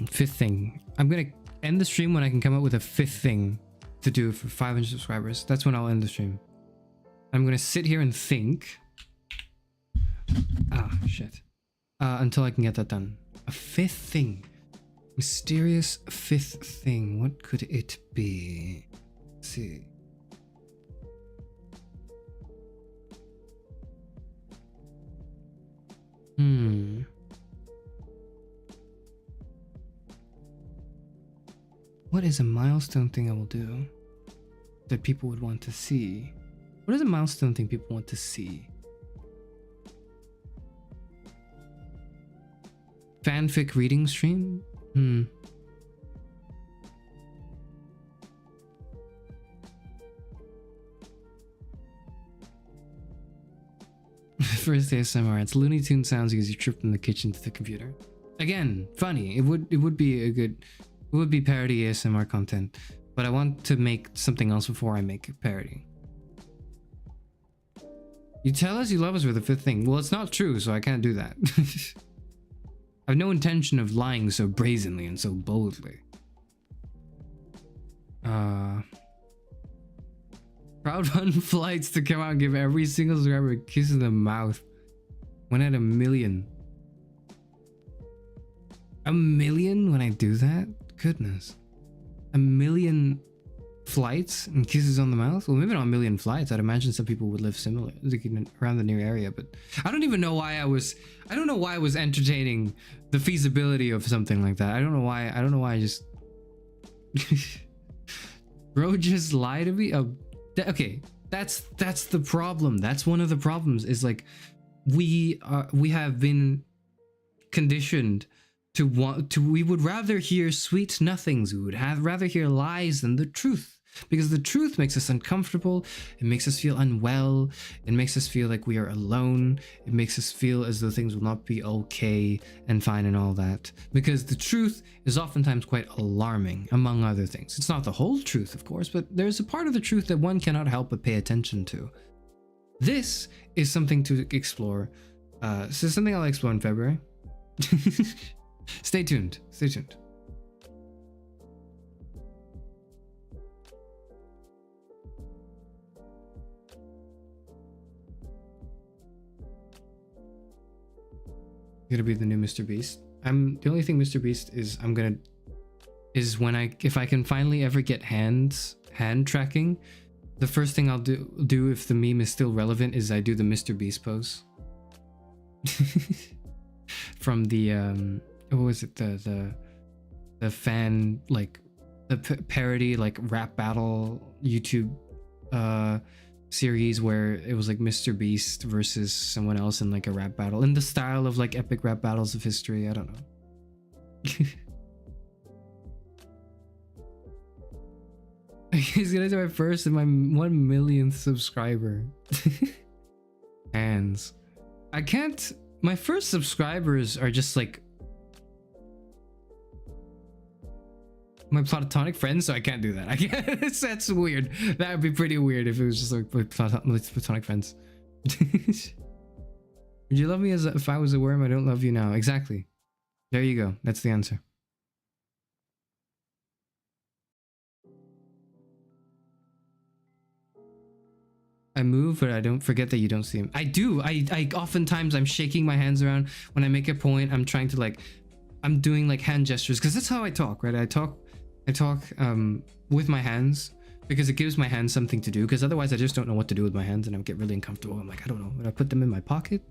Fifth thing. I'm gonna end the stream when I can come up with a fifth thing to do for 500 subscribers. That's when I'll end the stream. I'm gonna sit here and think. Ah, shit. Until I can get that done. A fifth thing. Mysterious fifth thing. What could it be? Let's see. What is a milestone thing I will do that people would want to see? What is a milestone thing people want to see? Fanfic reading stream? First ASMR, it's Looney Tune sounds because you tripped in the kitchen to the computer. Again, funny. It would be a good, it would be parody ASMR content, but I want to make something else before I make a parody. You tell us you love us for the fifth thing. Well, it's not true, so I can't do that. I have no intention of lying so brazenly and so boldly. Crowdfund flights to come out and give every single subscriber a kiss in the mouth. When at 1 million. 1 million when I do that? Goodness. 1 million flights and kisses on the mouth? Well, maybe not 1 million flights. I'd imagine some people would live similar, like around the near area, but I don't even know why I was entertaining the feasibility of something like that. I don't know why I just bro just lie to me. Okay, that's the problem. That's one of the problems, is like we have been conditioned to we would rather hear sweet nothings. We would rather hear lies than the truth, because the truth makes us uncomfortable. It makes us feel unwell. It makes us feel like we are alone. It makes us feel as though things will not be okay and fine and all that, because the truth is oftentimes quite alarming, among other things. It's not the whole truth, of course, but there's a part of the truth that one cannot help but pay attention to. This is something to explore. So something I'll explore in February. Stay tuned. Stay tuned. Gonna be the new Mr. Beast. The only thing Mr. Beast is if I can finally ever get hand tracking, the first thing I'll do if the meme is still relevant is I do the Mr. Beast pose. From the what was it, the fan, like the parody, like rap battle YouTube series where it was like Mr. Beast versus someone else in like a rap battle in the style of like epic rap battles of history. I don't know. He's gonna do my first and my 1 millionth subscriber. Hands. I can't. My first subscribers are just like my platonic friends, so I can't do that. I can't. That's weird. That would be pretty weird if it was just like with platonic friends. Would you love me as if I was a worm? I don't love you now. Exactly. There you go. That's the answer. I move, but I don't forget that you don't see him. I do. I oftentimes I'm shaking my hands around when I make a point. I'm trying to like, I'm doing like hand gestures because that's how I talk, right? I talk with my hands because it gives my hands something to do. Because otherwise, I just don't know what to do with my hands, and I get really uncomfortable. I'm like, I don't know. Do I put them in my pocket?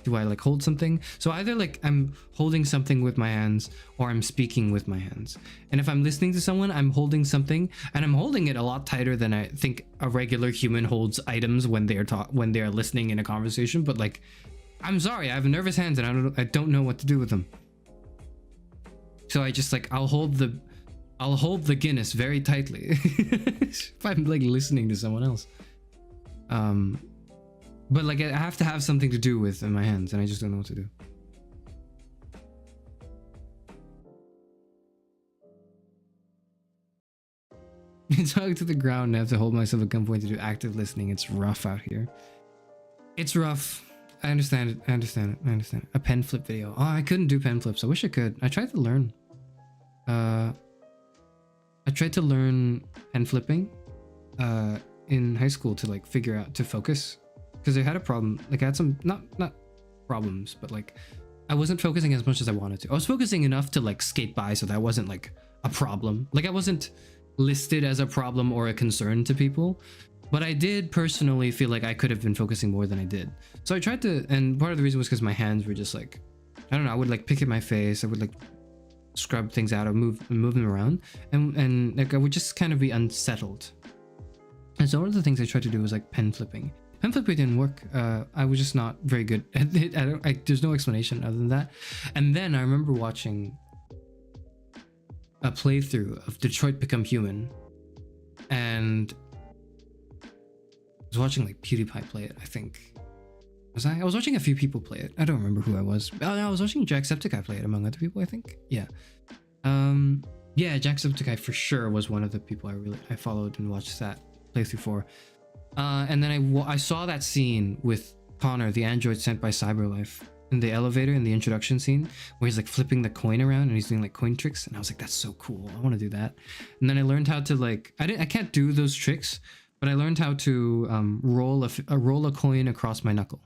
Do I like hold something? So either like I'm holding something with my hands or I'm speaking with my hands. And if I'm listening to someone, I'm holding something, and I'm holding it a lot tighter than I think a regular human holds items when they are listening in a conversation. But like, I'm sorry, I have nervous hands and I don't know what to do with them. So I just like I'll hold the Guinness very tightly if I'm like listening to someone else. But like I have to have something to do with in my hands, and I just don't know what to do. Talk to the ground and I have to hold myself at gunpoint to do active listening. It's rough out here. It's rough. I understand it. I understand it. A pen flip video. Oh, I couldn't do pen flips. I wish I could. I tried to learn. I tried to learn pen flipping in high school to like figure out to focus, because I had a problem. Like I had some not problems, but like I wasn't focusing as much as I wanted to. I was focusing enough to like skate by, so that wasn't like a problem. Like I wasn't listed as a problem or a concern to people, but I did personally feel like I could have been focusing more than I did. So I tried to, and part of the reason was because my hands were just like, I don't know, I would like pick at my face, I would like scrub things out or move them around, and like I would just kind of be unsettled. And so one of the things I tried to do was like pen flipping. Pen flipping didn't work. I was just not very good at it. There's no explanation other than that. And then I remember watching a playthrough of Detroit Become Human, and I was watching like PewDiePie play it, I think. I was watching a few people play it. I don't remember who I was. Oh no, I was watching Jacksepticeye play it among other people, I think. Yeah. Yeah, Jacksepticeye for sure was one of the people I followed and watched that playthrough for. And then I saw that scene with Connor, the android sent by Cyberlife, in the elevator in the introduction scene where he's like flipping the coin around and he's doing like coin tricks, and I was like, that's so cool, I want to do that. And then I learned how to like I can't do those tricks, but I learned how to roll a coin across my knuckle.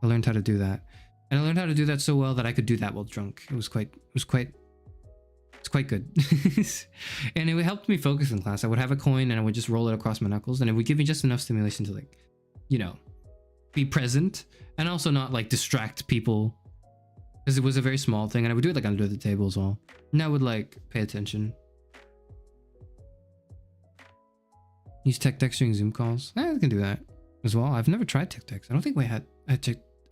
I learned how to do that, and I learned how to do that so well that I could do that while drunk. It's quite good. And it helped me focus in class. I would have a coin and I would just roll it across my knuckles, and it would give me just enough stimulation to like, you know, be present and also not like distract people, because it was a very small thing, and I would do it like under the table as well, and I would like pay attention. Use tech text during Zoom calls. I can do that as well. I've never tried tech text. I don't think we had I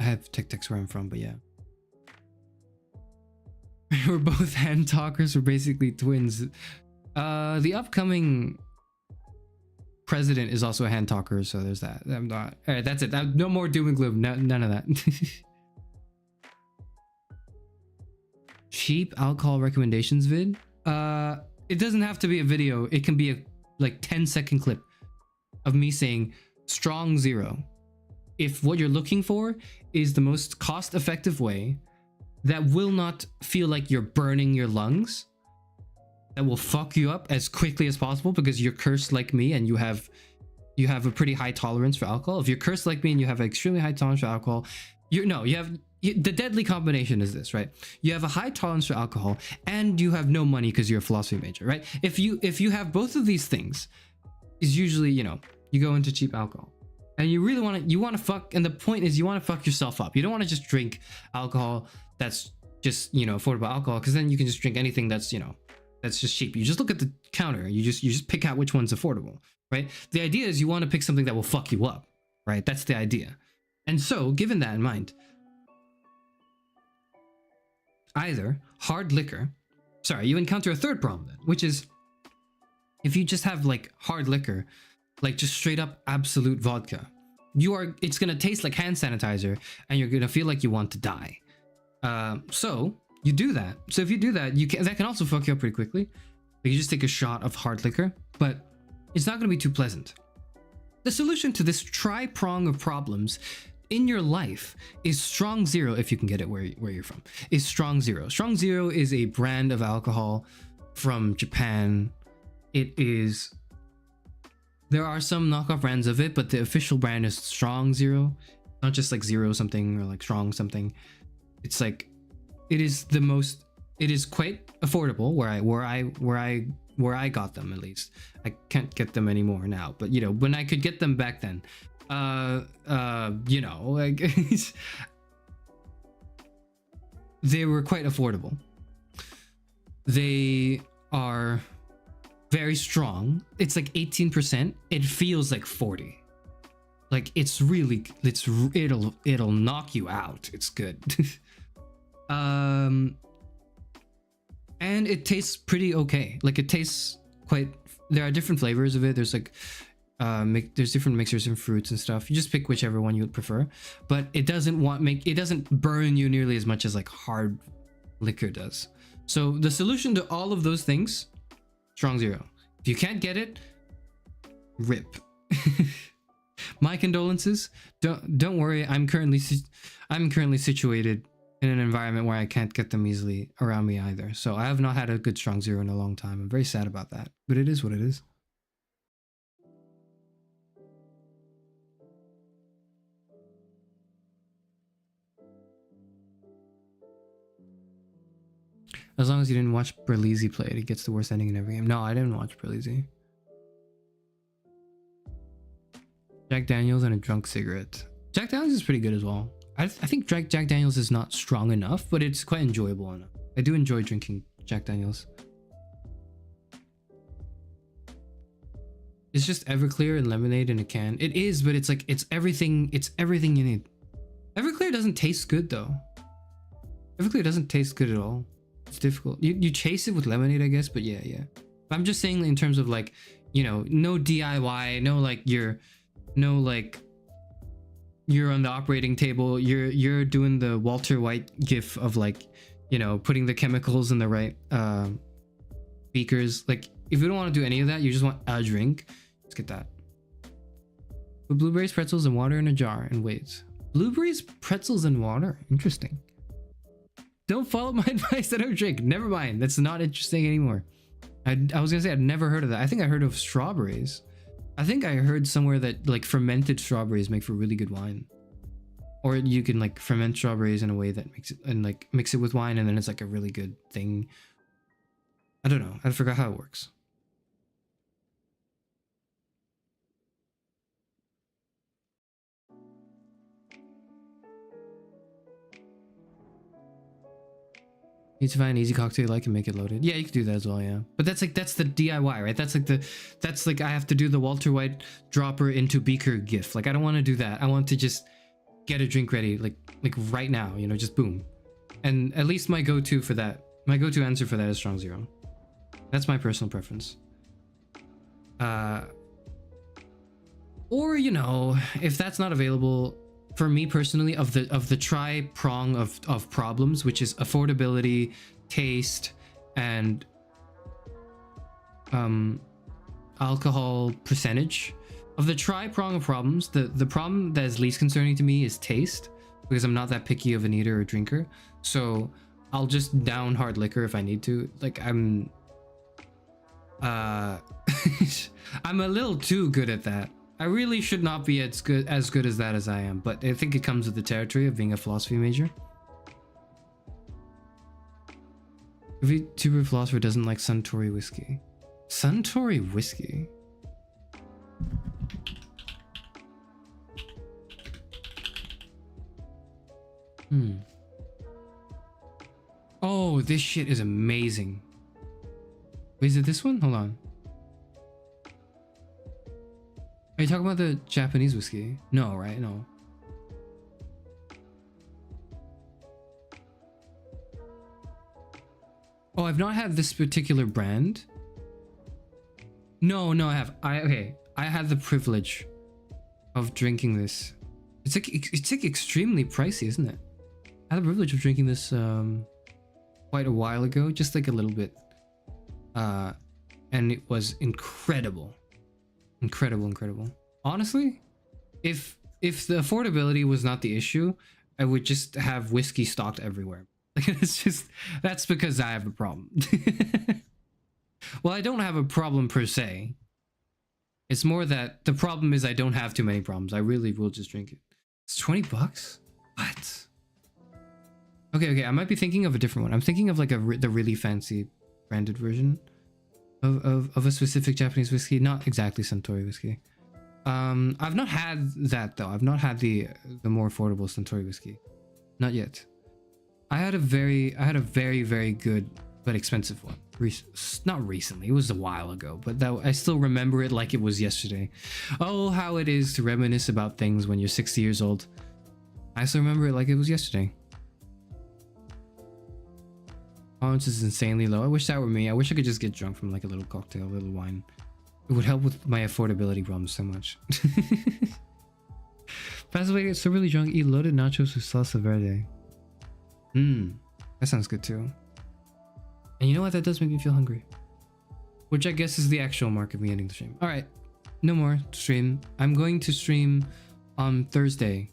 have tech text where I'm from, but yeah. We're both hand talkers. We're basically twins. The upcoming president is also a hand talker, so there's that. I'm not. All right, that's it. No more doom and gloom. None of that. Cheap alcohol recommendations vid. It doesn't have to be a video. It can be a like 10-second clip of me saying strong 0. If what you're looking for is the most cost-effective way that will not feel like you're burning your lungs, that will fuck you up as quickly as possible because you're cursed like me and you have a pretty high tolerance for alcohol. If you're cursed like me and you have an extremely high tolerance for alcohol, you the deadly combination is this, right? You have a high tolerance for alcohol and you have no money because you're a philosophy major, right? If you have both of these things, is usually, you know, you go into cheap alcohol and you really want to fuck, and the point is you want to fuck yourself up. You don't want to just drink alcohol that's just, you know, affordable alcohol, because then you can just drink anything that's, you know, that's just cheap. You just look at the counter, you just pick out which one's affordable, right? The idea is you want to pick something that will fuck you up, right? That's the idea. And so, given that in mind, either hard liquor, you encounter a third problem then, which is if you just have like hard liquor, like just straight up absolute vodka, it's gonna taste like hand sanitizer and you're gonna feel like you want to die. So you do that. So if you do that, that can also fuck you up pretty quickly. Like you just take a shot of hard liquor, but it's not gonna be too pleasant. The solution to this tri-prong of problems in your life is Strong Zero, if you can get it where you're from, is Strong Zero. Strong Zero is a brand of alcohol from Japan. There are some knockoff brands of it, but the official brand is Strong Zero, not just like Zero something or like Strong something. It's like, it is quite affordable where I got them, at least. I can't get them anymore now, but you know, when I could get them back then, you know, like they were quite affordable. They are very strong. It's like 18%. It feels like 40. Like it'll knock you out. It's good. And it tastes pretty okay. Like it tastes quite, there are different flavors of it. There's like there's different mixers and fruits and stuff. You just pick whichever one you would prefer, but it doesn't burn you nearly as much as like hard liquor does. So the solution to all of those things, Strong Zero. If you can't get it, rip. My condolences. Don't worry. I'm currently situated in an environment where I can't get them easily around me either. So I have not had a good Strong Zero in a long time. I'm very sad about that, but it is what it is. As long as you didn't watch Berlizzi play it, he gets the worst ending in every game. No, I didn't watch Berlizzi. Jack Daniels and a drunk cigarette. Jack Daniels is pretty good as well. I think Jack Daniels is not strong enough, but it's quite enjoyable enough. I do enjoy drinking Jack Daniels. It's just Everclear and lemonade in a can. It is, but it's like, it's everything you need. Everclear doesn't taste good though. Everclear doesn't taste good at all. It's difficult. You chase it with lemonade, I guess, but yeah. But I'm just saying in terms of like, you know, no DIY, no like you're on the operating table, you're doing the Walter White gif of like, you know, putting the chemicals in the right beakers. Like if you don't want to do any of that, you just want a drink, let's get that. Put blueberries, pretzels, and water in a jar and wait. Blueberries, pretzels, and water. Interesting. Don't follow my advice. I don't drink. Never mind. That's not interesting anymore. I was gonna say I'd never heard of that. I think I heard of strawberries. I think I heard somewhere that like fermented strawberries make for really good wine. Or you can like ferment strawberries in a way that makes it, and like mix it with wine, and then it's like a really good thing. I don't know. I forgot how it works. Need to find an easy cocktail you like and make it loaded. Yeah, you can do that as well, yeah. But that's the DIY, right? That's like I have to do the Walter White dropper into beaker gif. Like I don't want to do that. I want to just get a drink ready, like right now, you know, just boom. And at least my go-to answer for that is Strong Zero. That's my personal preference. Or, you know, if that's not available, for me personally, of the tri-prong of problems, which is affordability, taste, and alcohol percentage, of the tri-prong of problems, the problem that is least concerning to me is taste, because I'm not that picky of an eater or drinker. So I'll just down hard liquor if I need to. Like I'm a little too good at that. I really should not be as good as that as I am, but I think it comes with the territory of being a philosophy major. VTuber philosopher doesn't like Suntory whiskey. Suntory whiskey? Oh, this shit is amazing. Wait, is it this one? Hold on. Are you talking about the Japanese whiskey? No, right? No. Oh, I've not had this particular brand. No, I have. Okay. I had the privilege of drinking this. It's like extremely pricey, isn't it? I had the privilege of drinking this quite a while ago, just like a little bit. And it was incredible. Incredible. Honestly, if the affordability was not the issue, I would just have whiskey stocked everywhere. That's because I have a problem. Well, I don't have a problem per se. It's more that the problem is I don't have too many problems. I really will just drink it. It's 20 bucks? What? Okay, I might be thinking of a different one. I'm thinking of like the really fancy branded version of a specific Japanese whiskey. Not exactly Suntory whiskey. I've not had that though. I've not had the more affordable Suntory whiskey. Not yet. I had a very good but expensive one. Not recently, it was a while ago, but I still remember it like it was yesterday. Oh, how it is to reminisce about things when you're 60 years old. I still remember it like it was yesterday. Tolerance is insanely low. I wish that were me. I wish I could just get drunk from like a little cocktail, a little wine. It would help with my affordability problems so much. Pass away, get so really drunk, eat loaded nachos with salsa verde. That sounds good too. And you know what? That does make me feel hungry. Which I guess is the actual mark of me ending the stream. Alright, no more stream. I'm going to stream on Thursday.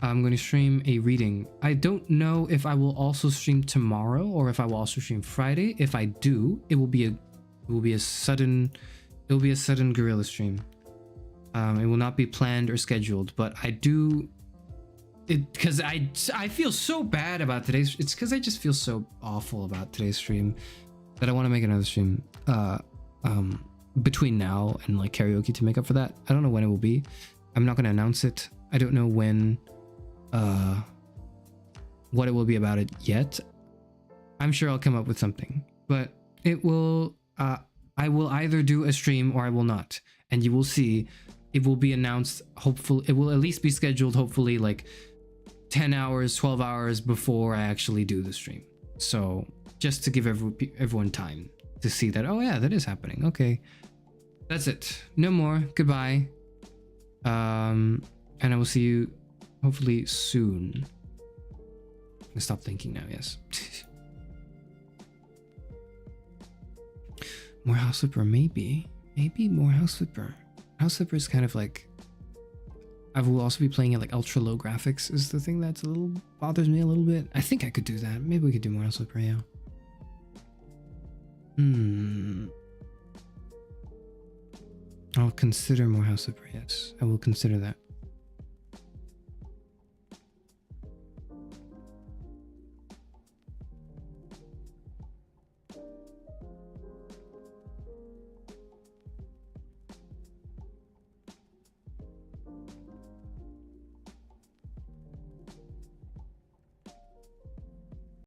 I'm going to stream a reading. I don't know if I will also stream tomorrow or if I will also stream Friday. If I do, it will be a sudden guerrilla stream. It will not be planned or scheduled, but I do it because I feel so bad about today's. It's because I just feel so awful about today's stream that I want to make another stream between now and like karaoke to make up for that. I don't know when it will be. I'm not going to announce it. I don't know when what it will be about it yet. I'm sure I'll come up with something, but it will I will either do a stream or I will not, and you will see. It will be announced. Hopefully it will at least be scheduled, hopefully like 10 hours 12 hours before I actually do the stream, so just to give everyone time to see that, oh yeah, that is happening. Okay, that's it. No more. Goodbye. And I will see you hopefully soon. I'm gonna stop thinking now. Yes. More House Flipper, maybe more House Flipper. House Flipper is kind of like, I will also be playing it like ultra low graphics is the thing that's bothers me a little bit. I think I could do that. Maybe we could do more House Flipper, yeah. I'll consider more House Flipper, yes. I will consider that.